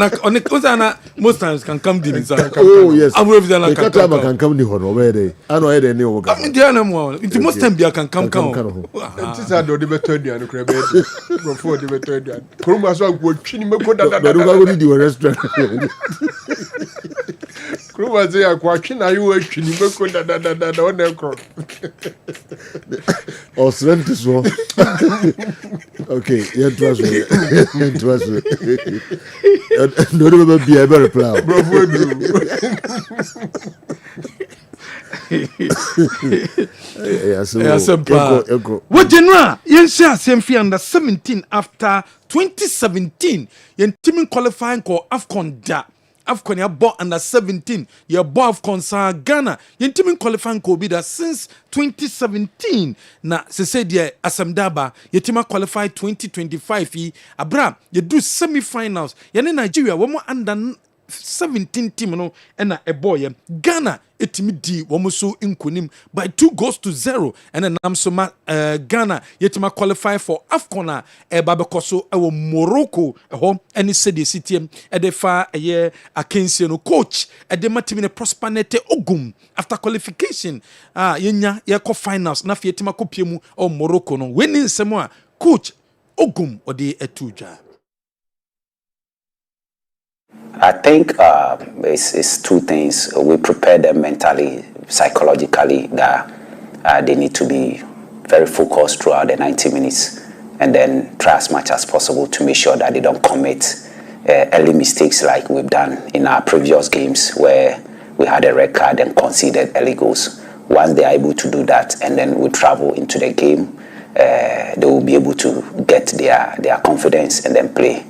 na most times can come deep inside oh yes I'm with them can come the hono where they ano here ni wo come there na mo it most time bia can come it is do the better aduan kra be brofo the better aduan kruma so agwo twini meko da go di restaurant kruma ze akwa twina yo atwini meko da on ekro Osrentis wo. Okay, you trust me. No remember be a very proud. Bravo do. What general? Yes, same fee under 17 after 2017. Yen team qualifying for AFCON da. AFCON ya bought under 17 ya bought AFCON sa Ghana yentimi qualifying ko bi da since 2017 na se say there asamdaba yetima qualify 2025 yi abra ye do semi-finals yene Nigeria womo under 17 team no na a boy Ghana etimi di womo so inkunim by 2-0 and then namsoma Ghana yetima qualify for AFCON babekoso ewo Morocco ho any city city de fa ye akensie no coach de matimi ne prosperity ogum after qualification yenya ye ko finals na fa yetima kopie mu o Morocco no winning semo coach ogum ode etuja. I think it's two things. We prepare them mentally, psychologically, that they need to be very focused throughout the 90 minutes and then try as much as possible to make sure that they don't commit early mistakes like we've done in our previous games where we had a red card and conceded early goals. Once they are able to do that and then we travel into the game, they will be able to get their confidence and then play.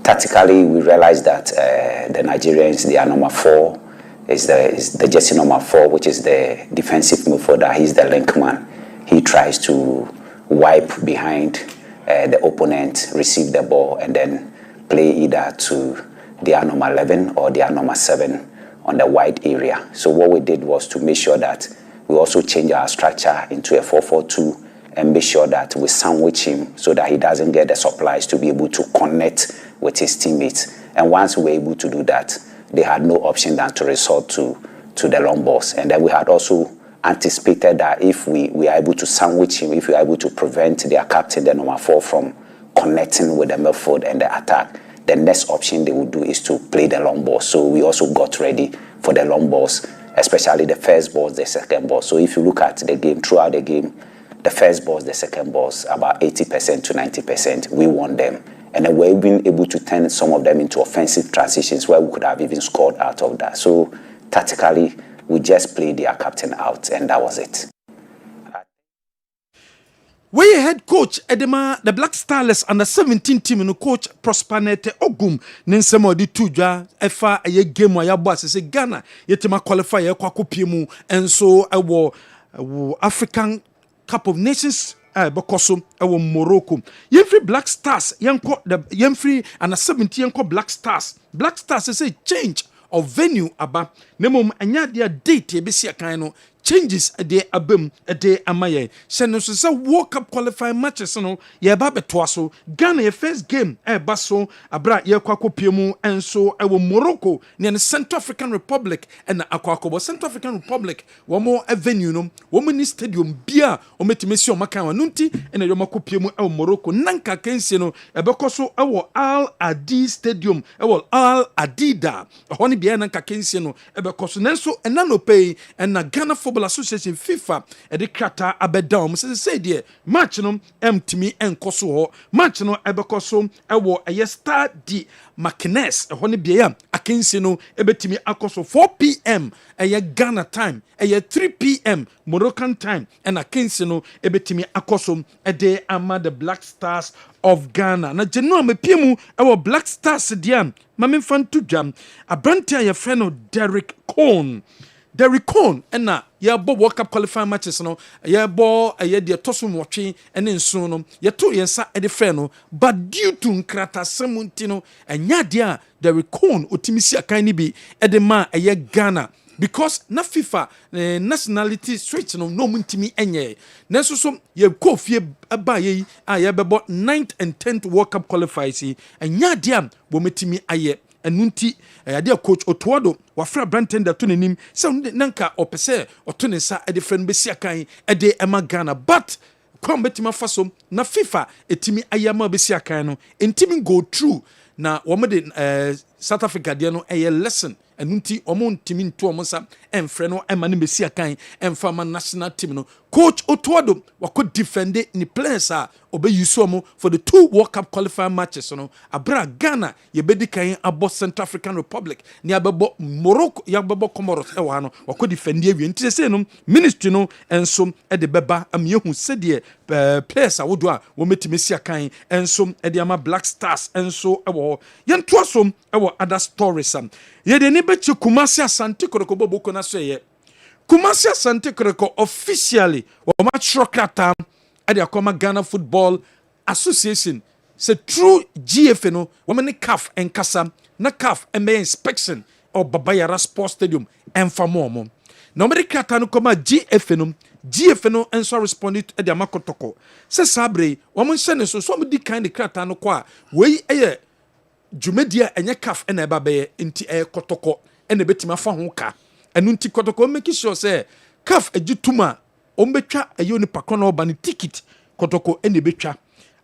Tactically, we realized that the Nigerians, their number 4 is the jersey number 4, which is the defensive midfielder. He's the link man. He tries to wipe behind the opponent, receive the ball, and then play either to their number 11 or their number 7 on the wide area. So what we did was to make sure that we also change our structure into a 4-4-2 and make sure that we sandwich him so that he doesn't get the supplies to be able to connect with his teammates. And once we were able to do that, they had no option than to resort to the long balls. And then we had also anticipated that if we are able to sandwich him, if we are able to prevent their captain, the number 4, from connecting with the midfield and the attack, the next option they would do is to play the long ball. So we also got ready for the long balls, especially the first balls, the second balls. So if you look at the game, throughout the game, the first balls, the second balls, about 80% to 90%, we won them. And then we've been able to turn some of them into offensive transitions where we could have even scored out of that. So tactically, we just played their captain out, and that was it. We head coach Edema, the Black Starlets under 17 team no coach Prosperity Ogum Ninsemo di tuja efa a game where your boss say Ghana yetima qualify ye kwa kopiemu and so African Cup of Nations Bokoso ewo Morocco. Yemfree Black Stars yenko the Yemfree under 17 yenko Black Stars. Black Stars say change of venue aba nemom anya dia date ebesi akan no changes de abem de amaye seno so World Cup qualifying matches no ye ba beto so Ghana ye first game baso abra ye kwakopiemu enso ewo Morocco ne Central African Republic and akwakobo Central African Republic wo mo venue no wo mo ni stadium bia o metimesi o makan wanunti ene yo makopiemu ewo Morocco nanka kense no ebekoso ewo Al Adi Stadium ewo Al Adida honi bia nanka kense no ebekoso nenso enano pay and Ghana Football Association FIFA edi krata abedam say there match no mtimi enkoso ho match no ebekoso ewo eye Star di Makines honi bia akense no ebetimi akoso 4 p.m. eye Ghana time eye 3 p.m. Moroccan time and akense no ebetimi akoso ede ama the Black Stars of Ghana na jeno amepiemu ewo Black Stars diam mamemfantu jam abrantia ye friend no Derek Cohn and na ya bo World Cup qualifying matches no ya bo ya de toso nwotwe ene nso no ya to yensa e de fe no but due to nkrata semunti no enya de a Derek Cohn otimisi akan ni bi e de ma ya Ghana because na FIFA nationality switch no muntimi enye nanso so ye kofie aba ye a ya bebo 9th and 10th World Cup qualifiers enya de a bo metimi aye enunti ade coach Otuado wafra brantenda to nenim se nanka opese otone sa ade friend besi akan ade ema Ghana but kombetima faso na FIFA etimi ayama besi akan no entimi go through na womede South Africa de no lesson enunti omontimi nto omosa enfre no ema ne besi akan emfa ma national team no coach Otuado wako defend ni players a obe use omo for the 2 World Cup qualifying matches no abra Ghana ye bedi kan abo Central African Republic ni abebo Morocco ya abebo Comoros e wa no wako defend awie nti se no ministry no enso e de beba am yehu se de players a wodo a wo metimesi akan enso e de ama Black Stars enso e wo ye nto asom e wo other stories ye de ni beche Kumasi Asante Kotoko boboko na so ye Kumasi Asante Kotoko officially o ma trokrata e de akoma Ghana Football Association se true GFA no woman CAF enkasa na CAF embe inspection of Babayara Sports Stadium enfamo na omere krata no koma GFA no enso responded e de amakotoko se sabre woman hye so so di kind krata no kwa we eye dwumedia enye CAF ena eba be nti kotoko ena betima fa ho ka enu nti kotoko make sure say CAF agituma ombetwa ayo ni pakono oba ni ticket kotoko ena betwa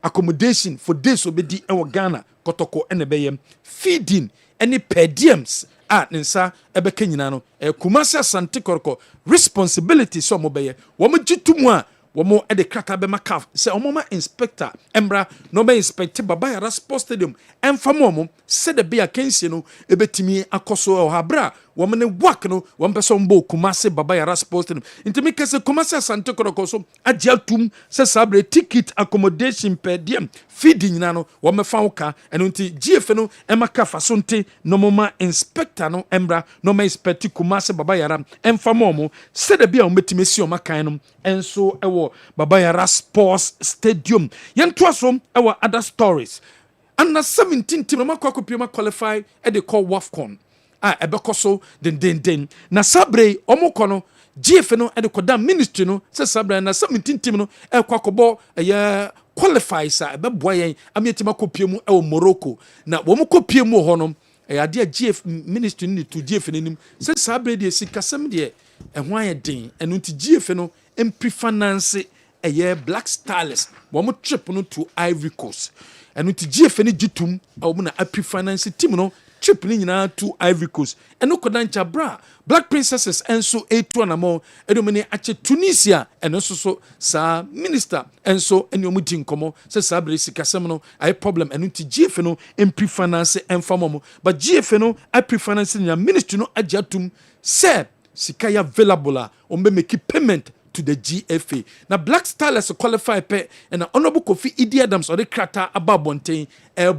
accommodation for days obedi e Ghana kotoko ena beye feeding any per diems ninsa ebeka nyina no Kumasi Asante Kotoko responsibility so mo beye wo mo gitumu a wo mo e de krata be makaf se o mo ma inspector embra no be inspect Babayara Sports Stadium emfamo mo se de be akensie no ebetimi akoso o habra wo mo ne work no wo mpeso mbo Kumasi Babayara Sports Stadium intimi kese Kumasi Asante Kotoko so agiatum se sabre ticket accommodation per diem feeding na no wo me fa uka eno nti GF no emakafa so nti no mo ma inspector no embra no ma inspect Kumasi Babayara emfamo mo se de be a ometimi si o makan no enso ewo Babayara Sports Stadium yento aso ewo other stories and na 17 team ma kwakopia qualify e de call WAFCON ebekoso den na sabre omukọ no GF no e de koda ministry no se sabre na 17 team no e kwakobo qualify sa ebeboa yen amietima kopie mu e Morocco na wo mu kopie mu ho no ade GF ministry ni to GF nim se sabre de sikasem de ho ayedin eno nti GF no finance Black Stars wo mu trip no to Ivory Coast eno nti GF ni gitum wo mu na finance team no trip ni nyina to Ivory Coast eno kodancha bra Black Princesses enso A2 anamo edomene ache Tunisia eno so sa minister enso enyomu dinkomo se sabre sikasem no ai problem eno nti GF no finance enfamo but GF no finance nya ministry no ajatum se sikaya available ombe make payment to the GFA. Now Black Stars qualify pe and Honorable Kofi Idi Adams or the krata ababonten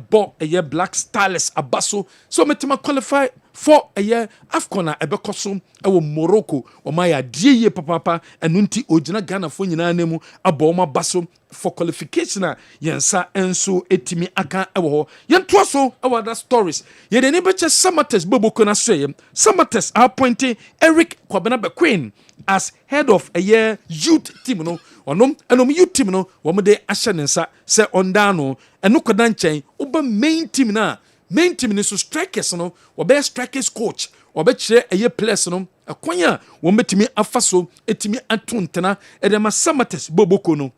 bo a year Black Stars abaso so metima qualify for a year Afcon ebekoso ewo Morocco o maya die papa enunti ojina Ghana fo nyina nemu aboma baso for qualification yensa enso etimi aka ewo ho yento so ewo other stories ye de ne beche Samates boboko na so ye Samates appointing Eric Kwabena Queen as head of a year youth team no enom youth team no wo de ahyenensa se onda no eno kodanchen oba main team ni so strikers no wo be strikers coach wo be kire a year players no akwanya wo metimi afaso etimi atontena edema Samates boboko no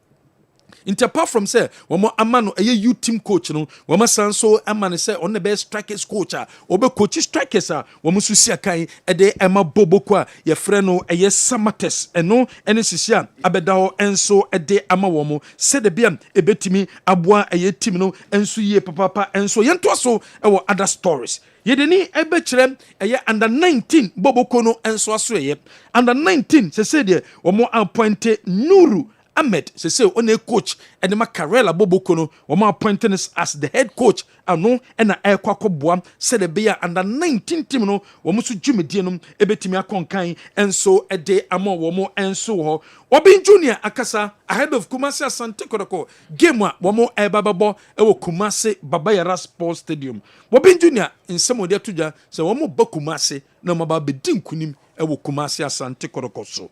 Inter apart from say womo amano eye youth team coach no womo sanso amane say on the best strikers coach obe coach strikers womo susia kan e de ema boboko a ye frɛ no eye Samates eno ene sisia abeda ho enso e de ama womo se de bia ebetimi aboa eye team no enso yie papa enso yento so e wo other stories yedeni ebe kyerem eye under 19 boboko no enso aso eye under 19 se de womo appointe Nuru Ahmed say on a coach and the Macarella Boboko no or appointing as the head coach ano and a air boam said the beer under 19 team no or musu Jumedianum ebetimia conkai and so a day amo womo and so ho Obin Junior Akasa ahead of Kumasi Asante Kotoko game womo e bababo ewo Kumasi Babayara Sports Stadium Obin Junior in some of their tuja say womo Bakumasi no maba bedin kunim ewo Kumasi Asante Kotoko so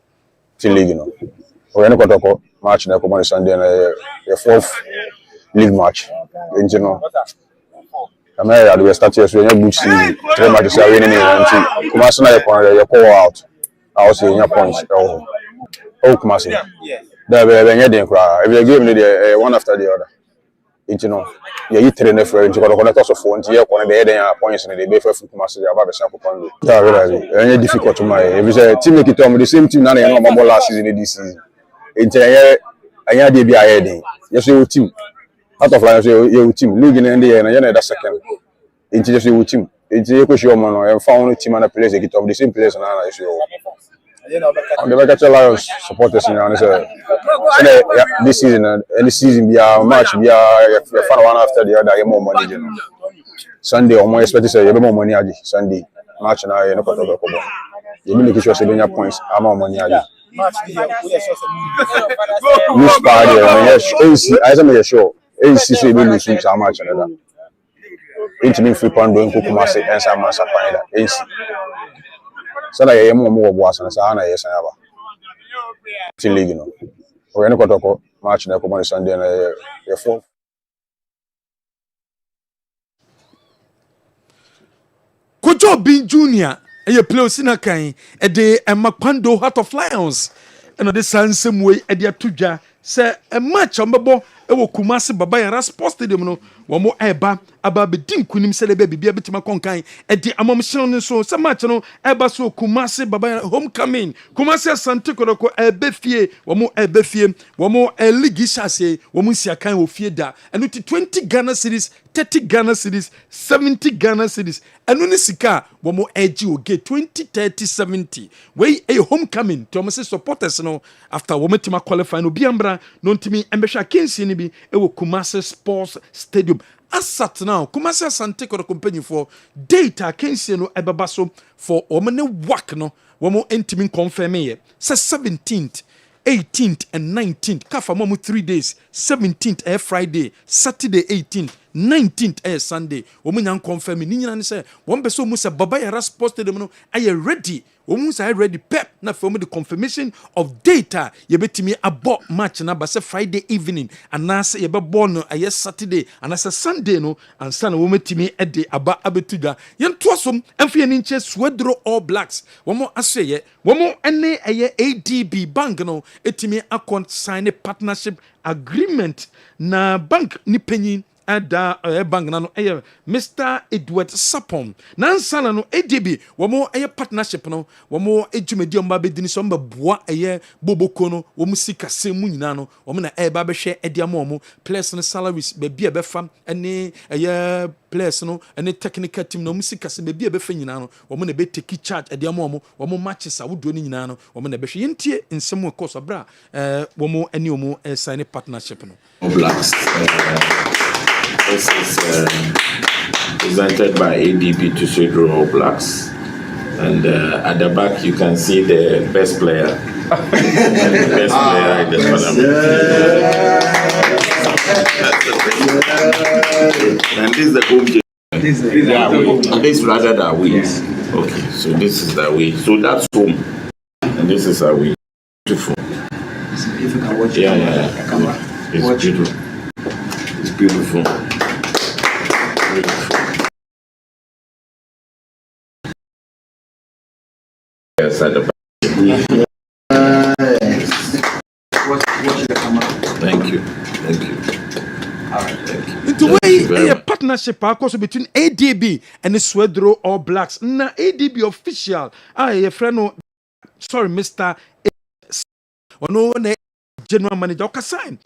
league you know when Kotoko match na come on Sunday na the fourth league match you know America we start here so you good see three matches are winning and Kumasi na you call out I was in your points oh Kumasi there be nyeden kra every game dey one after the other you know you train the for you Kotoko to so for nti you ko be dey points na dey be for Kumasi dey aba be sample pan yeah really very difficult to my if say team make it the same team na no more last season this season anya dey be ahead yes your team out of line your team league in the year na that second into just your team into you show man no found team and players get of the same players na you on the Laka Lions supporters and say this season any season be a match be a fan one after the other more money you know Sunday or more expect to say you more money aji Sunday match na you no koto be kobo. You make sure say benya points ama money aji. Lose party yes AC I say me sure AC so be lose some match na that. Intimi free pound don kokuma say ensa man sa pan da AC. So na ye mo bo asan sa na ye san aba. Team league no. We no koto match na komo Sunday na ye 4. Kojo Bin Junior, a play Sina Kain, a day and Makwando Heart of Lions, and the sun same way at the Atuja, say a match on Babo, Kumasi Baba and Sports Stadium, no, one more eba, about the dim kunim celebre be able to Makonkai, at the Amamshon so, some match no, eba so Kumasi Baba homecoming, Kumasi Santico, a befie, one more a befie, one more a ligishase, one musia kind of fieda, and 20 Ghana cities, 30 Ghana cities, 70 Ghana cities, and when sika, one more edgy will get 20, 30, 70. Way a homecoming, Thomas supporters no, after woman to qualify no Biambra, non to me, and Besha Kinsi. Be a Kumasi Sports Stadium. Asat now, Kumasi Sante ko company for data Kensi no ebabaso for omene work no wamo entimin confirm ye. Say 17th, 18th and 19th. Kafa momu 3 days. 17th Friday, Saturday 18th. 19th Sunday. Woman yang confirm ni nyina say one beso mu say Baba Yara Sports Stadium no are ready. Woman say ready pep na for me the confirmation of data ye betimi abo match na ba say Friday evening and na say ye be born no aye Saturday and say Sunday no and sana woman timi e de aba abetuda yen tosom emfe ni nche Swedro All Blacks woman aseye woman ene aye ADB bank no etimi account sign a partnership agreement na bank ni penyin ada bank na no Mr. Edward Sapon nansana no ADB womo partnership no womo ejumedi omba bedini so mba boa boboko no womo sika semu nyina no womo na ba behwe ediamo players no salaries be bia be fam ene players no ene technical team no womo sika se be bia be fa nyina no womo na be take charge ediamo womo matches a wodo ni nyina no womo na be hwe yentie nsemu course bra womo ene womo sign partnership no Blacks. This is presented by ADB to Swedro All Blacks. And at the back, you can see the best player. The best player in the tournament. And this is the home game. This rather than away. Yes. Okay, so this is the away. So that's home. And this is away. Beautiful. If you can watch it, it's beautiful. It's beautiful. Yes, at the back. Watch the camera. Thank you. Thank you. All right, thank you. Into way a partnership also between ADB and the Swedro All Blacks. Na ADB official. A friend sorry, Mr. Ono ne general manager ka sign.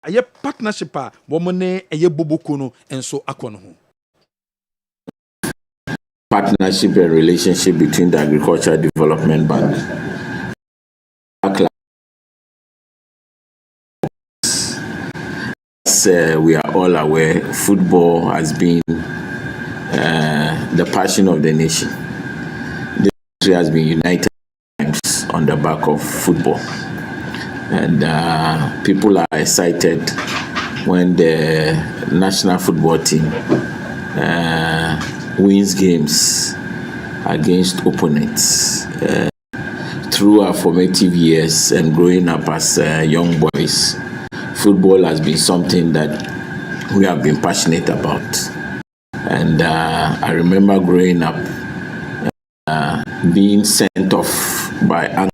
A partnership womane a boboko no enso akono ho. Partnership and relationship between the Agricultural Development Bank. As we are all aware, football has been the passion of the nation. The country has been united on the back of football. And people are excited when the national football team wins games against opponents. Through our formative years and growing up as young boys, football has been something that we have been passionate about. And I remember growing up being sent off by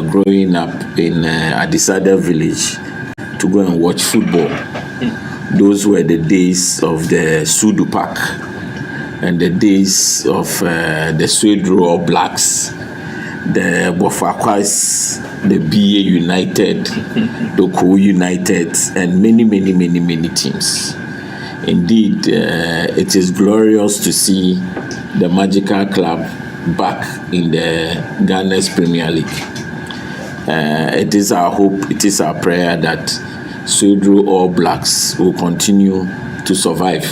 growing up in Adisada village to go and watch football. Those were the days of the Sudu Park and the days of the Swedro All Blacks, the Bofakwais, the BA United, the Co United, and many teams. Indeed, it is glorious to see the Magical Club back in the Ghana's Premier League. It is our hope, it is our prayer that Swedro All Blacks will continue to survive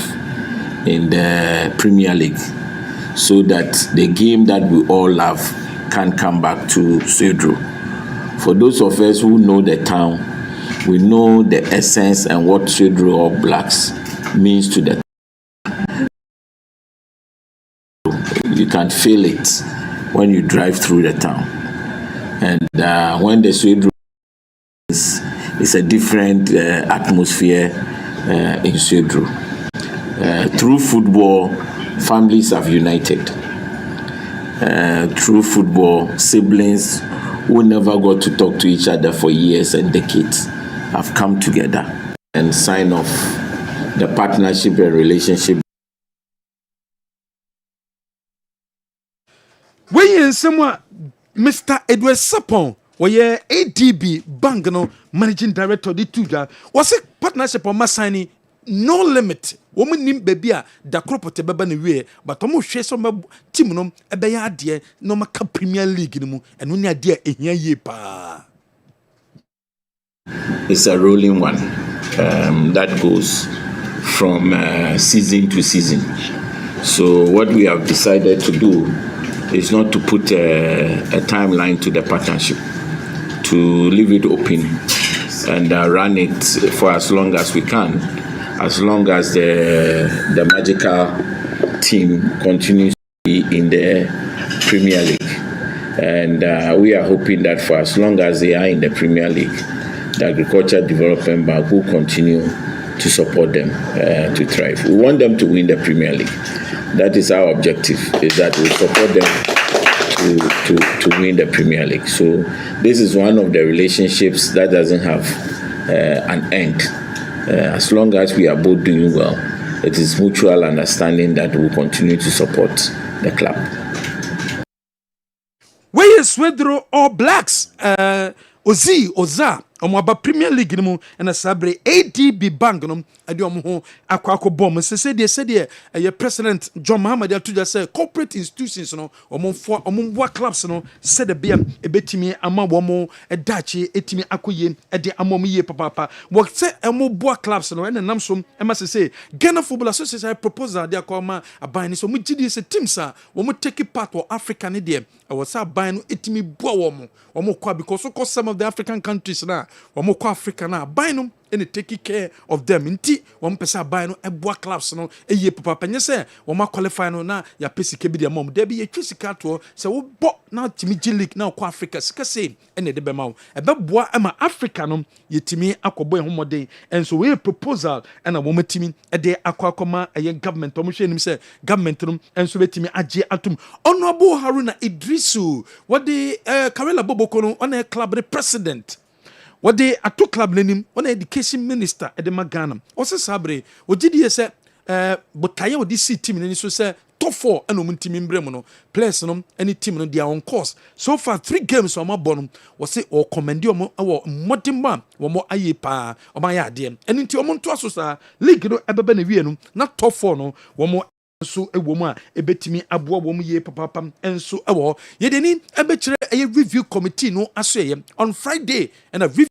in the Premier League, so that the game that we all love can come back to Swedru. For those of us who know the town, we know the essence and what Swedru All Blacks means to the town. You can feel it when you drive through the town. And when the Swedru is a different atmosphere in Swedru. Through football, families have united. Through football, siblings who never got to talk to each other for years and decades have come together and sign off the partnership and relationship. When someone, Mr. Edward Sapon, where ADB Bank no managing director the Tuja was a partnership on Masani, no limit. Woman named baby da cropote baba ne we but omo hwe so team no ebe ya ade no maka Premier League no mu eno ne ade ehia ye pa. It's a rolling one that goes from season to season. So what we have decided to do is not to put a timeline to the partnership, to leave it open and run it for as long as we can, as long as the magical team continues to be in the Premier League. And we are hoping that for as long as they are in the Premier League, the Agriculture Development Bank will continue to support them to thrive. We want them to win the Premier League. That is our objective, is that we support them to win the Premier League. So this is one of the relationships that doesn't have an end. As long as we are both doing well, it is mutual understanding that we will continue to support the club. Where is Swedru All Blacks? Oza Omaba Premier League no and a sabre ADB Bank no ade ho akwako bom se de president John Muhammad Atuja say corporate institutions no ombo clubs no said the bia ebetimi ama womo edachi etimi akoye ede amom ye papa what say bo clubs no and namsom ema say Ghana Football Association proposal de akoma aban so mu gidi se teams a wo take part for Africa ne de was aban no etimi bo womo kwa because some of the African countries na womo kwa Africa na aban and take care of them. Inti one person buy no eboa clubs no eye papa nye say one qualify no na ya pesi kebi dia mom debi ye twisika to say wo bo na timi league na kwa Africa sika say ene de be ma ebe boa ama Africa no yetimi akobo ehomode and so we proposal and a woman timi e de akwakoma eye government omo hwe nim say government no and so betimi age atum Honorable Haruna Idrisu what the Karela Boboko no on a club president. What they a two club name on education minister at the Magana. Also sabre, what did you say? But I would this team and so say top 4 and team in Bremono, players no any team on their own course. So far 3 games on my bottom was say or commendio our Motimba or more aye pa or my idea. And into Montosa league no ebebe not top 4 no one more. So a woman, a betimi abwa woman ye papa and so ye deni a review committee no asay on Friday and a review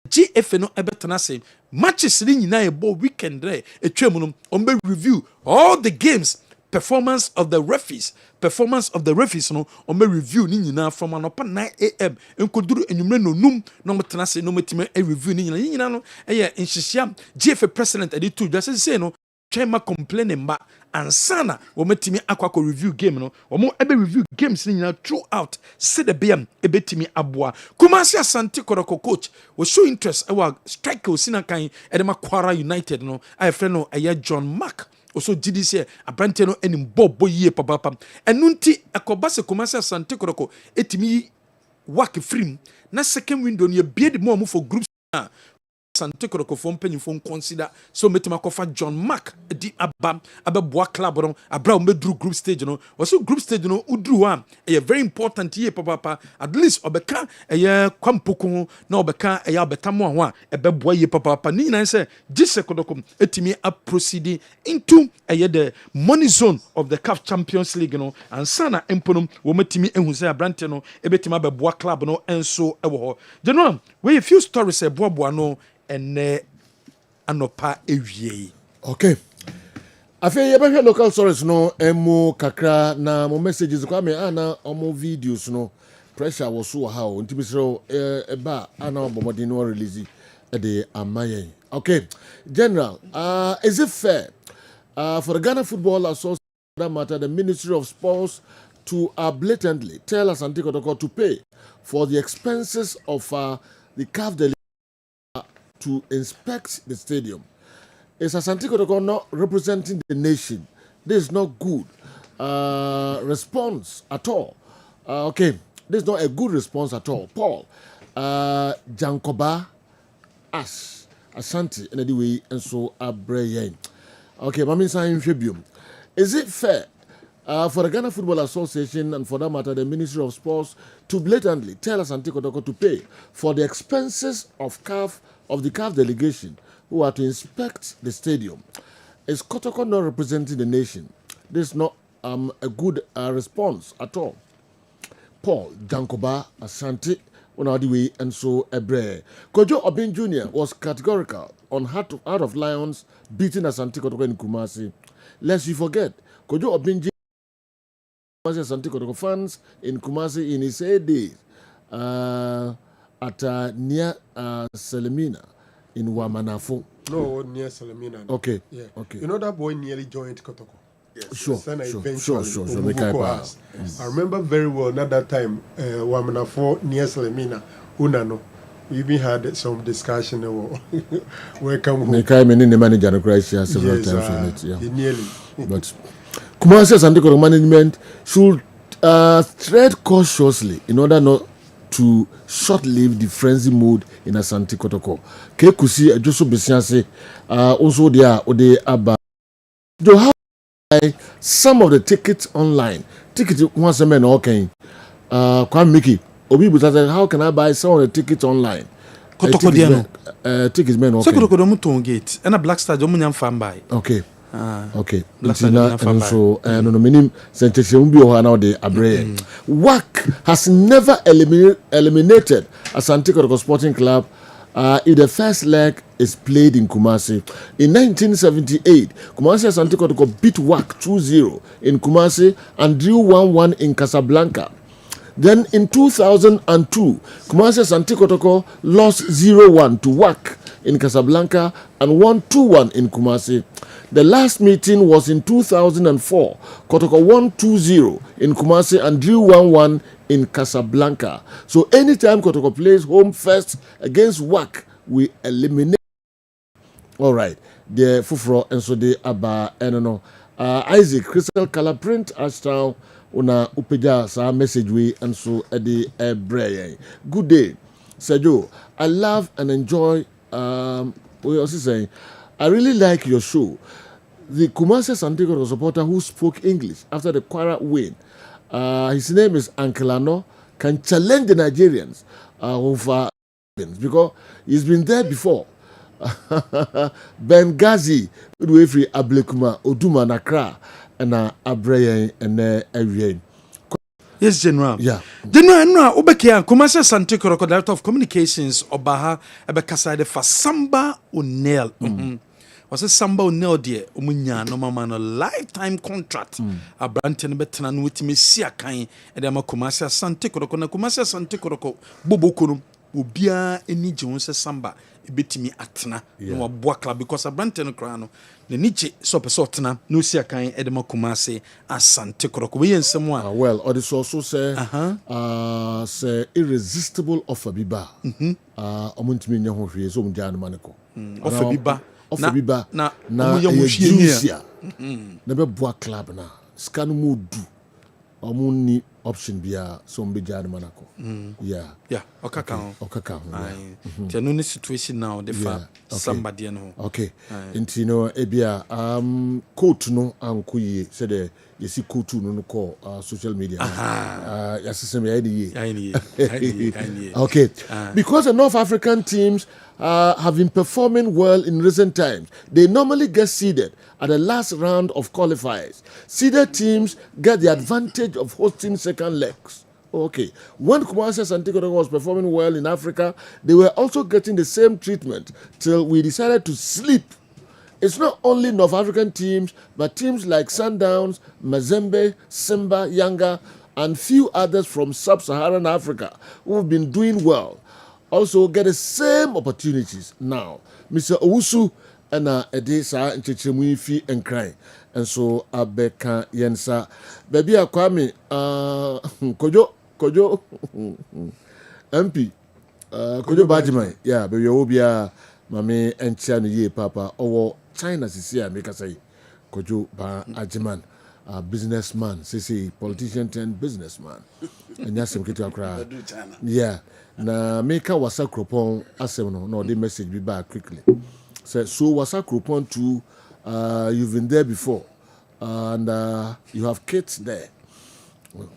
GF no ebetanase matches ni na e bo weekend re etwemunum on be review all the games performance of the referees no on be review ni nyina from anopa 9 am enkoduru enwumre no num no metanase no metime e review ni nyina no eye nhihia GF president ade tu just say no Chema complaining ba ansana wometimi akwako review game no womo ebe review games ni nyina throughout say the BM ebetimi aboa Kumasi Asante Koroko coach was show interest our striker osina kan edema Kwara United no I friend no eye John Mark also did say abrante no enim bobo yie papa enunti akobase Kumasi Asante Koroko etimi work free na second window no ye bid more for groups na Sante Koroko fo mpanyimfo consider so metima kofa John Mark di abeboa club no abra omedru group stage no also group stage no udru a very important ye papa at least obeka kwampoko na obeka obetamo ho a ebeboa ye papa ni nan say gise kodoko etimi a proceed into the money zone of the CAF Champions League no ansana emponom wo metimi ehu say abrante no ebetima abeboa club no enso ewo ho general we a few stories eboa no and anopa ewie. Okay. Afei yɛbɛhwɛ local stories no emu kakra na mo messages kwa me ana omo videos no pressure was so how nti bisro eba ana obomodi no release the amayen. Okay, General, is it fair for the Ghana Football Association, that matter, the Ministry of Sports, to blatantly tell Asante Kotoko to pay for the expenses of the CAF delegation to inspect the stadium? Is Asante Kotoko not representing the nation? This is not good response at all. Okay, this is not a good response at all. Paul, Jankoba, Ash, Asante, and anyway, and so Abrayen. Okay, Mami Sain Tribune. Is it fair for the Ghana Football Association and for that matter the Ministry of Sports to blatantly tell Asante Kotoko to pay for the expenses of the CAF delegation who are to inspect the stadium? Is Kotoko not representing the nation? This is not a good response at all. Paul Jankoba Asante Unadiwe and so Ebre. Kojo Obin Jr. was categorical on Heart of Lions beating Asante Kotoko in Kumasi. Lest you forget, Kojo Obin Jr. Asante Kotoko fans in Kumasi in his days at near Selemina in Wamanafo. No, near Salamina. Okay. Yeah. Okay. You know that boy nearly joined Kotoko. Yes. Sure. I remember very well at that time, Wamanafo near Salamina, Unano. We even had some discussion about welcome home. They came in the manager of Croatia several times on it. Yeah. Nearly. But Kumasi Asante Kotoko management should tread cautiously in order not to short-live the frenzy mode in Asante Kotoko. Kekusi Joso Besianse also there Ode Aba. Do how some of the tickets online? Tickets once a man okay. Kwame Mickey. Obi Butata, how can I buy some of the tickets online? Kotoko Diano. Tickets men okay. So Kotoko don't move gate. And a Black Star don't move fan buy. Okay. Okay. And so no minim sentence bi o na de abre. WAC has never eliminated Asante Kotoko Sporting Club if the first leg is played in Kumasi. In 1978, Kumasi Asante Kotoko beat WAC 2-0 in Kumasi and drew 1-1 in Casablanca. Then in 2002, Kumasi Asante Kotoko lost 0-1 to WAC in Casablanca and won 2-1 in Kumasi. The last meeting was in 2004. Kotoko won 2-0 in Kumasi and drew 1-1 in Casablanca. So anytime Kotoko plays home first against WAC, we eliminate. All right. The Fufro and so the Aba and Isaac Crystal Color Print Ashtown una upeja sa message we and so the Ebre. Good day, Sergio. I love and enjoy. We also saying, I really like your show. The Kumasi Asante Kotoko supporter who spoke English after the Kwara win, his name is Uncle Ano, can challenge the Nigerians over because he's been there before. Benghazi, Udwefri Ablekuma, Oduma Nakra, and Abreye and Ariane. Yes, General. Yeah. General, Obekia, Kumasi Asante Kotoko, Director of Communications, Obaha, Ebekaside for Samba O'Neil. Was a Samba O'Neil dear, Umunya, no man, a lifetime contract. A Branton Betan with me, Siakai, and Emma Kumasi Asante Kotoko, Kumasi Asante Kotoko, Bobokunum, Ubia, any Jones Samba. Betimi atena no aboa club because Abrante no kra no ne niche so pesotena no sia kan edema Kumasi Asante Kotoko we ensem a well or this also say say irresistible offer biba omuntimi nya ho hwe so mja no maneko offer biba na omuya na be boa club na ska no mu du omuni option bia so mbeja no manako okaka no ni situation now the fa somebody no okay into no ebia coach no ankoyi said the yesi coach no call social media yasesem ya okay because the North African teams have been performing well in recent times. They normally get seeded at the last round of qualifiers. Seeded teams get the advantage of hosting second legs. Okay. When Kumasi Asante Kotoko was performing well in Africa, they were also getting the same treatment till we decided to sleep it's not only North African teams, but teams like Sundowns, Mazembe, Simba, Yanga, and few others from sub-Saharan Africa who have been doing well also get the same opportunities now. Mr. Owusu and Edesa and Chichimui fi and cry. And so Abeka Yensa. Baby Akwame, Kojo, MP, Kojo Bajimai, yeah, baby Obia, Mame and Chani Ye Papa, or China Sisia, make us say, Kojo Ba Ajiman. Businessman, CC, politician turned businessman. And that's some kid cry. Yeah. Na Meka wasa Kropon asem no the message be back quickly. So wasa Kropon too, you've been there before. And you have kids there.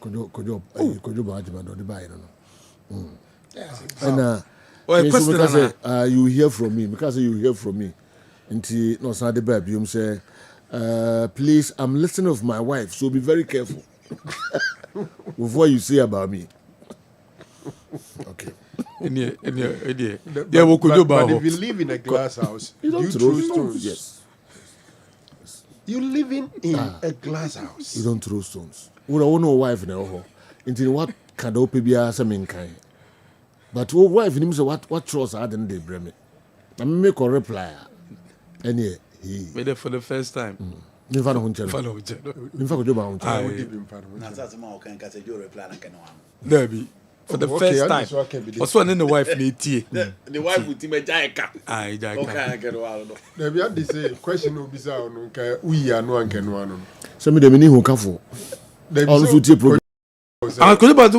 Kojo Bajiman or the buy no. And you hear from me because you hear from me. Until no Sunday baby you say please, I'm listening with my wife, so be very careful with what you say about me. Okay. But if you live in a glass house, you don't throw stones. Yes. You living in a glass house. You don't throw stones. We don't know wife now. Until what can open be as a main kind. But wife names what trust I didn't they bring me. I make a reply. And yeah. Made it for the first time. For the first time. What's one in the wife need tea? The wife with him a jaika. Aye, jaika. There be had this question will be sound. We are no one can one. Some of them who come for. Also, I could about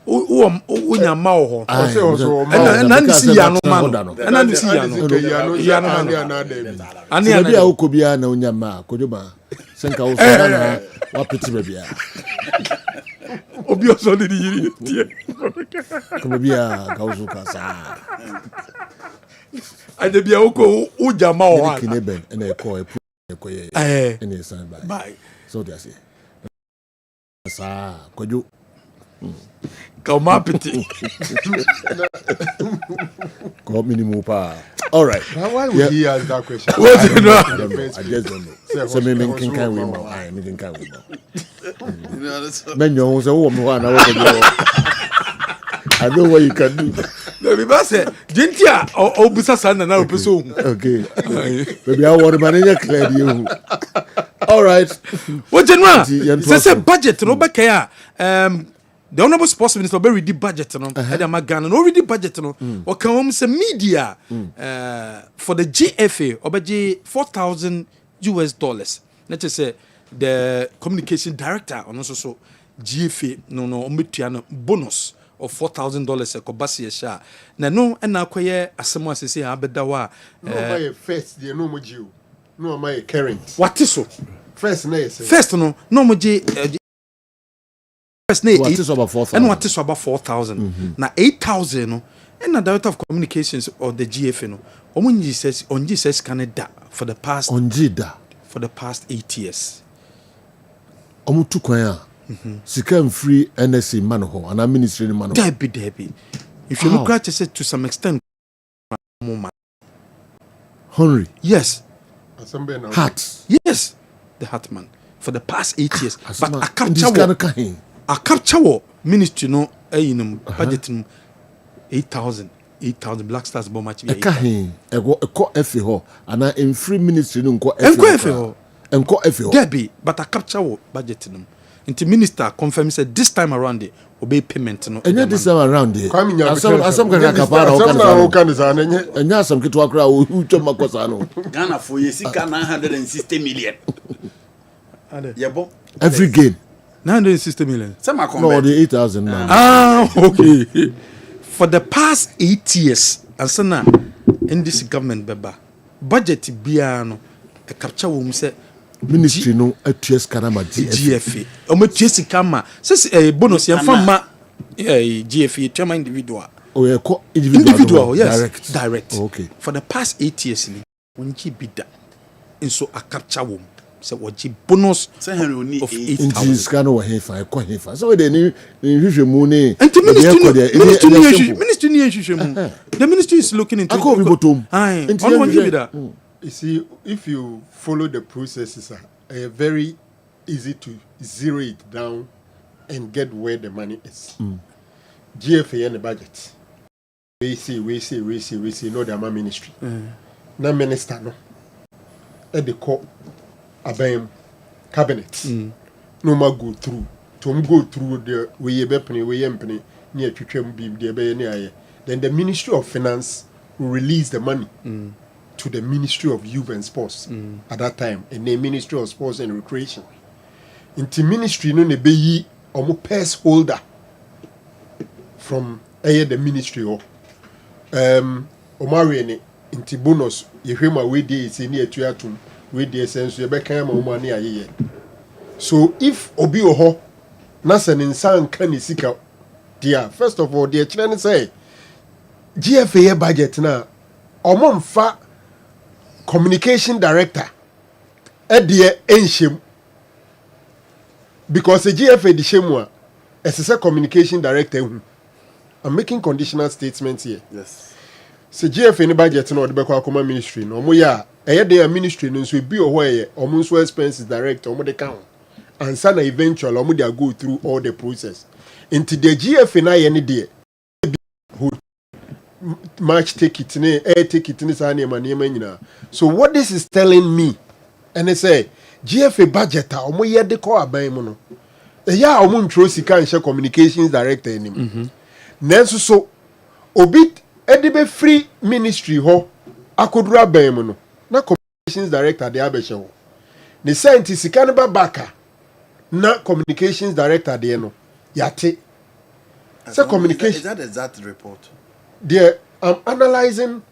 unyama ho and see yano man and see yano ani bia ukobia na unyama kojoba senka wo na wa piti bia obi oso de yiri tie ko bia ka uzuka sa ade bia uko ujama ho kine ben na e ko ye ene san bye so they say sa kojo come up pity. Come minimum pa. All right. Why would he ask that question? I just don't know. So me can carry him. I me can carry him. Men you say oh me wan na I know what you can do. Baby ba say dintia obusa san na opeso. Okay. Baby I want manager clear you. All right. What general? Say budget no be kai the honorable sports minister be ready budget no e ma Ghana no ready budget no o kan hom say media for the GFA obeje $4,000 let's say the communication director on so GFA no ometua no bonus of $4,000 e ko base ye sha na no na akoye asemo asese abeda wa no my first dey no mo giu no my current what is so first na first no mo gi what is about 4,000 and what is about 4,000 na 8,000 no and the director of communications of the GFA no omunji says Canada for the past 8 years omutu kwan sikam free NSA man ho and ministry man ho Debbie if you look at it to some extent Henry yes Hart yes the Hartman for the past 8 years but I capture ministry no budget no 8,000 Black Stars bo match be e ko efe ho ana in free ministry no ko efe ho Debbie but I capture budget no into minister confirm said this time around the obey payment no and this time around the asam kan kapara o kan sa anya asam kitu akra o choma kosa no Ghana for yesika 960 million yebo every game 960 million. No, the 8,000 man. Okay. For the past 8 years, and so now in this government beba budget biano a capture wo say ministry no atues kanama GFA. Omo tues kama says a bonus yan fama GFA to my individual. Oh yeah, individual yes, direct. Okay. For the past 8 years ni wonji bida. And so a capture wo so what bonus of 8,000 scan wa hefa ko hefa so they ni hwehwemu ni and the ministry ni hwehwemu the ministry is looking into it. Ayi, on give it that You see, if you follow the processes, very easy to zero it down and get where the money is. GFA and the budget. We see, no, the ministry. No minister, no. At the court, abem cabinet. No more go through. To go through the way you near to then the Ministry of Finance will release the money to the Ministry of Youth and Sports at that time, and the Ministry of Sports and Recreation. Into ministry no ne be omo purse holder from the ministry or omari into bonus yehwema we dey say ne atuatum we dey sense ye be kan ma omo ani ayeye. So if obi oho na se ne nsan kan ne sika dia, first of all the children say GFA budget na omo mfa communication director edie enhyem, because the GFA di shemwa as a communication director. I'm making conditional statements here. Yes. So GFA ni budget no de kwa akoma ministry no mo ya dey ministry no so bi oho omo so expenses director omo de count and sana eventually omo dey go through all the process into the GFA na ye ne dey match ticket ne air ticket ne sa na nyina. So what this is telling me, and they say GFA budget a omo ye de call aban mu no ya omo ntro sika nhye communications director enim nanso so obi edibe free ministry ho akodura aban mu no na communications director de abehye ho ne scientist sika ne babaka na communications director de no yate say communication. Is that exact report? There, I'm analyzing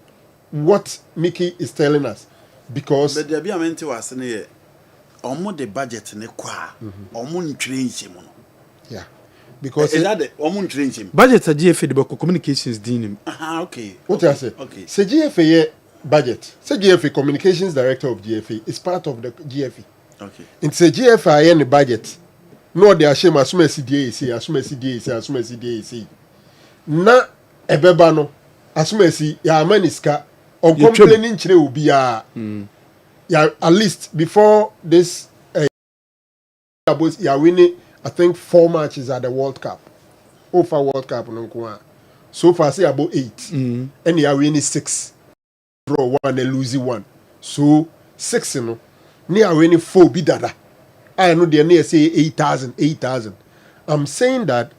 what Mickey is telling us because but there be a mentor was ne omo the budget ne kwa omo ntwire nhyem no. Yeah. Because is that the omo ntwire nhyem budget a GFA the communications dinim. Okay. What I say? Okay. Say GFA budget. Say GFA communications director of GFA is part of the GFA. Okay. It's a GFA and the budget. No, they are shame assume CDA. Na ebeba no assume si ya maniska on complaining chire obi ya at least before this ya winning I think 4 matches at the World Cup. Over World Cup no kwa. So far say about 8. And ya winning 6. Draw 1 and lose 1. So 6 no. Ni ya winning 4 bidada. I know they near say 8,000. I'm saying that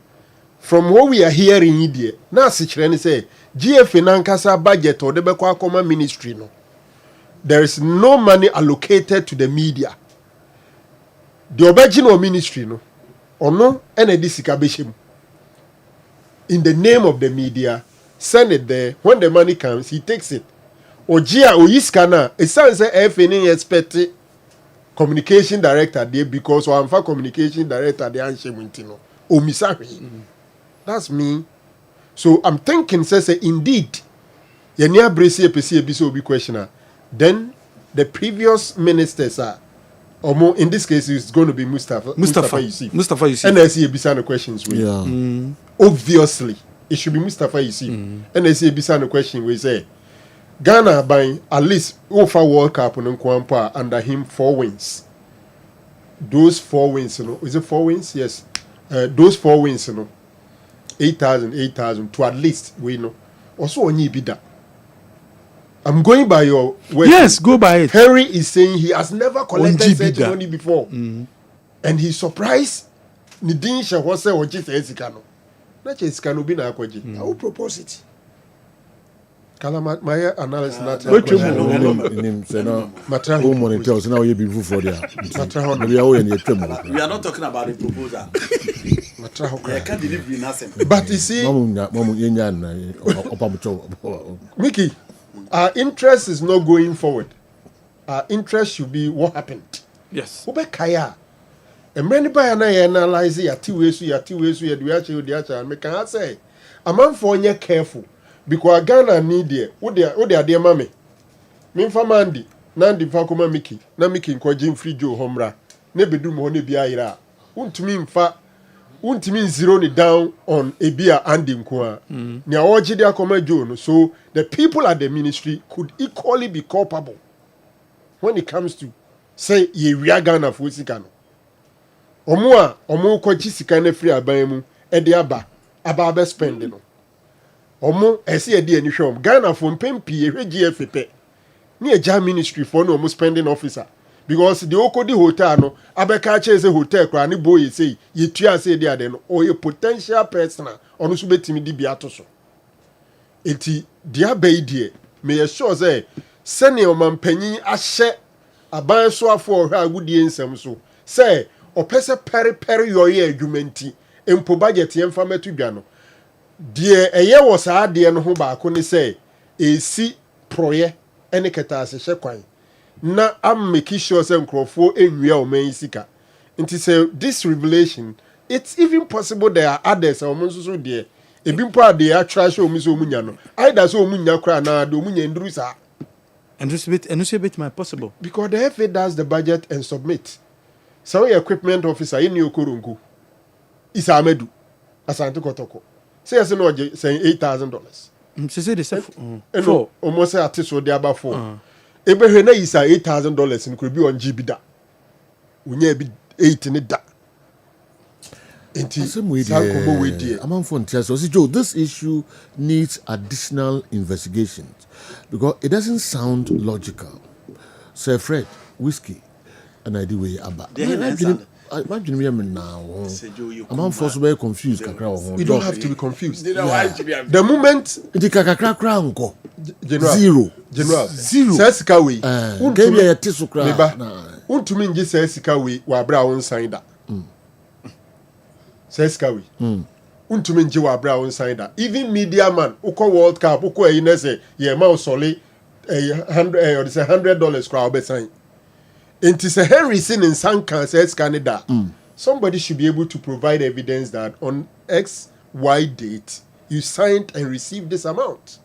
from what we are hearing here, now Sichireni say GFA Nankasa budget or the Bekwa Koma ministry no. There is no money allocated to the media. The original ministry no. Or no NDC in the name of the media, send it there. When the money comes, he takes it. Ojia Oyiskana, it sounds like FNA expected communication director there because I'm for communication director there and Shemintino. Omisari. That's me. So I'm thinking, say indeed, Yenya Bresi EPC Ebiso be questioner. Then the previous ministers are, or more in this case, it's going to be Mustafa Yusuf. And I see Ebisa questions with. Yeah. Obviously, it should be Mustafa Yusuf. And I see Ebisa question we say Ghana buying at least over World Cup under him 4 wins. Those 4 wins, you know, is it 4 wins? Yes. Those 4 wins, you know, 8,000 to at least we know. Also on Yibida. I'm going by your word. Yes, go by it. Henry is saying he has never collected such money before. And he's surprised. Nidin Shahose or Jis Esikano. Not Esikano be na akwaji. I will propose it. Kalama, my analysis not. We are not talking about the proposal. I can't deliver nothing. But you see, Mickey, our interest is not going forward. Our interest should be what happened. Yes. Ubekaya. And many by analyze ya tiwesu ya diacha and make can say a man for you careful because Ghana need there. What they are dear mammy. Min for Mandy, Nandi Fakuma Mickey, na Mickey kwa Jim Free Joe Homra, never do money biara. Won't mean zero it down on a beer and in kwa. Nya oji dia koma Joe. So the people at the ministry could equally be culpable when it comes to say ye Ghana for sika no omo kwachi sika na free aban mu e de aba spend no omo ese e de ani hwom Ghana for mpempi e hwegie fepe ni eja ministry for no omo spending officer because the okodi hotel no abeka che say hotel kra ni boy say ye tua say de ade no o ye potential person ono so betimi di bia to so enti dia bai die me ye sure say sene o mampanyin ahye aban so afo ohwa agudie nsam so say opese pere yoye adwumanti empo budget ye mfa metu dwa no die eye wo saa de no ho ba ko ni say esi proye ene keta asehye kwan na am make sure say nkrofo enwia o man sika nti say this revelation it's even possible there are others o mun so de ebi mpo ade ya trash o mu so munya no either so munya kra na do munya nduru sa and this bit my possible because the FA does the budget and submit so your equipment officer in your korunku is Amedu asante kotoko say yes no say $8,000 say the self for almost say at so dey about 4 ebehwe na is $8,000 in could be on GB da unya bi 8 ni da Joe, this issue needs additional investigations because it doesn't sound logical. Sir Fred, whiskey, and I do way about. Imagine me now. I'm forced to be confused. You don't have to be confused. The moment the kakra General. Says Kawi. Untumi nje says Kawi wa bra on sign that. Says Kawi. Untumi nje wa bra on sign that. Even media man, uko World Cup, uko inese ye ma soli $100 crowd be sign. It is a Henry sin in Sanka says Canada. Somebody should be able to provide evidence that on XY date you signed and received this amount.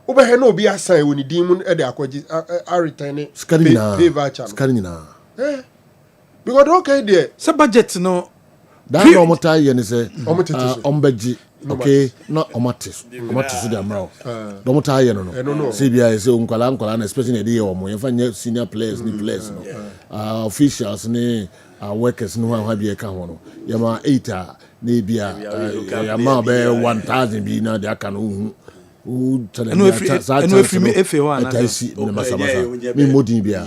Oba no be assign when the demon e dey akwaji a return pay voucher. Because okay there. So budget no that no mota ye ne say ombeji okay no omatis the amount. No mota ye no. CBI say unkwala na especially dey o mo ye senior players ni players no. Officials ni workers no ha bi e ka ho no. Ye ma 8 na bia ya ma be 1000 bi na dey aka no hu. And if you make a one, I see me modin bia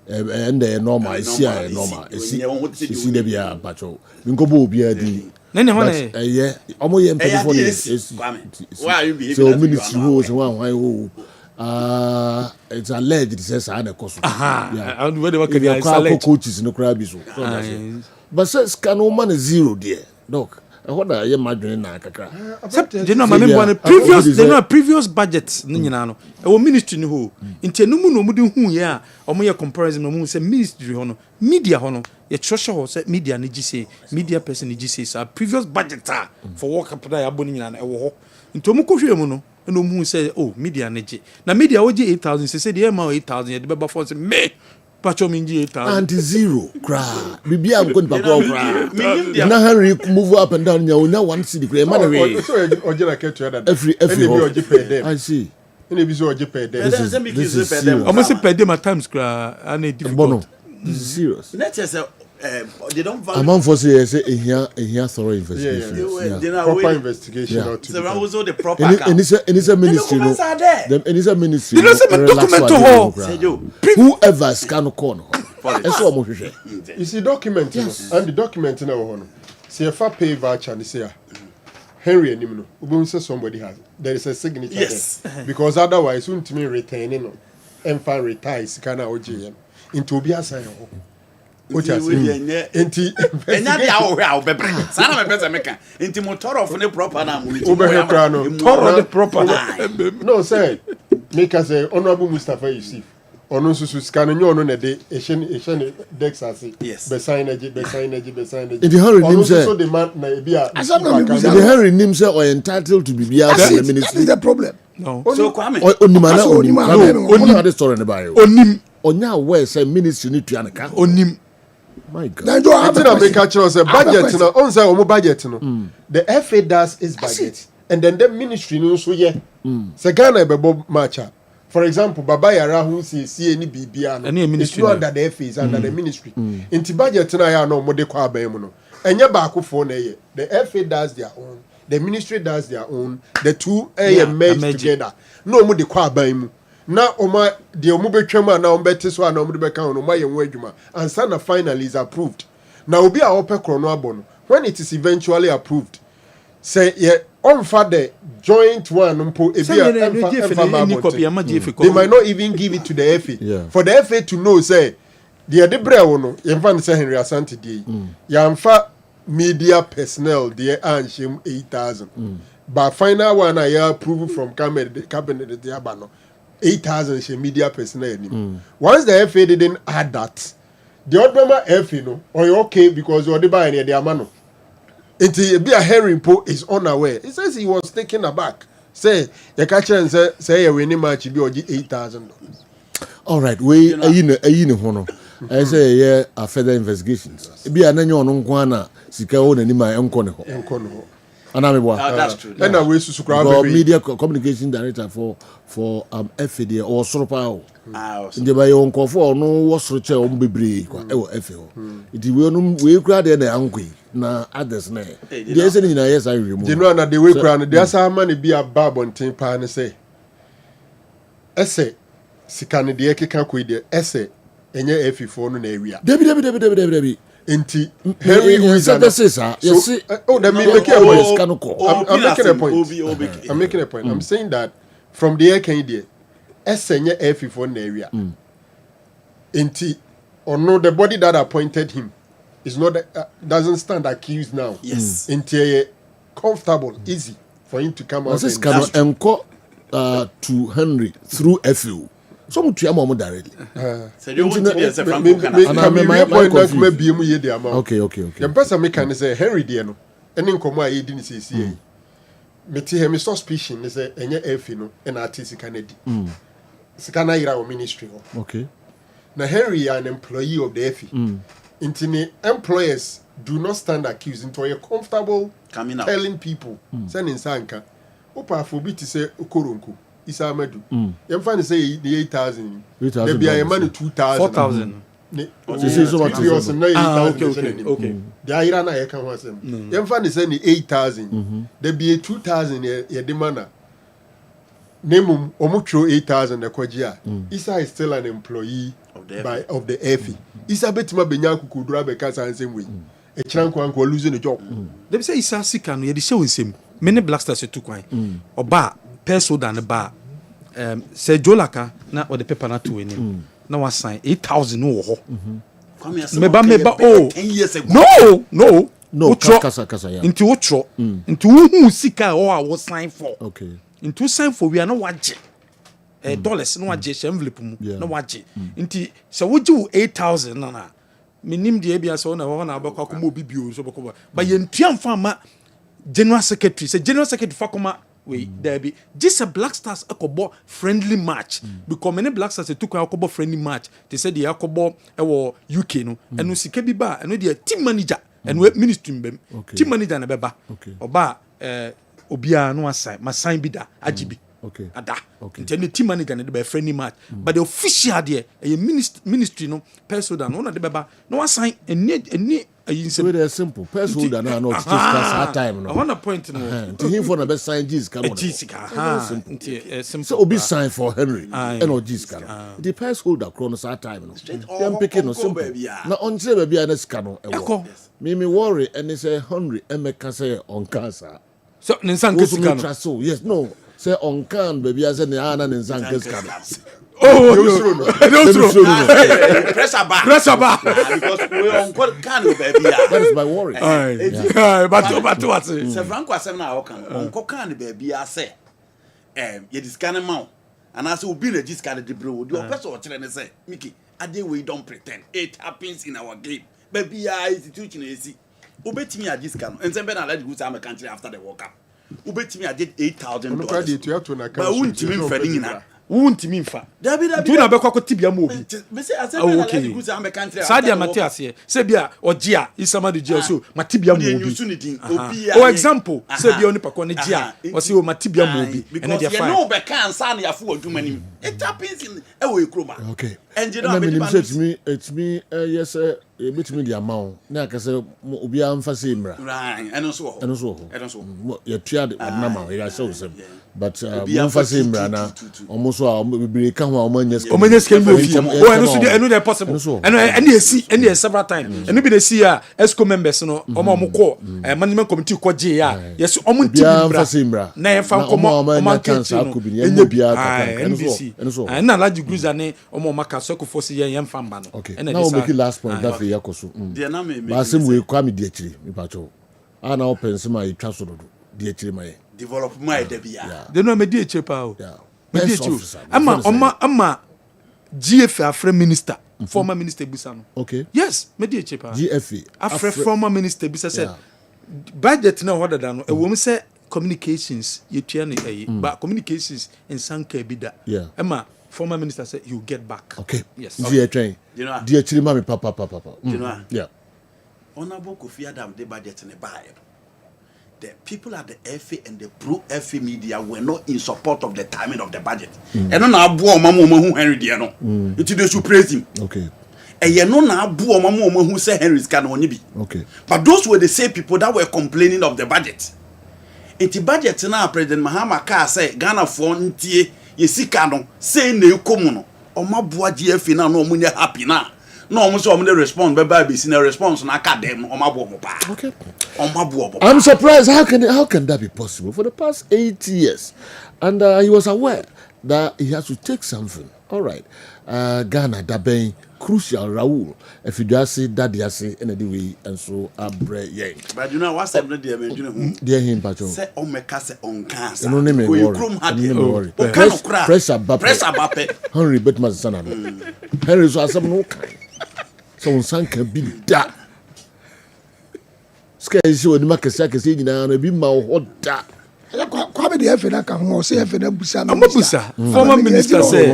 and the normal is here normal. See the bia patrol. Bingo bia di. Yeah, almost why are you behaving? So ministry rules one it's alleged it says I cost. Yeah, where the coaches no crab is. But says can no man zero there, doc. What are you imagining now, Kakra? You know, previous budgets, no, our ministry no. Into no mudu who ya, or more comparison no say ministry hono, media hono, your treasure say media niji media person niji say previous budget for work up there aboni and ewo. Into muko mono, no mu say oh media niji. Na media oji 8,000 say the amount 8,000 the baba for say me. Pacho minji 8,000 anti-zero cry bibi am going to cry na Henry move up and down now one city cry man away so ojira get to other every I see any be so oje pay them this is serious almost pay them at times cry and it difficult this is serious let's say they don't value among for say here thorough investigation proper investigation so also the proper and it's a ministry no them and it's a ministry you know some document whoever scan corner you see document and the document na ho no say if I pay voucher and say Henry animo no say somebody has there is a signature there because otherwise won't me retain no and fa retire sika na oje into obi assign ho enti enya dia wo hwe a wo bebre sana me pese meka enti motor of ne proper na mo wo be kra no toro the proper no say make us say honorable Mustafa Yusuf onu susu scan nyo onu na de ehye dex ase be sign age if you hurry him say so the man na e bia if you hurry him say or entitled to be bia the ministry the problem no so kwame onimana had story in the bio onya where say ministry ni tuanaka onim my God. Budget no on say omo budget no. The FA does its budget and then the ministry no so yeah. Say Ghana be bob matcha. for example Baba Yara who see any BBA it's not under the FA, it's under the ministry inti budget na ya no mo de kwa ban mu no enye ba akofo na ye the FA does their own, the ministry does their own, the two merge together no mo de kwa ban mu na oma de omo betwam na omo bete so na omo de beka no ma ye ho adwuma and sana finally is approved na obi a opɛ krono abono when it is eventually approved say on for the joint one they might not even give it to the FA for the FA to know say the debre no yemfa say Henry Asante dey yamfa media personnel dey anshim 8,000 but final one I approve from cabinet the abano 8,000 she media personnel once the FA didn't add that the other FA no or okay because you dey buy near the amano. It be a Henry Po is unaware. He says he was taken aback. Say the catcher and say a winning match be $8,000. All right, we hono. I say yeah, a further investigations. It be an annual on Guana, Sika own and my uncle. That's true. And I wish to subscribe media communication director for FAD or Soropa. Nde ba yon kofo no wosoro che on bebre kwa e wo FA ho. Iti we kura de na ankwe na others na. Dey say na yes I remove. They know na the way kura no dey say man be a babonten pa ne say. Ese sika ne de keka ko ide ese enye FA4 no na awia. Debi. Enti Henry who is that yes. Oh, that me make a point. I'm making a point. I'm saying that from the air can there Esenye F4 area. Enti or no the body that appointed him is not doesn't stand accused now. Yes. Enti comfortable, easy for him to come out. This cannot enco to Henry through FU. So much more directly. So you want to be as a Okay. The person make can say Henry Diano. Any nkoma e didn't say meti hemi suspicion is enye FU no and artist Kennedy. Sikana ira o ministry ho. Okay. Now Henry is an employee of the FE. Intine employers do not stand accused into a comfortable coming out telling people sending sanka. Opa fobi to say okoronko. Isa Amadu. Yemfa say the 8,000. There be a man 2,000. 4,000. This is what okay. The ira na yeka ho asem. Yemfa say the 8,000. There be a 2,000 ye demand. Name Omutro 8,000 Ekwajia. Isa is still an employee of the FE. Isa betima benyaku kudura bekasa and same way. A chanko uncle losing a job. They say Isa Sikan, you show him. Many black stars took wine. Or bar, peso than a bar. Say Jolaka, not or the paper not to win. Now I sign 8,000 no. Meba oh 10 years ago. No, kasa into Otro, into who Sika or I was signed for. Okay. Into sign for we are not watching. Dollars no watch envelope no watch. Into so would you 8,000 na. Minim the ABS on na abakwa ko mo bibio so bako. But yentuam fama general secretary say general secretary fakoma we there be just a Black Stars akobo friendly match because many Black Stars took akobo friendly match. They said the akobo e UK no eno sika bi ba eno the team manager and we ministry mbem team manager na beba oba obia no assign ma sign bi da agibi ada the team manager na be friendly match but the official there a ministry no person da no na de beba no assign any very simple person that na not just time no I want a point no to him for the best sign Jesus can simple so obi sign for Henry and or Jesus can the pass holder chronos at time no them picking no simple na on say baby na sika no me worry and say Henry emeka say on cancer so ninsan kesika no yes no say on can baby as na ana ninsan kesika oh no pressure bar because we on can baby that is my worry but what say Franco asem na o kan on can baby say ye discan ma and as obi na discan de bro the person o kire ne say Mickey ade we don't pretend it happens in our game baby institution esi obetimi a discan and say be na let go say country after the World Cup obetimi a did 8,000 but won't you mean fading na won't mean fa. Do na be kwa tibia mo bi. Okay. Sadia Matias here. Say bia ogia isama de gia so matibia mo bi. For example, say bia oni pakọ ne gia. O say o matibia mo bi. And they fine. No be kan sa na yafu adwuma nim. It happens in e kroma. Okay. And you know it's me yes betimi the amount. Na ka say obi amfa say mra. Right. And so. You try the number we are so same. But amfa say mra na almost we can ho omanyes can go fi. Oh eno dey possible. Eno esi several times. Eno be dey see ESCO members no omo ko management committee ko je ya. Yes omo nti mra. Na ye fa komo omo chance akubi enye bia aka. Na large cruiser ne omo maka so ko force ye mfa mba no. Now we make last point that we yakoso. Ba sem we kwa me di akiri mi pa cho. Ana open sem a itwa so do di akiri mai. Development de bia. They no me di akiri pa o. Me di akiri. Ama GFA Afre minister, former minister Busano. Okay. Yes, me di akiri pa. GFA Afre former minister Busa said budget na order than e wo say communications you tua ne but communications in sanka bida. Yeah. Ama former minister said he will get back. Okay. Yes. Dear train. You know. Dear chili mami papa. You know. Yeah. Honorable Kofi Adam the budget in the buy. The people at the FA and the pro-FA media were not in support of the timing of the budget. And no na abu omamu who Henry dia no. It they should praise him. Okay. And you know na abu omamu who say Henry's can only be. Okay. But those were the same people that were complaining of the budget. It budget na President Mahama ka say Ghana for ntie yesika no say na ekomu no. Omabua GFA na no omunye happy na. No, almost I'm the response. Baby, see the response. Na academy. Okay. I'm surprised. How can that be possible? For the past 8 years, and he was aware that he has to take something. All right, Ghana that being crucial. Raoul, if you just say that they say anyway, and so abre yang. But you know what's happening there, man? You know, dear him, Pacho. Say omeka say on cancer. No name worry. Pressure bape. Henry Betman sana. Henry so asem no kind. So on sanka bi da. Sky is you the market say nyina na bi ma ho da. Kwa be the FA na kan ho say FA na busa. Busa. Former minister say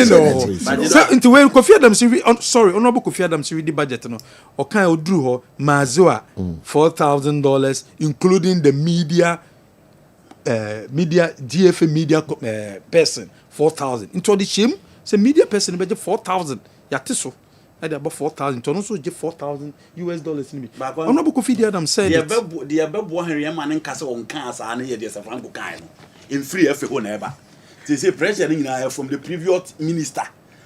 no. So into when Kofi Adam sorry, honorable Kofi Adam the budget no. O kan odru ho mazoa $4,000 including the media GFA media person 4,000. Into the shame say media person be 4,000. Yate so. At about 4,000. To also give $4,000 in me. Honorable Kofi Adam said the above Henry man and Castle on cancer and here there's a Franco kind in free FA never. They say pressuring from the previous minister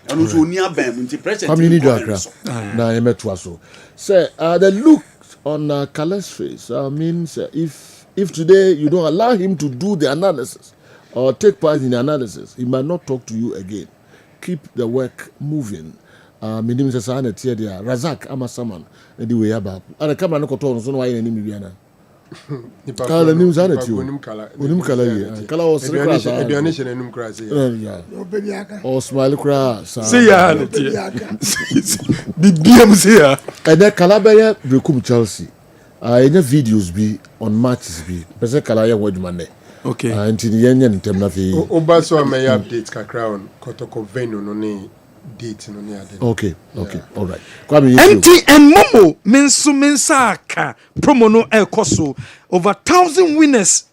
and also near them into pressure. Now I met Waso. Say the look on Kala's face means if today you don't allow him to do the analysis or take part in the analysis, he might not talk to you again. Keep the work moving. Minim se sa na tie dia Razak Amasaman e di we aba ana kama no koto so no wa yin ni biana kala nim za na ti onim kala ye kala o sre kra sa aduane hye na num kra se o be biaka o smile kra sa se ya na ti bibiem se ya e de kala be ya brekum Chelsea enya videos bi on matches bi pese kala ya waduma ne okay anti yenye ntem na fi o ba so am ya update kakra on kotoko venue no ne date no near there. Okay. All right. Kwame MTN Momo Mensaka promo no ekoso over 1,000 winners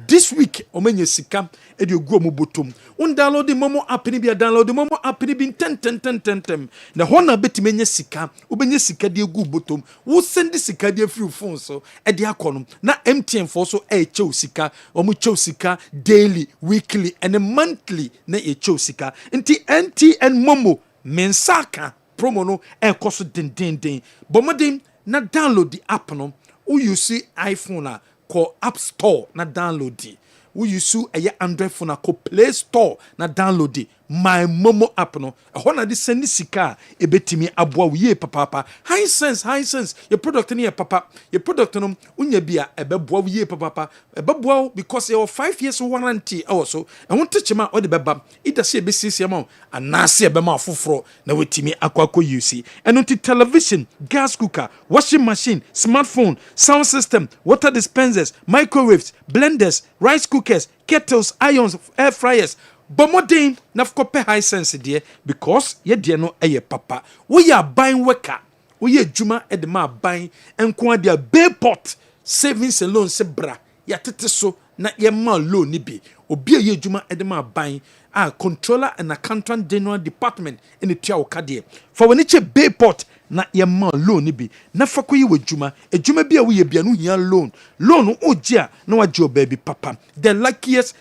this week omenye sika e de ogu omo botom. Un download the Momo app ni bia download the Momo app ni bi 10. Na hona betimenye sika, obenye sika de egu botom. Wo send sika de free phone so e de akono. Na MTN for so e chew sika, omo chew sika daily, weekly and monthly na e chew sika. Nti MTN Momo Mensaka promo no e koso den. Bomodin na download the app no. Who you see iPhone na call App Store na download it. Who you see a Android phone na call Play Store na download it. My Momo app no. A na di send sika e betimi aboa wiye papa. High sense. Your product ni papa. Your product no unya bia e beboa wiye papa. E beboa because you 5 years warranty also. I want to chema o de beba. Ida se be sisi ama anase e be ma foforo na wetimi akwa use. And until television, gas cooker, washing machine, smartphone, sound system, water dispensers, microwaves, blenders, rice cookers, kettles, irons, air fryers, Bomodin nafkope high sense dear because ye dear no eye papa. We are buying weka. We juma edema buying and kwa dia Bayport savings and loan se bra. Ya tete so na ye ma loan ni bi. Obi ye juma edema buying controller and accountant general department in the tia okade. For when it's a Bayport na ye ma loan ni bi. Na fako ye we juma. E juma bi a we ye bi anu hiya loan. Loan ojia na wajo baby papa. The luckiest.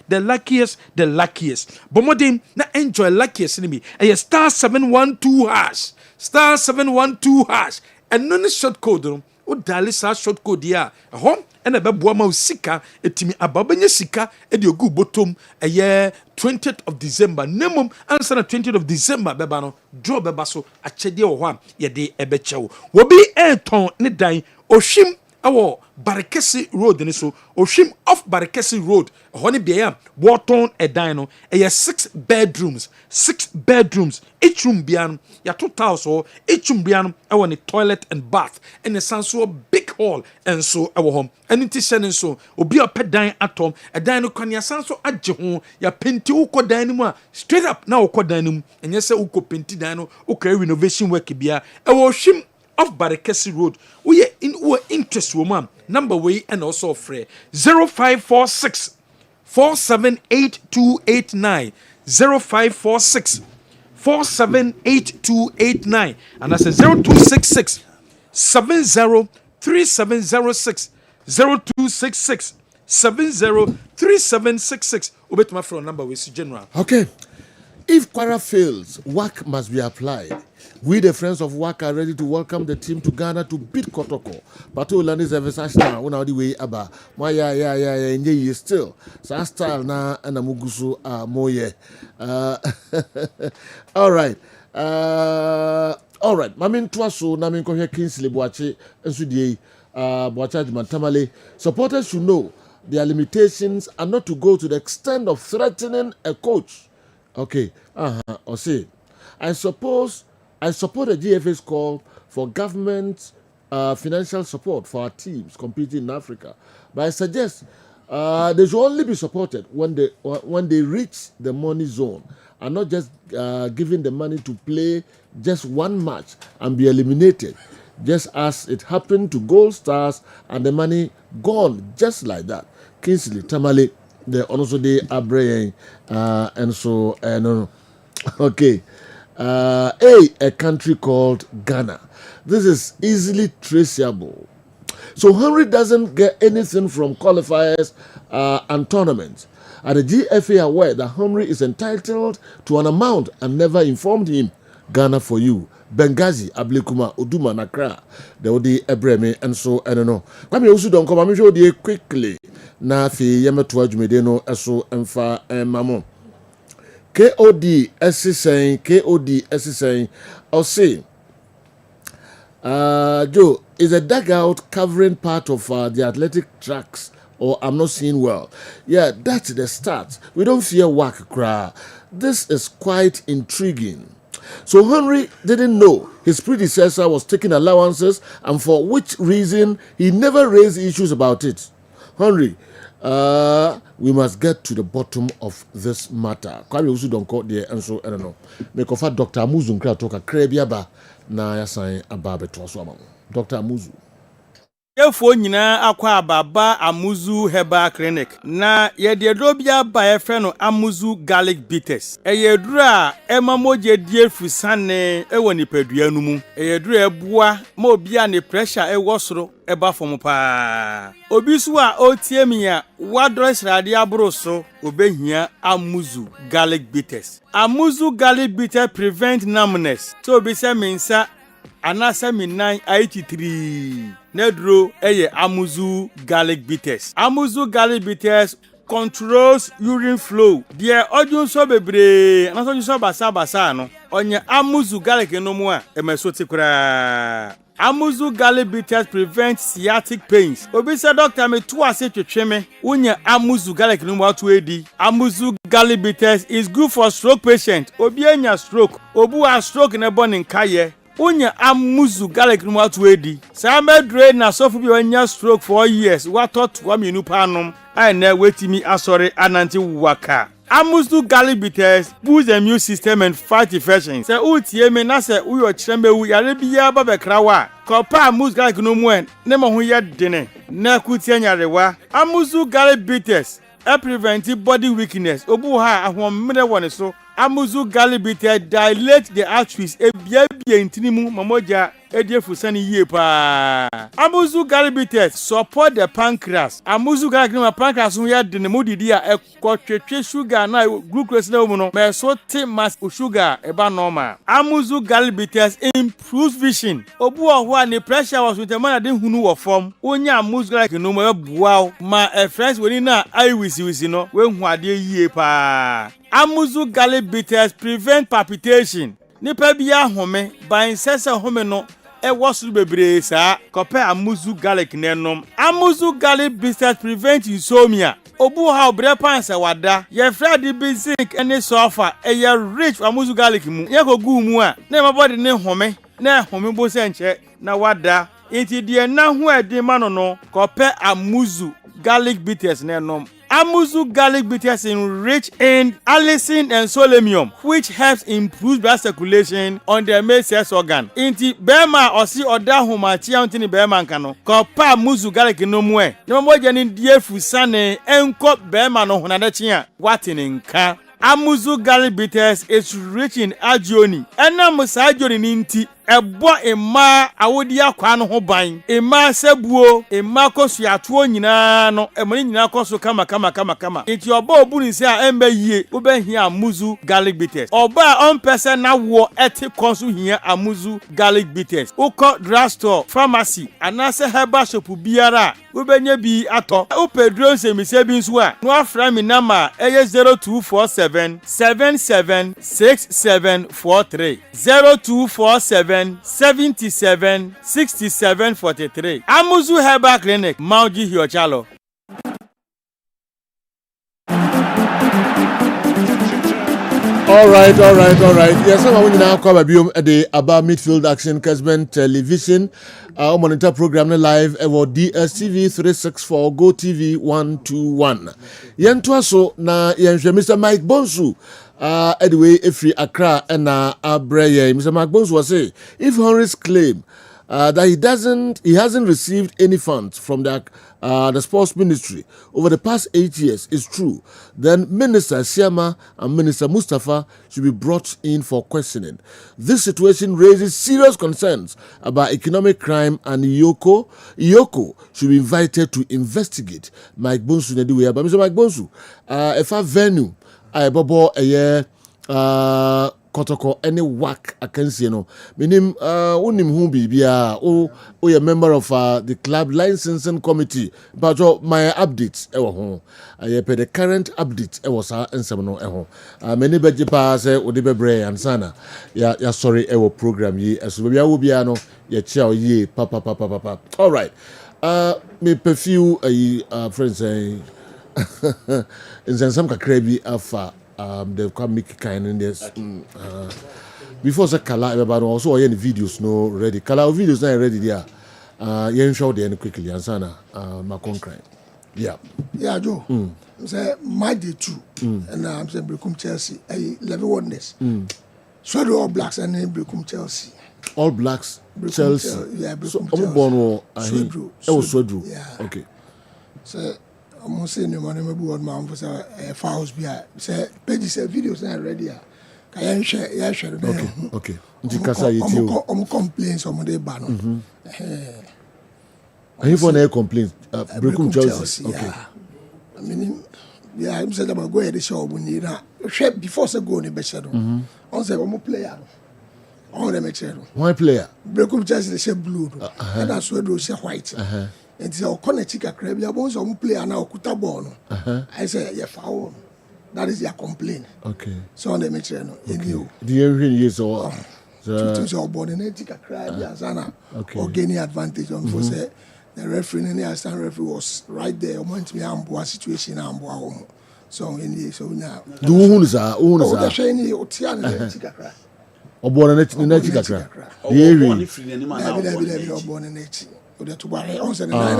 Bomodin na enjoy luckiest ni bi. E star 712 hash. Star 712 hash. And none short code no. O dali sa short code ya. Home and a beboa ma sika etimi ababanye sika e de ogu bottom 20th of December. Nemum answer na 20th of December beba no draw beba so achede wo ho ye de ebechewo. Wo bi ton ne dan ohwim awo Barekesi Road ni so ohwim off Barekesi Road honi bia Waton edan no 6 bedrooms each room bia ya 2,000 each room bia no ni toilet and bath and a sanso big hall and so awo home aniti sene so obi opedan atom edan no kwan ya sanso agye ho ya penti ukodan ni mu a straight up na ukodan ni mu enye se uko penti dan no ukra renovation work bia ohwim off Barekesi Road. We in our interest woman. Number way and also free 0546 478289 0546 478289 and that's 0266 703706 0266 703766. Ubet my phone number with general. Okay. If Quara fails, WAC must be applied. We, the friends of WAC, are ready to welcome the team to Ghana to beat Kotoko. Pato Lani Zevesashna, una the way aba. Maya, ye still. Sa style na anamugusu moye. All right. Mamin Twaso, Namin Kohe Kingsley Boache, and Sudie, Boacha Mantamale. Supporters should know their limitations are not to go to the extent of threatening a coach. Okay, or say, I support the GFA's call for government financial support for our teams competing in Africa. But I suggest they should only be supported when they reach the money zone and not just giving the money to play just one match and be eliminated, just as it happened to Gold Stars and the money gone just like that. Kingsley Tamale. The also the Abraham and so no. Okay. A country called Ghana. This is easily traceable. So Henry doesn't get anything from qualifiers and tournaments. Are the GFA aware that Henry is entitled to an amount and never informed him? Ghana for you. Benghazi, Ablikuma, Uduma, Nakra. There will be Ebreme and so I don't know. But me also don't come. I'm sure they quickly. Na fi yemeto adwumede eso emfa mamo KOD SSN or say Joe is a dugout covering part of the athletic tracks, or I'm not seeing well. Yeah, that's the start. We don't fear whack cry. This is quite intriguing. So Henry didn't know his predecessor was taking allowances, and for which reason he never raised issues about it. Henry, we must get to the bottom of this matter. Kwame also don't call there and so I don't know. Make of Dr. Amuzu nkra toka krebiaba na ya sign ababe to so amamo. Dr. Amuzu. Yefo nyina akwa ababa Amuzu Herbal Clinic na yede drobia ba efre no Amuzu Garlic Bitters. Eyeduru a emamoje die fusane ewo nipadua nu mu. Eyeduru ebua ma obi a ne pressure ewo soro eba fom pa. Obi su a otie a wadro srade abro so obehia Amuzu Garlic Bitters. Amuzu Garlic Bitters prevent numbness. So obi se mensa anasa minan 83 nedro eye Amuzu Garlic Bitters. Amuzu Garlic Bitters controls urine flow. Die odun so bebre anaso so basa no onye Amuzu Garlic no mu a emeso tikura. Amuzu Garlic Bitters prevent sciatic pains. Obi say doctor me to ase twetweme unye Amuzu Garlic no mu atu edi. Amuzu Garlic Bitters is good for stroke patient. Obi anya stroke, obu a stroke ne bonin kaye. Unya Amuzu Garlic no atu edi. Sa medre na sofu bi anya stroke for years. What thought wa minu panom. I na wetimi asore ananti waka. Amuzu garlic bitters boost the immune system and fight infections. Se utie me na se uyo chembe yare biya ba bekrawa. Kopa amuzu garlic no mu en ne mo ho ye dene. Na kutie nyarewa. Amuzu garlic bitters prevent body weakness. Obu ha ahomre woni so. Amuzu garlic bitters dilate the arteries ebia intinimu mamoja ediefusani yie pa. Amuzu garlic bitters support the pancreas. Amuzu garlic no pancreas ho ya de ne modidi a ekotwetwe sugar na glucose na mu no me so te mass sugar eba normal. Amuzu garlic bitters improves vision. Obu ho a ne pressure was with the man de hunu wo form. Onya amuzu garlic no mo bua ma friends we ni na eye wisi no we hu ade yie pa. Amuzu garlic bitters prevent palpitation. Nipa bia home ban sese home no e wosu bebre sa kope amuzu garlic nenom. Amuzu garlic bitters prevent insomnia. Obu ha obre pansa wada ye frade bi zinc ene sulfur e ye rich amuzu garlic mu ye ko gu mu a na my body ne home na home bo se nche na wada enti de na ho edi ma no kope amuzu garlic bitters nenom. Amuzu garlic bitters rich in allicin and selenium, which helps improve blood circulation on the male sex organ. Inti bema osi oda humachi antini bema nkano. Kopa amuzu garlic no mwe. Nimoja ni diefu sane enko bema no hunadechi ya watini nka. Amuzu garlic bitters is rich in agioni. Ena musa agioni ninti ebo ema awodi akwa no ho ban ema sebuo ema kosu atuo nyina no emani nyina kosu kama enti oba obuni se a embe yie oba hia amuzu garlic bitters oba on person na wo eti konsu hia amuzu garlic bitters uko drugstore pharmacy anase herbal shop biara obenye bi ato upedro semise bi nso a no afra mi nama eye 0247 776743 0247 77 67 43. Amuzu Herbal Clinic, Mauji Hiochalo. All right. Yes, I'm going to now cover the about midfield action Kessben television. Our monitor program live about DSTV 364 Go TV 121. Yentua so na yenhwe Mr. Mike Bonsu. Anyway, if we Accra and Abreye, Mr. Mike Bonsu was say if Henry's claim that he hasn't received any funds from the sports ministry over the past 8 years is true, then Minister Siama and Minister Mustafa should be brought in for questioning. This situation raises serious concerns about economic crime, and Iyoko should be invited to investigate. Mike Bonsu Nediwe, but Mr. Mike Bonsu, if a venue, I bobo a year kotoko any work against you know minim unim hu bibia o a member of the club licensing committee but my updates e wo ho I the current updates e was ensem no e ho many beje pa say odi bebre ansana ya sorry e wo program yi eso bia wo bia no ya chia yi papa all right me perfume friends in some kakrebi afa they've come make kind in this before the color everybody also any videos no ready color videos not ready there you show them quickly ansana my concrete yeah Joe say my day too and I'm saying Brekum Chelsea level oneness so do All Blacks and Brekum Chelsea All Blacks Chelsea yeah Brekum Chelsea yeah okay so I'm saying no man maybe what man for say fouls be say pages videos na ready can share okay ndikasa yiti o complaints o dey ban no and you for na complaints Brekum Chelsea okay I mean yeah I'm saying about go ahead show we na before say go ni be shadow on say one player on the make shadow one player Brekum Chelsea they say blue and that's where they say white and it's a connected crab. You want some player now okuta ball. I say yeah foul. That is their complaint. Okay. So on the make sure no. The every years or to so ball in etika crab ya sana. Or gaining advantage on for say the referee and the assistant referee was right there. Want me ambo situation ambo home. So in the so now. Do who is that? The shiny otian etika crab. Or born in etika crab. The area. Born in etika. the to worry on the nine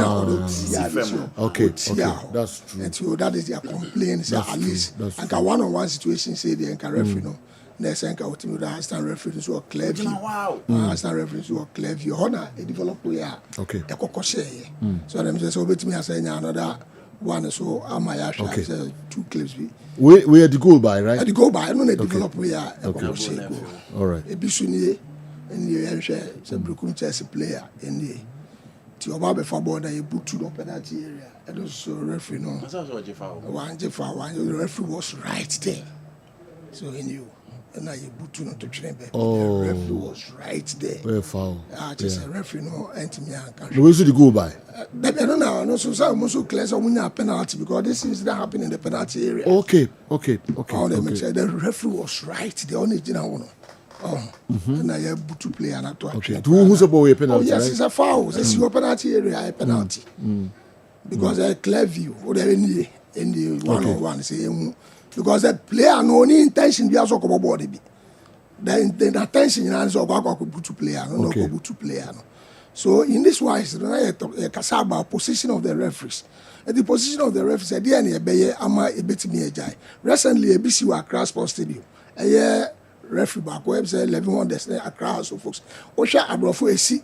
okay, that's true. And so that is their complaint. So at least like a one-on-one situation, say the referee no. Next time I team with stand referee so clear view. Stand referee so clear view. Honor a develop we are. Okay. A kokoshe. So them say so bet me as another one so am I actually say 2 clips be. We had the goal by right? At the goal by no develop we are a kokoshe. All right. A bisuni and you share some Brukum Chelsea player in the to about before board that you put to the penalty area. And also referee no. One the referee was right there. So he knew. And I put to not to train back. The referee was right there. Very foul. Just a referee no enter me and the way should go by? I don't know. No, so some so clear so when a penalty because this things that happen in the penalty area. Okay. The referee was right. The only thing I want. And I have to play and to okay. Who's about a penalty? Yes, right? It's a foul. It's your penalty area, a penalty. Because a clear view or in the one-on-one say because the player no any intention be also come body be. The attention you know so go put to player no go to player no. So in this wise, about position of the referees. The position of the referees at the end ama ebetimi ejai. Recently ABC wa Accra Sports Stadium. Referee back web say 1100 Accra so folks. Osha abrofo esi.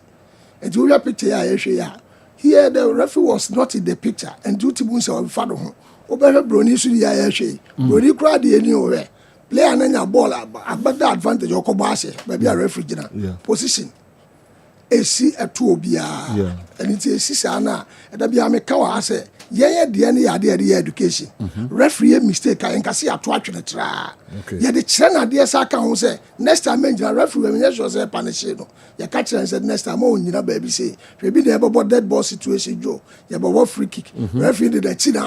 And you picture here the referee was not in the picture and due to Bunsa of Fado. Obey Brony Sudi Ayashe. Brony cried the anywhere. Play an ball about the advantage of Kobase, maybe a referee position. AC a two bia and it's a sisana and the Biamekawa say, the any idea education. Referee mistake and can see a twatch in the tra. Yeah, the China dear Saka who say, next time a referee when you was a panishino. You catch and said, next time on, you know, baby say, maybe they have about dead ball situation, Joe. You have a free kick. Referee did a chin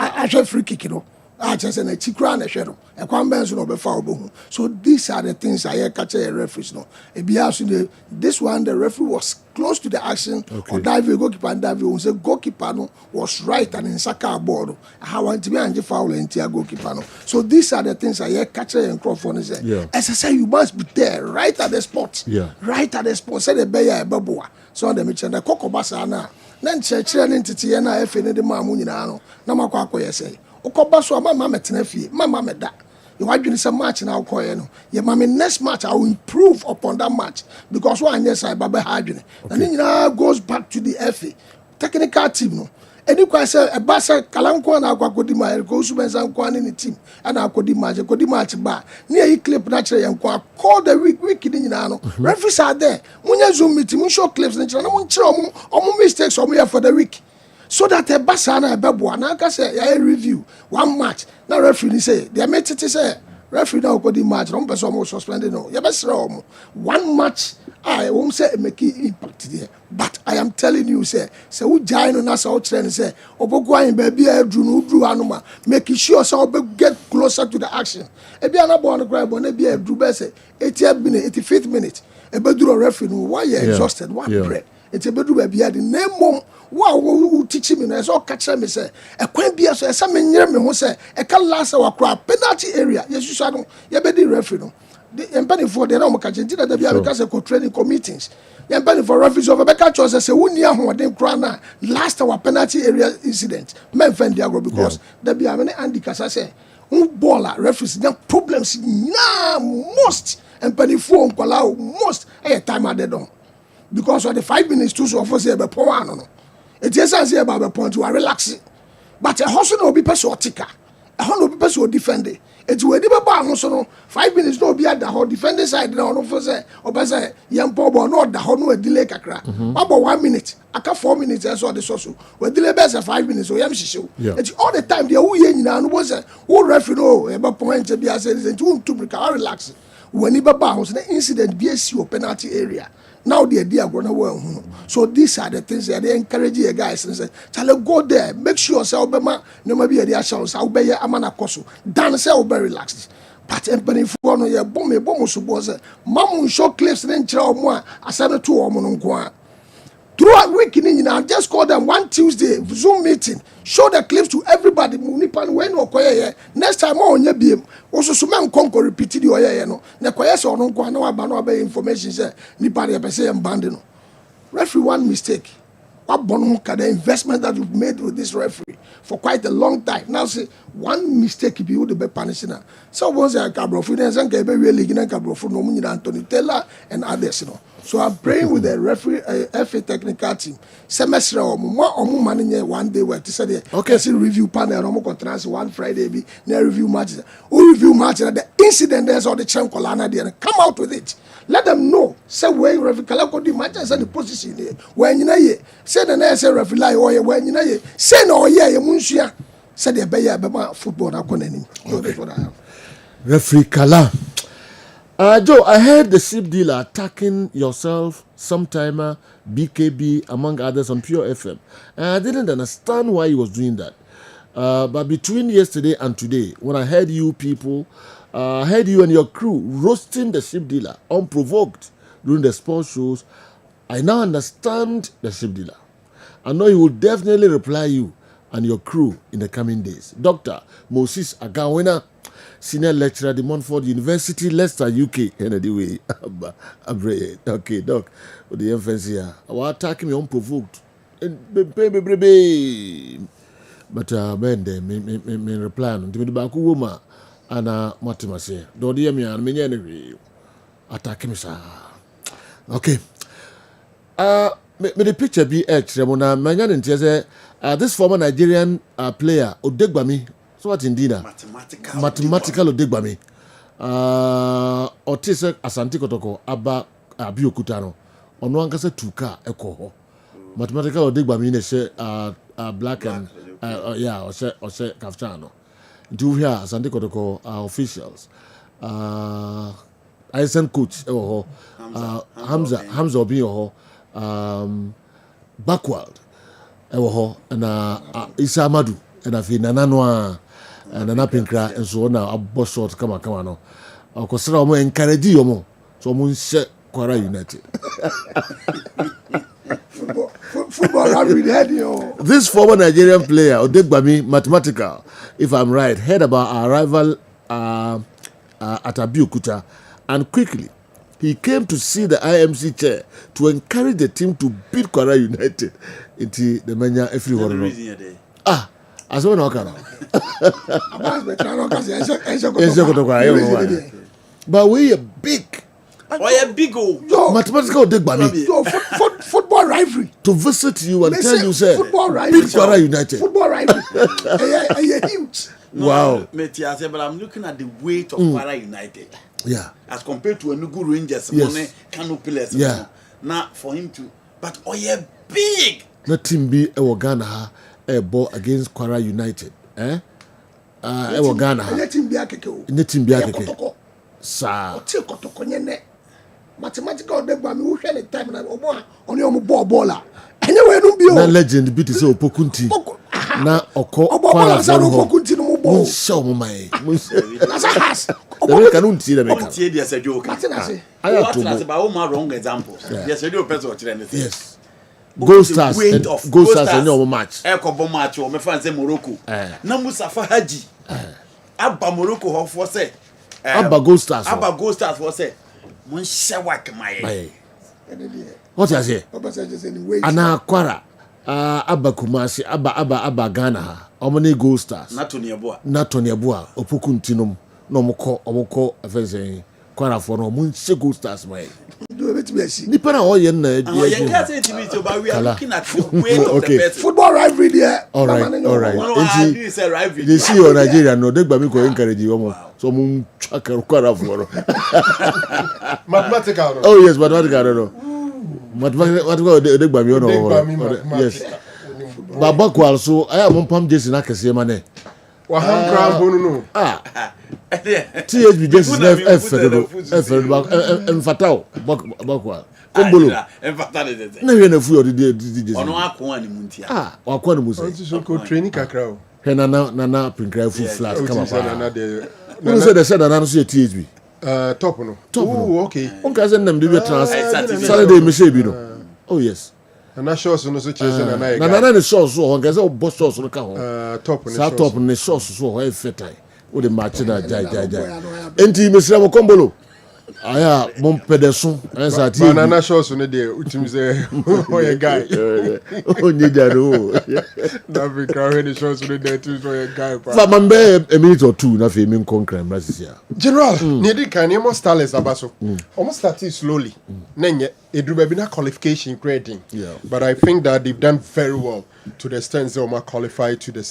I free kick, you know. I just said a chikra and a shadow. A convention of a foul. So these are the things I catch a referee. No, this one, the referee was close to the action. Or dive goalkeeper and dive. The goalkeeper no, was right and in Saka board. I want to be anti foul and tia goalkeeper. No. So these are the things I catch and Crawford and say. As I say, you must be there, right at the spot. Right at the spot. Say the Bayer Babua. So the mention the Coco Basana. Then church entity and I feel the Mamunino. Namakako, say. Okobaso mama metena fie mama meda you wadwene say match na okoye no ye mama next match I will improve upon that match because one yes I baba hadwene and then goes back to the FA technical team no any kwa say e ba say kalanko na akodi ma go su benza nko ni team ana akodi match ba na e clip na kire ye nko call the week ni nyina no referees are there munya zoom meeting mun show clips ni kire na mun kire omo mistakes omo here for the week. So that a basana a babu and I say I review one match. Now referee say they made it say referee now got the match, one person was suspended. No, you best one match I won't say make impact there. But I am telling you, say who join on us out and say Oboguan baby drew anuma, making sure so get closer to the action. A be an born grab on a be a drew bese 80th minute, 85th minute. A bedroom referee why you exhausted one bread. It's a bedroom baby had the name mom. Wow, who teach me? I saw catch me say a quaint beer. So some near me who say a can last our crowd penalty area. Yes, you said no. You be the referee. The empany for the normal catching did that because of training committees. The empany for referees of a back choice say we near who them crana last our penalty area incident. Men find Diago because there be many handicapes. I say baller referees them problems now most empany for allow most a time at the door because of the 5 minutes too so for say be power no. It is as about a point to relax. But a horse no be personal. A horse no be personal defender. It's where the bar no 5 minutes no be at the whole defender side now. No for say or say young pobo not the whole no delay kakra. About 1 minute. I can 4 minutes as well the social. We delay best 5 minutes or yam show. It's all the time the who yen and was a who referee no about point to be as a to relax. When the bar was the incident BSC penalty area. Now the idea gonna well. So these are the things that they encourage you guys and say, "Shall go there? Make sure say Obama no maybe the assurance. I'll be amana koso. Dan say I'll be relaxed." But empany for no ye bomb so boss. Mamu show clips then chira omo asana to omo no nko. Throughout week in just call them one Tuesday Zoom meeting. Show the clips to everybody. Munipan when no koye. Next time on ye be also so man conquer repeated the oye no. Na koye so no nko na wa ba no be information say nipa dey be say mbande no. Referee one mistake. the investment that we've made with this referee for quite a long time. Now say one mistake be would be punishing. So once I Cabrofu, then some can be really Cabrofu, no money Anthony Taylor and others, you know. So I'm praying with the referee FA technical team. Semester or more money one day where to say okay, see review panel or more one Friday be near review matches. Who review matches the incident there's all the champ colana there and come out with it. Let them know. Say where referee Kalako the matches and the position there. When you know say the next referee or when you know say no yeah munshia. Say the Baya football na koneni. That's what I have. Referee Kala. Joe, I heard the ship dealer attacking yourself, Sometimer, BKB, among others on Pure FM. And I didn't understand why he was doing that. But between yesterday and today, when I heard you people, I heard you and your crew roasting the ship dealer unprovoked during the sports shows, I now understand the ship dealer. I know he will definitely reply you and your crew in the coming days. Dr. Moses Agawena, Senior Lecturer at the Montfort University, Leicester, UK. Anyway, okay, Doc, with the emphasis here. I was attacking me unprovoked. But me reply on the back woman and Matimase. Don't hear me and me anyway. Attacking me, sir. Okay. Me the picture be Remona Manyan and this former Nigerian player Odegbami. So what indeed? Mathematical Odegbami. Otise Asante Kotoko Aba Abiokutano. Ono ankasa tuka eko. Mathematical Odegbami ne she black and yeah, ose kaftano. Do here Asante Kotoko officials. Aysen coach Hamza Obi backward and Isa Amadu and I feel Nananoa and an Pinkra and so on now a boss short come no. Consider more encourage you more. So moon set Quara United. Football This former Nigerian player, Odegbami, mathematical, if I'm right, heard about our rival at Abiyokuta, and quickly he came to see the IMC chair to encourage the team to beat Quara United into the mania everyone. As one okay. But we are big. Mathematical Odegbami. Football rivalry. To visit you and tell you, say, football rivalry. Beat Quara United. Football rivalry. Huge. Wow. But I'm looking at the weight of Quara United. Yeah. As compared to Enugu Rangers, yes. Kano Pillars. Yeah. Now for him to, but big. Let him be a Ghana a ball against Quara United. Ghana. Let him be a keke. Let him be a keke. Sir. Mathematical Odegbami who share the time na omo oni omo baller. Anyway no bio. Na legend beat say Opokunti. Na oko Quara zero Opokunti no mo ball. Show mo mai. That's a has. The can unti the make. Unti dey say joke. I say. I have to say about all wrong examples. Yes, you do person what you say. Yes. Gold Stars and your match. Ekobo match o me fan say Morocco. Na Mustafa Haji. Abba Morocco ho for say. Abba Gold Stars. Abba Gold Stars for say. Mon shawak my. What you say? Ana Quara. Abba Kumasi, Abba Ghana. Omoni Gold Stars. Na Tony Aboa. Opokuntinum. No moko afense Quara for no mun se Gold Stars my. Nipa na oye na you can't say to me so but we are looking at the weight of the person. Football rivalry there. All right. They see your Nigeria no Odegbami ko encourage you omo. So mun chaka Quara for. Mathematical. Oh yes, mathematical no. Mathematical Odegbami no. Yes. Baba ko also aya mon pam Jesse na kese ma ne. Wa ham kra bonu no. THB Jesse na Mfatao bakwa. Kombolo. Na we na fu yo de Jesse. Ono akon ani muntia. Wakon ni musa. So ko training kakra o. He na Pinkra fu flat come up. Who said na so THB? Top no. Oh, okay. On ka say nam de be trans Saturday me say bi no. Oh yes. Na shows no so chese na na. Na ne shows so on ka say boss shows no ka ho. Top ne shows. Top ne shows so ho e fetai. Wo de match na jai. Enti mesra mo Kombolo. Aya mom pedeso ensa ti banana shows no dey utim say oh guy onye jaro na be carry the shows no dey to so guy pa fa man be a minute or two na fe mi concrete brasisia general ni di kan emo starless abaso almost started slowly nenye edruba bi na qualification grading but I think that they've done very well to the extent they are qualified to the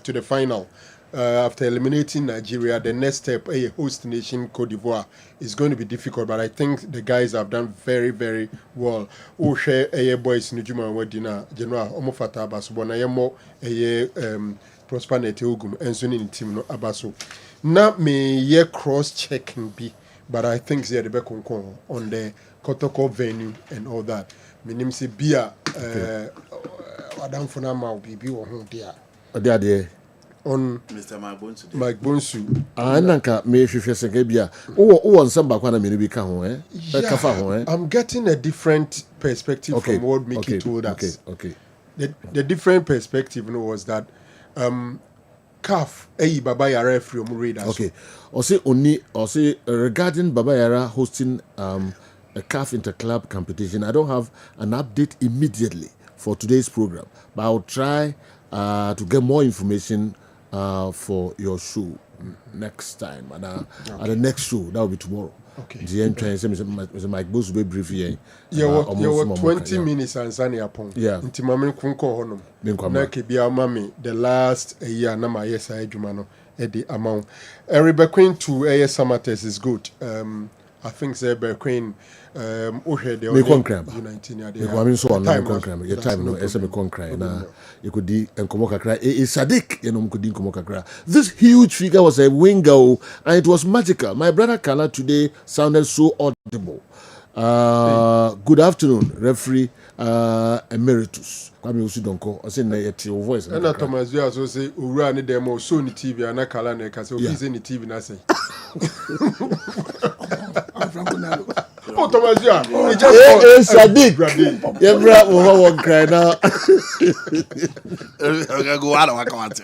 to the final. After eliminating Nigeria, the next step, a host nation, Cote d'Ivoire, is going to be difficult. But I think the guys have done very, very well. Oh, share a boys in Juma Wedina, General Omofata Abaso, Bonayemo, a Prosperity Ugum, and soon in Team Abaso. Not me, ye cross checking be, but I think they're the back on the Kotoko venue and all that. Minim se bia, Adam Fonama will be or home there. On Mr. Mike Bonsu. Nanka me hwehwe senge bia wo nsamba kwa na me bi ka ho kafa ho I'm getting a different perspective from what Mickey told us. The different perspective was that CAF Baba Yara referee readers. Okay. Or say regarding Baba Yara hosting a CAF interclub competition, I don't have an update immediately for today's program, but I'll try to get more information for your show next time, and at the next show that will be tomorrow. Okay. The entrance, Mr. Mike Boss will be brief here. You were 20 minutes and Sani upon. Yeah. Inti mami kunko honom. Na kibia mami the last year na ma yes I jumano edi amount. Rebecca Queen to Samates is good. I think Rebecca Queen the me concrete. You I mean so on concrete. Your time no me concrete na you could di enkomo kakra Sadik you know could di enkomo kakra. This huge figure was a winger and it was magical. My brother Kala today sounded so audible. Good afternoon, referee emeritus. Kwame Usudonko. I say na your voice. And Thomas you also say ura ni demo so ni TV and Kala na ka say obi say ni TV na say. Oh, Thomas, he just Sadik. Yebra won't cry now. Go out and come out.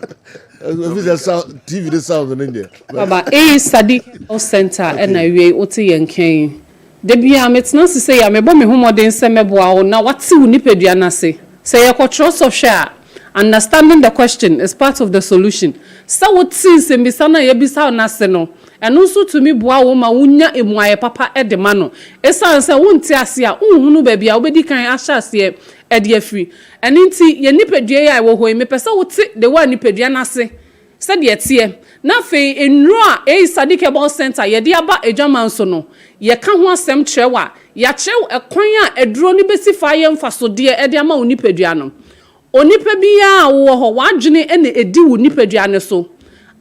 TV the sound in India. Baba, Sadik Center and I will Oti and Kane. Debia, it's not to say I'm a bomb who more than Semeboa. Now, what's you Nipedia say? Say a trust of share. Understanding the question is part of the solution. So what seems in Bisana Yebisa Naseno. And also to me, boa woman, unya emwaye papa edemano. Esa nse wunti asia, hunu baby, obedi kan asha asie edie free. And inti ye nipedie ya wo hoi me pesa wuti de wa nipedie nase. Said ye tie. Na fe enroa Sadik Ball Center ye di aba ejama nso no. Ye ka ho asem trewa. Ya chew ekwan a eduro ni besi fa ye mfasode ede ama onipedua no. Onipa biya wo ho wadwene ene edi wo nipedua ne so.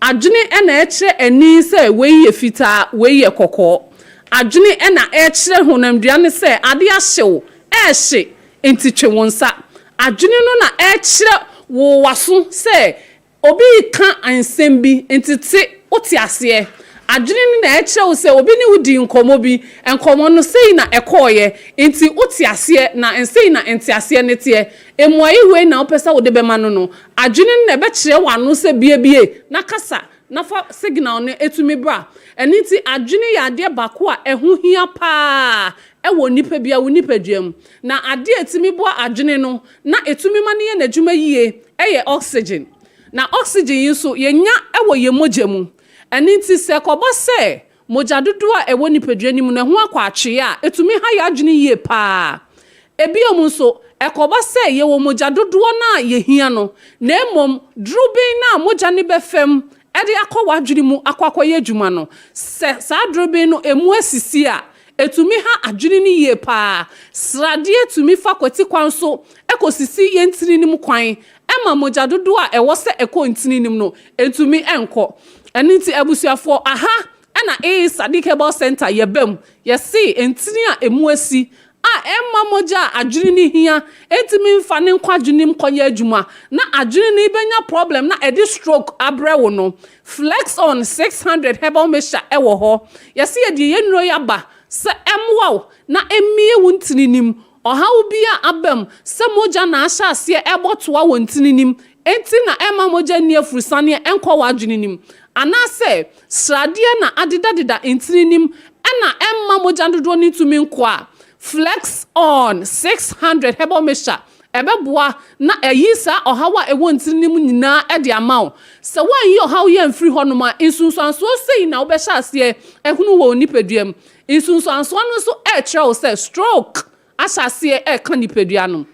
Adwene ena ekire eni se wei ye fita wei ye kokko adwene ena ekire honamdua ne se ade ahyew ehye entitwe wonsa adwene no na ekire wo waso se obi ka ansem bi entiti oti ase adwene na ekire wo se obi ni wudi nkomo bi enkomo no sei na ekoye enti oti ase na ensei na enti ase ne tie emoi we na opesa wo de be ma no adwene na be kire wano se biebie na kasa na fa signal ne etumi bra eni ti adwene ya ade bako a ehu hia pa ewo nipa bia wo nipa duam na ade etumi bo adwene no na etumi ma ne ye na dwuma yie eye oxygen na oxygen yi so yenya ewo ye moja mu eni ti se kobo se moja dodo a ewo nipa duanim na ho akwa atwe a etumi ha ya adwene yie pa ebiom so ekoba se ye wo moja dodo na ye hia no na emom drubin na moja ne befem ede akwa adwene mu akwakoye adwuma no se sa drubin no emu asisi a etumi ha adwene ni ye pa srade etumi fa kwati kwan so ekosisi ye ntini nim kwan ema moja dodo a ewo se eko ntini nim no etumi enko eni nti abusuafo aha na Sadik Ball Center ye bam ye see ntini a emu asi emma moja adwene ni hia etimi mfa ne nkwa adwene mkoye adwuma na adwene ni benya problem na edi stroke abrewo no flex on 600 herbal mixture ewo ho yesi ye ye nro ya ba se emwa na emie wuntininim oha ubia abem se moja na asha ase ebotoa wuntininim enti na emma moja ni afurusane enkwa wa adwene nim anase srade na adidadida entininim ɛna ɛmma mogya dodoɔ no ntumi nkɔ a flex on 600 herbal mixture ɛbɛboa na ɛyi saa ɔhaw a ɛwɔ ntirim nyinaa ɛde ama wo sɛ wɔnyi ɔhaw yɛ mfiri hɔ nom a nsunsuansoɔ sei na wobɛhyɛ aseɛ ɛhunu wɔ nipadua mu nsunsuansoɔ no nso ɛkyerɛ wo sɛ stroke ahyɛ aseɛ ɛka nipadua no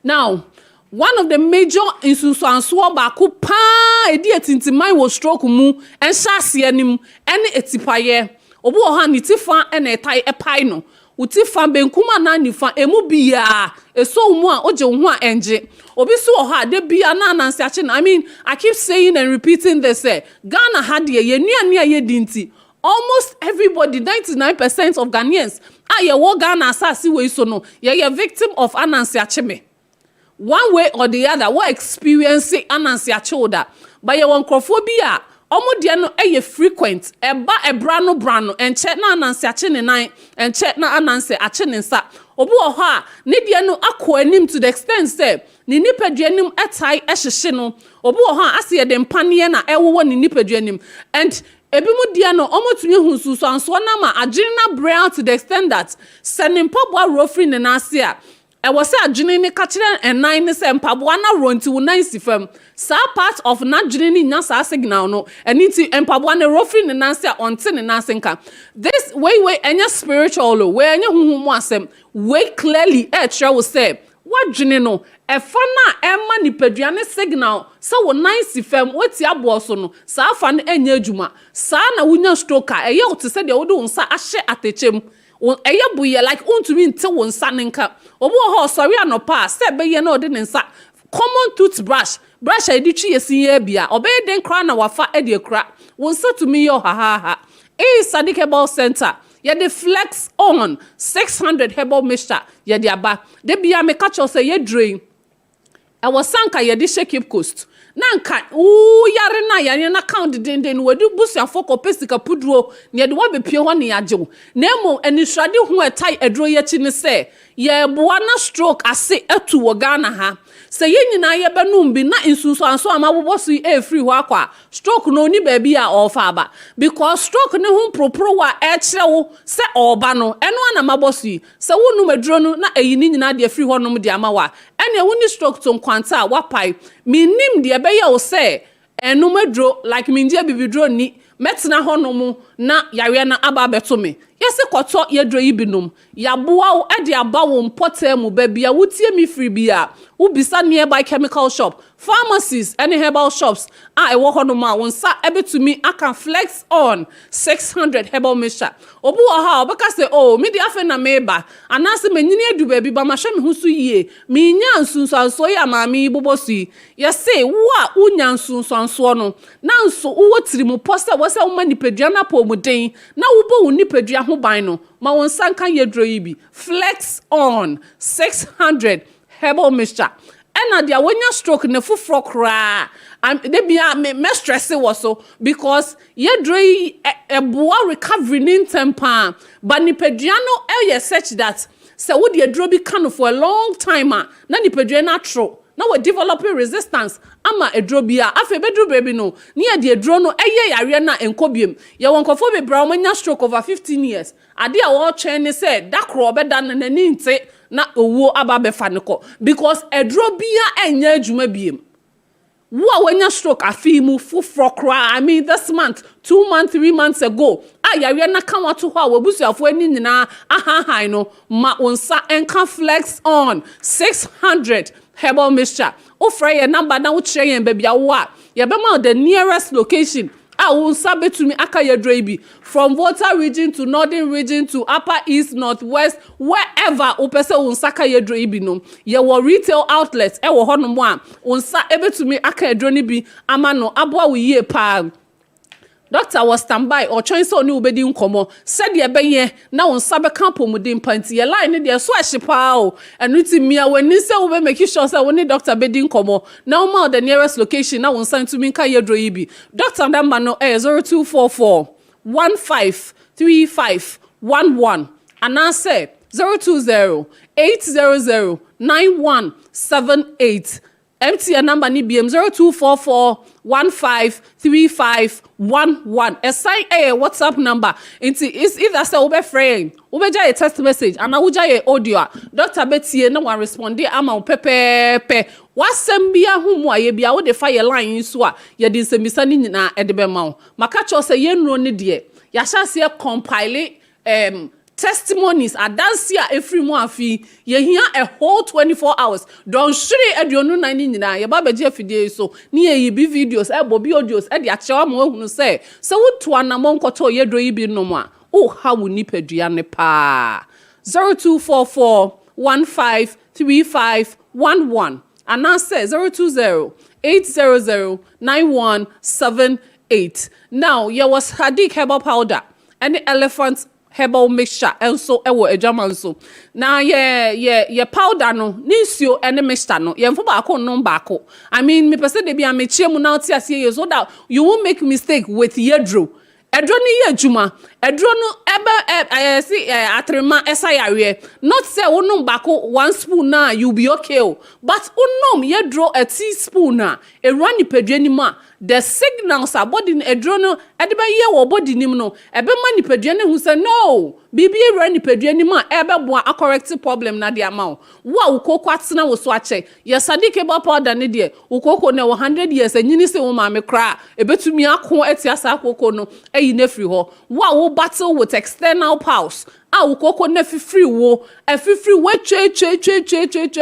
now one of the major nsunsuansoɔ baako paa ɛdi atintiman wɔ stroke mu ɛnhyɛ aseɛ no mu ɛne etipayɛ obi wɔ hɔ a ne ti fa ɛna ɛtae ɛpae no uti fa benkum ana nifa emu biya eso mu a oje ho a enje obi so wɔ hɔ a de bia na anansi ache na I mean I keep saying and repeating this Ghana had ye nuane a ye dinti almost everybody 99% of Ghanaians a ye wo Ghana asase we so no ye victim of anansi ache me one way or the other what experience anansi ache oda but ye won krofo bi a omo de no eye frequent eba ebra no enche na anansi ache ne nan enche na anansi ache ne nsa obi wo ho a ne de no akọ anim to the extent say ne nipadua anim etai ehyehye no obi wo ho a ase ye de mpane na ewo ne nipadua anim and ebi mu de no omo tumi hu susu anso na ma agene na brown to the extent that sene mpaboa rofri ne na ase a ɛwɔ sɛ adwene ne ka kyerɛ ɛnan ne sɛ mpaboa na ronti wo nan si fam saa part of na adwene ne nya saa signal no ɛne nti mpaboa ne rofri ne nan se a ɔnte ne nan se nka this way ɛnyɛ spiritual lo way ɛnyɛ huhu mu asɛm way clearly ɛkyerɛ wo sɛ wadwene no ɛfa na ɛma nipadua ne signal sɛ wo nan si fam wati aboɔ so no saa fa no ɛnyɛ adwuma saa na wonya stroke a ɛyɛ wo te sɛ deɛ wode wo nsa ahyɛ atɛkyɛm ɛyɛ buye like untumi nte wo nsa ne nka obi wɔ hɔ sorry anopa sɛ bɛyɛ na ɔde ne nsa common toothbrush brush a yɛde twi yɛsi yɛ bia ɔbɛyɛ den kra na wafa ɛde akura wo nsa tumi yɛ ɔhahaha Sadiq Herbal Center yɛde flex on 600 herbal mixture yɛde aba de bia me ka kyerɛ sɛ yɛdrɛn ɛwɔ sanka yɛde hyɛ Cape Coast nanka yare na yare na count denden wadi busuafo kopesika puduro ne de wabepie ho ne yagyew na emo anisrade ho etai aduro yachi ne se ye boa na stroke ase atu wo Ghana ha se ye nyina ye benum bi na insunso anso amabobo so e free ho akwa stroke no ni ba bi a ofa aba because stroke ne ho propro wa e kire wo se oba no eno ana maboso se wonu maduro no na eyi ni nyina de free ho no de ama wa ene woni stroke to nkwanta wapai minim de be ye wo se enu maduro like mindia bibiduro ni metna ho no mu na yare na aba beto me yesi koto yedro yi binom yaboa wo ade aba wo mpota mu ba bia wotie mi free bia wo bisa nearby chemical shop pharmacies and herbal shops a ewo ho no ma won sa ebetumi aka flex on 600 herbal mixture obu wo ha obeka se oh me dia fe na meba anase manyini adu ba bi ba ma hwe me hu so yie me nya nsunsanso ya ma me bobosu yesi wo a unya nsunsanso no na nso wo tirimu poster wo se wo mani pedua na po mu den na wo bo wo ni pedua ho ban no ma won sanka yedro yi bi flex on 600 herbal mixture ena dia wonya stroke ne fufro kra de bia me stress wo so because yedro yi eboa recovery nin tempa but ni pedua no eye such that se wo de adro bi kan for a long time na ni pedua na tro na we developing resistance ama edrobia afa bedru baby no ni e de edro no eye yare na enkobiem ye wonkofo be bra omanya stroke over 15 years ade a wo twen ne say dakro obeda na nani nte na owo aba be fa ne ko because edrobia enya adwuma biem wo a wanya stroke afi mu fufro kra I mean this month 2 months 3 months ago yare na kan wato ho a wabusuafo ani nyina ahahan no ma onsa enka flex on 600 herbal mixture ofra your number na wo kire yen baby awo a ye be ma the nearest location a wo sabe to me aka ye dreibi from Volta region to northern region to upper east northwest wherever o pese wo saka ye dreibi no ye wo retail outlets e wo hono mo a wo sa ebe to me aka ye dro ni bi ama no aboa wo yie pa Doctor was standby or choice so ni ubedi nkomo said ye benye na won sabe campo mudin panti ye line dey so ahyepa o enu ti mia wani se wo be make sure say woni doctor bedi nkomo na wo ma the nearest location na won san to me kan ye dro yi bi doctor number no 0244 153511 and I say 020 800 9178 MTN number ni BM 0244153511. Assign a WhatsApp number. It's either say ube friend, ube ja a text message, and uja a audio. Dr. Betty no one respond ama pepe. Wasem bia humu aye bia wo de fire line so a ye de semisani nyina edebe ma. Maka cho say ye nro ne de. Ya sha se compile testimonies adansia every mo afi ye hia a whole 24 hours don shiri aduonu nan nyina ye ba beje afidie so ni ye bi videos e bobi audios e de achewa mo hunu se woto anamon koto ye do yi bi no mo a o ha wo nipadua ne pa 0244153511 and now say 020-800-9178. Now ye was Hadik herbal powder and the elephant herbal mixture and so ewo ejama so na ye powder no nisio ene mixture no ye mfo ba ko no ba ko I mean me pese de bia me chiemu na oti ase ye so that you won't make mistake with yedro edro ni ye adwuma edro no ebe atrema esayare not say wonum ba ko 1 spoon na you be okay but unom yedro a teaspoon na e run ni pedua ni ma the signals are body edro no edebe ye wo body nim no ebe ma ni pedua ne hu say no bibi e run ni pedua ni ma ebe boa a correct problem na de ama wo ukoko atena wo so ache ye sadike ba powder ne de ukoko ne 100 years anyini se wo ma me kra ebetumi akon atia sa akoko no eyi na free ho wo battle with external powers ukoko na free wo free we twe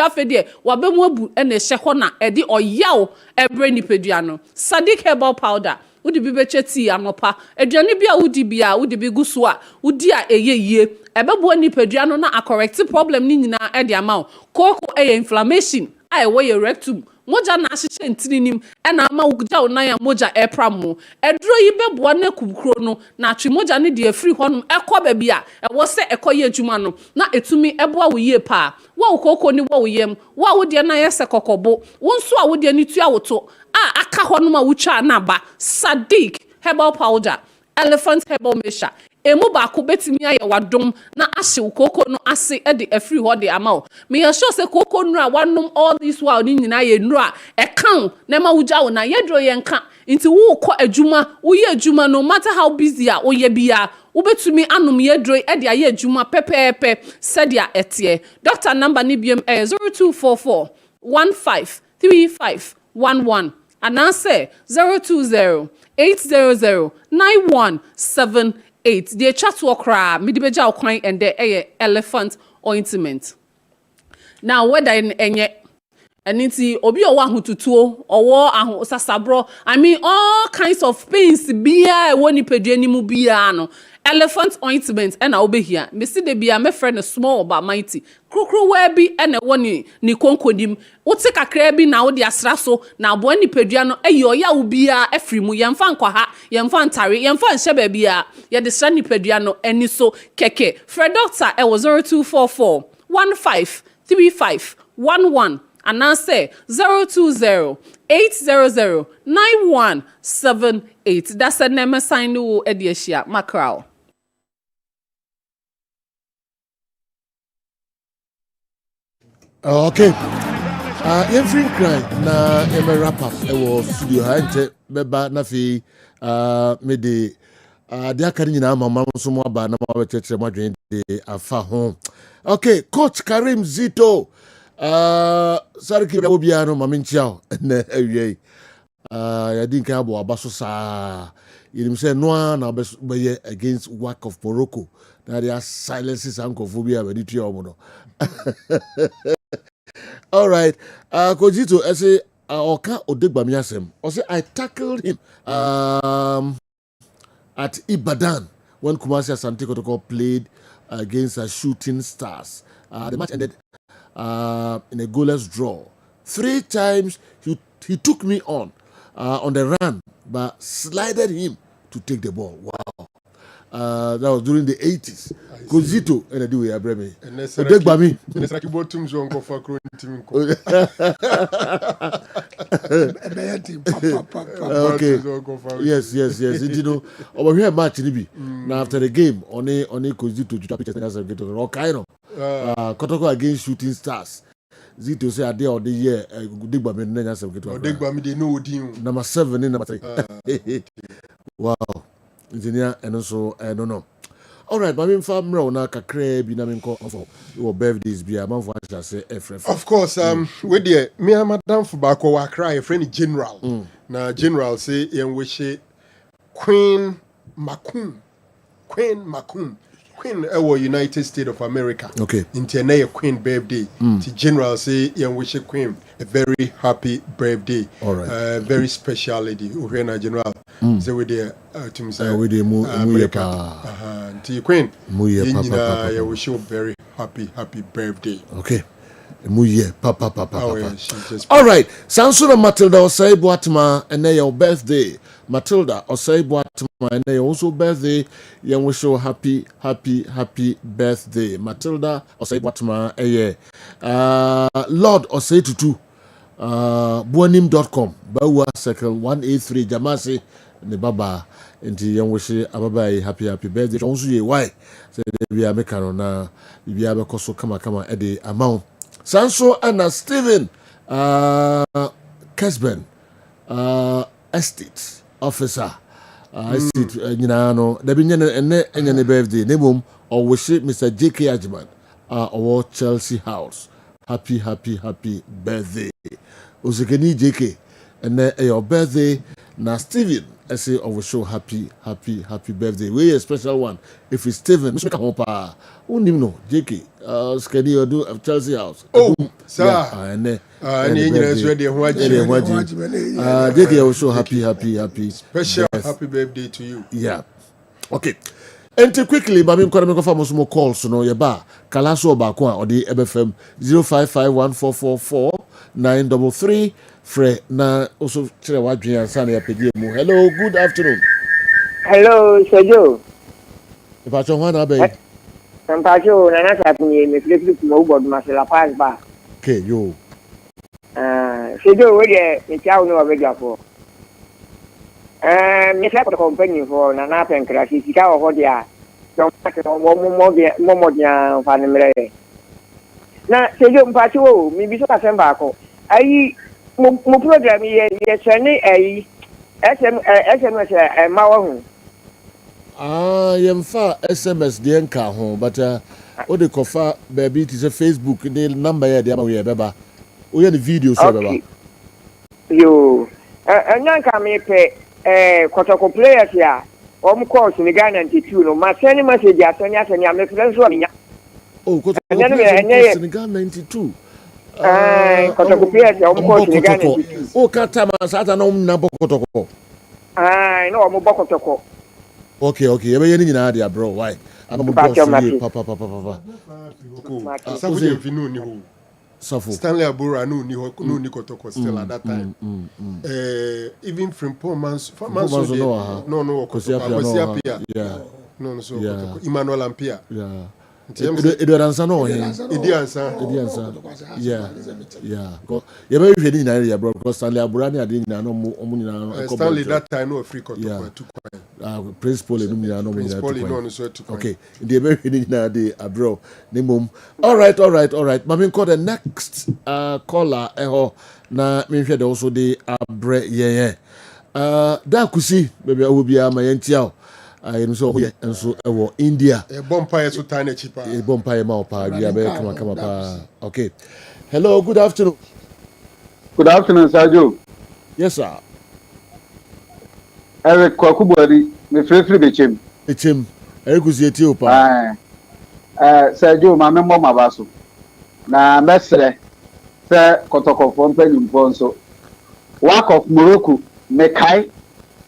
afede wa be mu abu na hye ho na ede oyaw ebre ni pedua no Sadik herbal powder wodi bi beche tea anopa aduane bia wodi bia wodi bi guso a wodi a eyeye ebebo ni pedua no na a correct problem ni nyina ede ama koko inflammation wo ye rectum moja na ahyehyɛ ntirinim ɛna ama wogya wo nan a moja ɛpra mo ɛduro yi bɛboa na kubukuro no na atwe moja ne de afiri hɔnom ɛkɔ baabi a ɛwɔ sɛ ɛkɔ yɛ adwuma no na etumi ɛboa wo yie pa wo kokoko ni wo yem wo de na yɛ sɛ kokɔbo wo nso a wo de ni tua woto a aka hɔnom a wotwa na ba Sadik herbal powder elephant herbal mixture emu ba ko betimi aye wadom na ahye koko no ase e de afiri ho de ama o me ya sure say koko no a wanom all this while ni nyina ye nru a e kan na ma wugya wo na yedro ye nka nti wo kɔ adwuma wo ye adwuma no matter how busy a wo ye bia wo betumi anom yedro e de aye adwuma pepepe sadia etie doctor number ni biem 0244 153511 and answer 020-800-9178. The chat wakra midibeja okwan and the elephant ointment. Now whether in enye aniti obi owa hututuo owo ahu sasabro I mean all kinds of pains bia woni pedua ni mu bia no elephant ointment and na obehia me see de bia me friend small but mighty krokro wa bi and woni ni konkonim wote kakra bi na wo de asra so na abo ni pedua no eyo ya wo bia afiri mu yemfa nkwa ha yemfa ntare yemfa nhye ba bia ye de sra ni pedua no eni so keke Fred doctor e was 0244 153511 and now say 020-800-9178. That's a name sign no ediasia macro. Okay. Every cry na wrap up studio hante beba na fi me de de akari nyina mama so mo aba na ma cheche madwen de afa ho. Okay, coach Karim Zito Sarki Bobia no maminchiao na awie ya dinka abo abaso sa yirim say no na be against work of Morocco na dia silences ankophobia be ditua omo no. All right, Coach Zito I say oka odegbami asem I say I tackled him at Ibadan when Kumasi Asante Kotoko played against Shooting Stars. The match ended in a goalless draw. 3 times he took me on the run, but slided him to take the ball. Wow. That was during the 80s. Kozito and I do we abreme. Odegbami. Okay. Yes. You know, over here match nibi. Now after the game, only Kozito to picture as a get all kind of Kotoko against Shooting Stars. Zito say ade or the year Digba me nanya sem keto. Digba me dey no odin. Number 7 in number 3. Wow. Engineer and also I don't know. All right, but I'm from Rona kakre bi na me nko for your birthdays bi am for I say FF. Of course, we there me and madam for back wa cry a friend general. Na general say yen wish Queen Macum. Queen United States of America. Okay. Into Queen birthday. The general say yen wish Queen a very happy birthday. All right. Very special lady. Uhena general. So we there to say we there America. The Queen. Muye I wish you very happy birthday. Okay. Muye papa. Oh, yeah, all right. Sansuna Matilda Osei Boatma and your birthday. Matilda Osei Boatma and also birthday. Young wish you happy birthday. Matilda Osei Boatma Lord Osei Tutu buanim.com Bawa Circle 183 Jamasi ne baba nti young wish ababa happy birthday. Also ye why say we are making na we are because kama ede amount Sanso and Stephen Kessben estate officer estate no there be any birthday name or wish Mr. JK Ajman or Chelsea House happy birthday Osekeni JK and your birthday na Stephen I say over show happy birthday. We a special one. If it's Stephen, Mr. Kamopa, who know JK, Skedi or do of Chelsea House. Oh, sir. And JK I will show happy. Special happy birthday to you. Yeah. Okay. And quickly, but I'm going to go more calls. So no, your bar. Kalaso Bakwa or the MFM 0551444933. Fre na also chere wadwe ansana ya pedi mu. Hello, good afternoon. Hello, Sergio. Ipa chonwa na be. Sampacho na na sapni me flip mo board masela pass ba. Okay, yo. Sergio we dey me chawo no obega for. Me sa ko company for na na pen crash sika ho dia. Don ma ko mo dia fa ne mre. Na Sergio mpacho mi bi so ka semba ko. Ayi mo program ye sene ayi SMS mawo ho yemfa SMS de nka ho but o de kofa baby it is a Facebook the number here de we beba o ye the video so beba yo nyanka me pe kotoko players ya o course ni Ghana 92 no ma send message asanya me friends so nya oh kotoko players ni Ghana 92 kotokopia ya umkosi ni gani kata masata na umna bokotoko no omo bokotoko okay ebe yeni nyina dia bro why ana mo boss papa safu ye vinu ni ho safu Stanley Abura no ni kotoko still at that time even from poor man's no kotoko yeah no so kotoko Emmanuel Ampia yeah Ediansa no Ediansa yeah you be hwedi nyina ya bro because Stanley Abura ni ade nyina no omu nyina Stanley that time no free kotoko too quiet principal no nyina no principal no so too quiet okay dey be hwedi nyina de bro ni mom all right mami call the next caller na me hwede also de abre da kusi baby obi ama yentia I so and so India. A bonfire so tiny cheaper. A bonfire maupa. Come up. Okay. Hello, good afternoon. Good afternoon, Sergio. Yes, sir. Eric Kwakubwadi, me free bechem. Bechem. Eric Uzieti opa. Sergio, my member mabaso. Na mesre se kotoko pompe nyumponso. Work of Morocco, Mekai.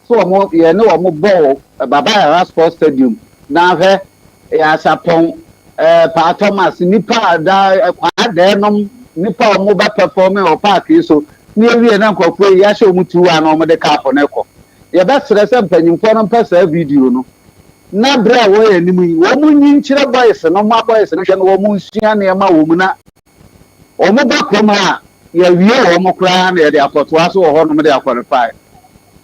So omo ye no omo ball Baba Sports Stadium na hwe ya sapon Pa Thomas nipa da kwa de no nipa omo ba performing o park so ni ewie na nkofo ya hye omu tuwa na omo de cap na ekọ ye be sere se mpanyimfo no pesa video no na bra wo ye nimu yi wo mu nyi nkyire boys no ma boys no hwe no wo mu nsua na ma wo mu na omo ba koma ya wie omo kra na ye de akoto aso wo ho no me de qualify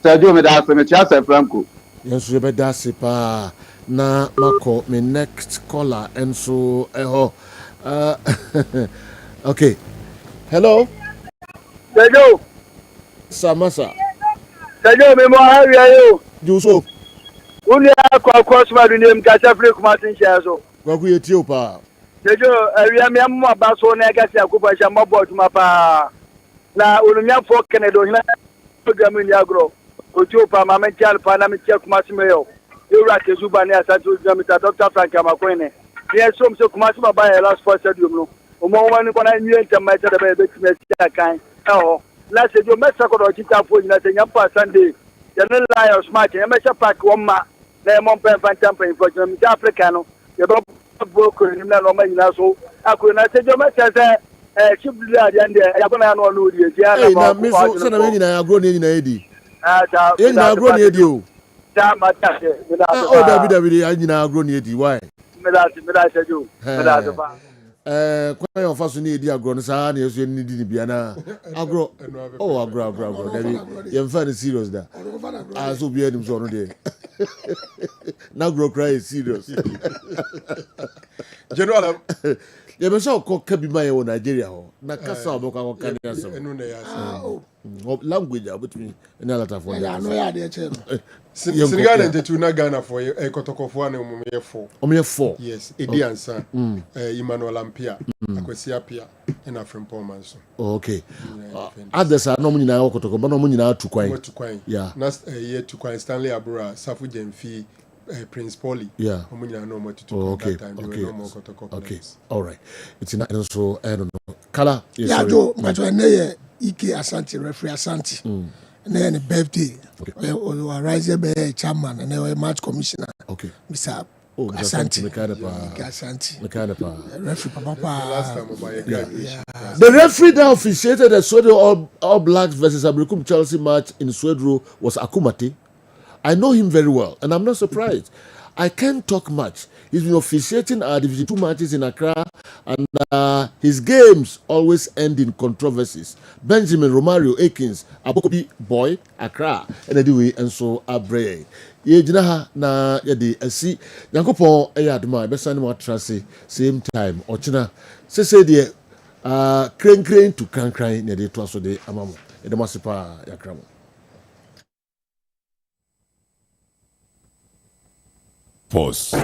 Sergio me da se me Chelsea Franco. Yes, we better pa na mako me next caller and so okay. Hello. Sejo. Samasa. Sejo me mo ha wi ayo. Juso. Uni akwa cross ma du nem ka safre kuma tin share so. Kwa ku yetio pa. Sejo awia me mo ba so na ga sia ku ba sha mo board ma pa. Na olunya fo Canada hina program ni agro. Otio pa ma men tial pa na me tia kuma simeyo. Yura ke zuba ni asatu jamita Dr. Frank Amakwene. Yes, so kuma siba ba ya last for stadium no. Omo wani kwana nyi ntama ta da ba be timi tia kan. Oh. Last year, Mexico or Chita for you, Yampa Sunday. The Lions match, and Mesha Pack one ma, they won't pay for for them, Africano. You don't book in the Roman Nassau. I could not say, your message, she be at the end. I don't know the Hey, now, Miss Sanamini, I grown in Eddie. I grown you. Oh, David, I now grown Eddie. Why? Kwa yo faso ni edi agro no saa na yeso ni di bia na agro dabi ye mfa ni serious da so bia nim so no de na agro cry serious general ye be so ko kabi ma ye wo Nigeria ho na kasa oboko ko kan ya so enu na ya language abutumi na lata for ya no ya de che no Senegal and Tetuna Ghana for a Kotokofo and Omye 4. Yes, Edi Ansa, Emmanuel Ampia, Akwesi Apia, and Afrin Pomans. Okay. Others are no money now, Kotoko, but no money now to quite. Yeah. Last year to quite Stanley Abura, Safu Jemfi, Prince Polly. Yeah. No more to okay. Okay. All right. It's not so, I don't know. Kala. Yeah, Joe, but when they Ike Asante, referee Asante. And then a birthday, or rise a chairman and a match commissioner. Okay. Mr. Asante. The referee that officiated the Sweden All Blacks versus Abrikum Chelsea match in Sweden was Akumate. I know him very well, and I'm not surprised. I can't talk much. He's been officiating our Division 2 matches in Accra, and his games always end in controversies. Benjamin Romario Akins, Abokobi Boy, Accra, and anyway, and so Abre. Ye jinaha na yedi asi Yankopon eyaduma be sane mo trase same time ochina se de kren to kran ne de to aso de amamo e de masipa yakramo. Pause.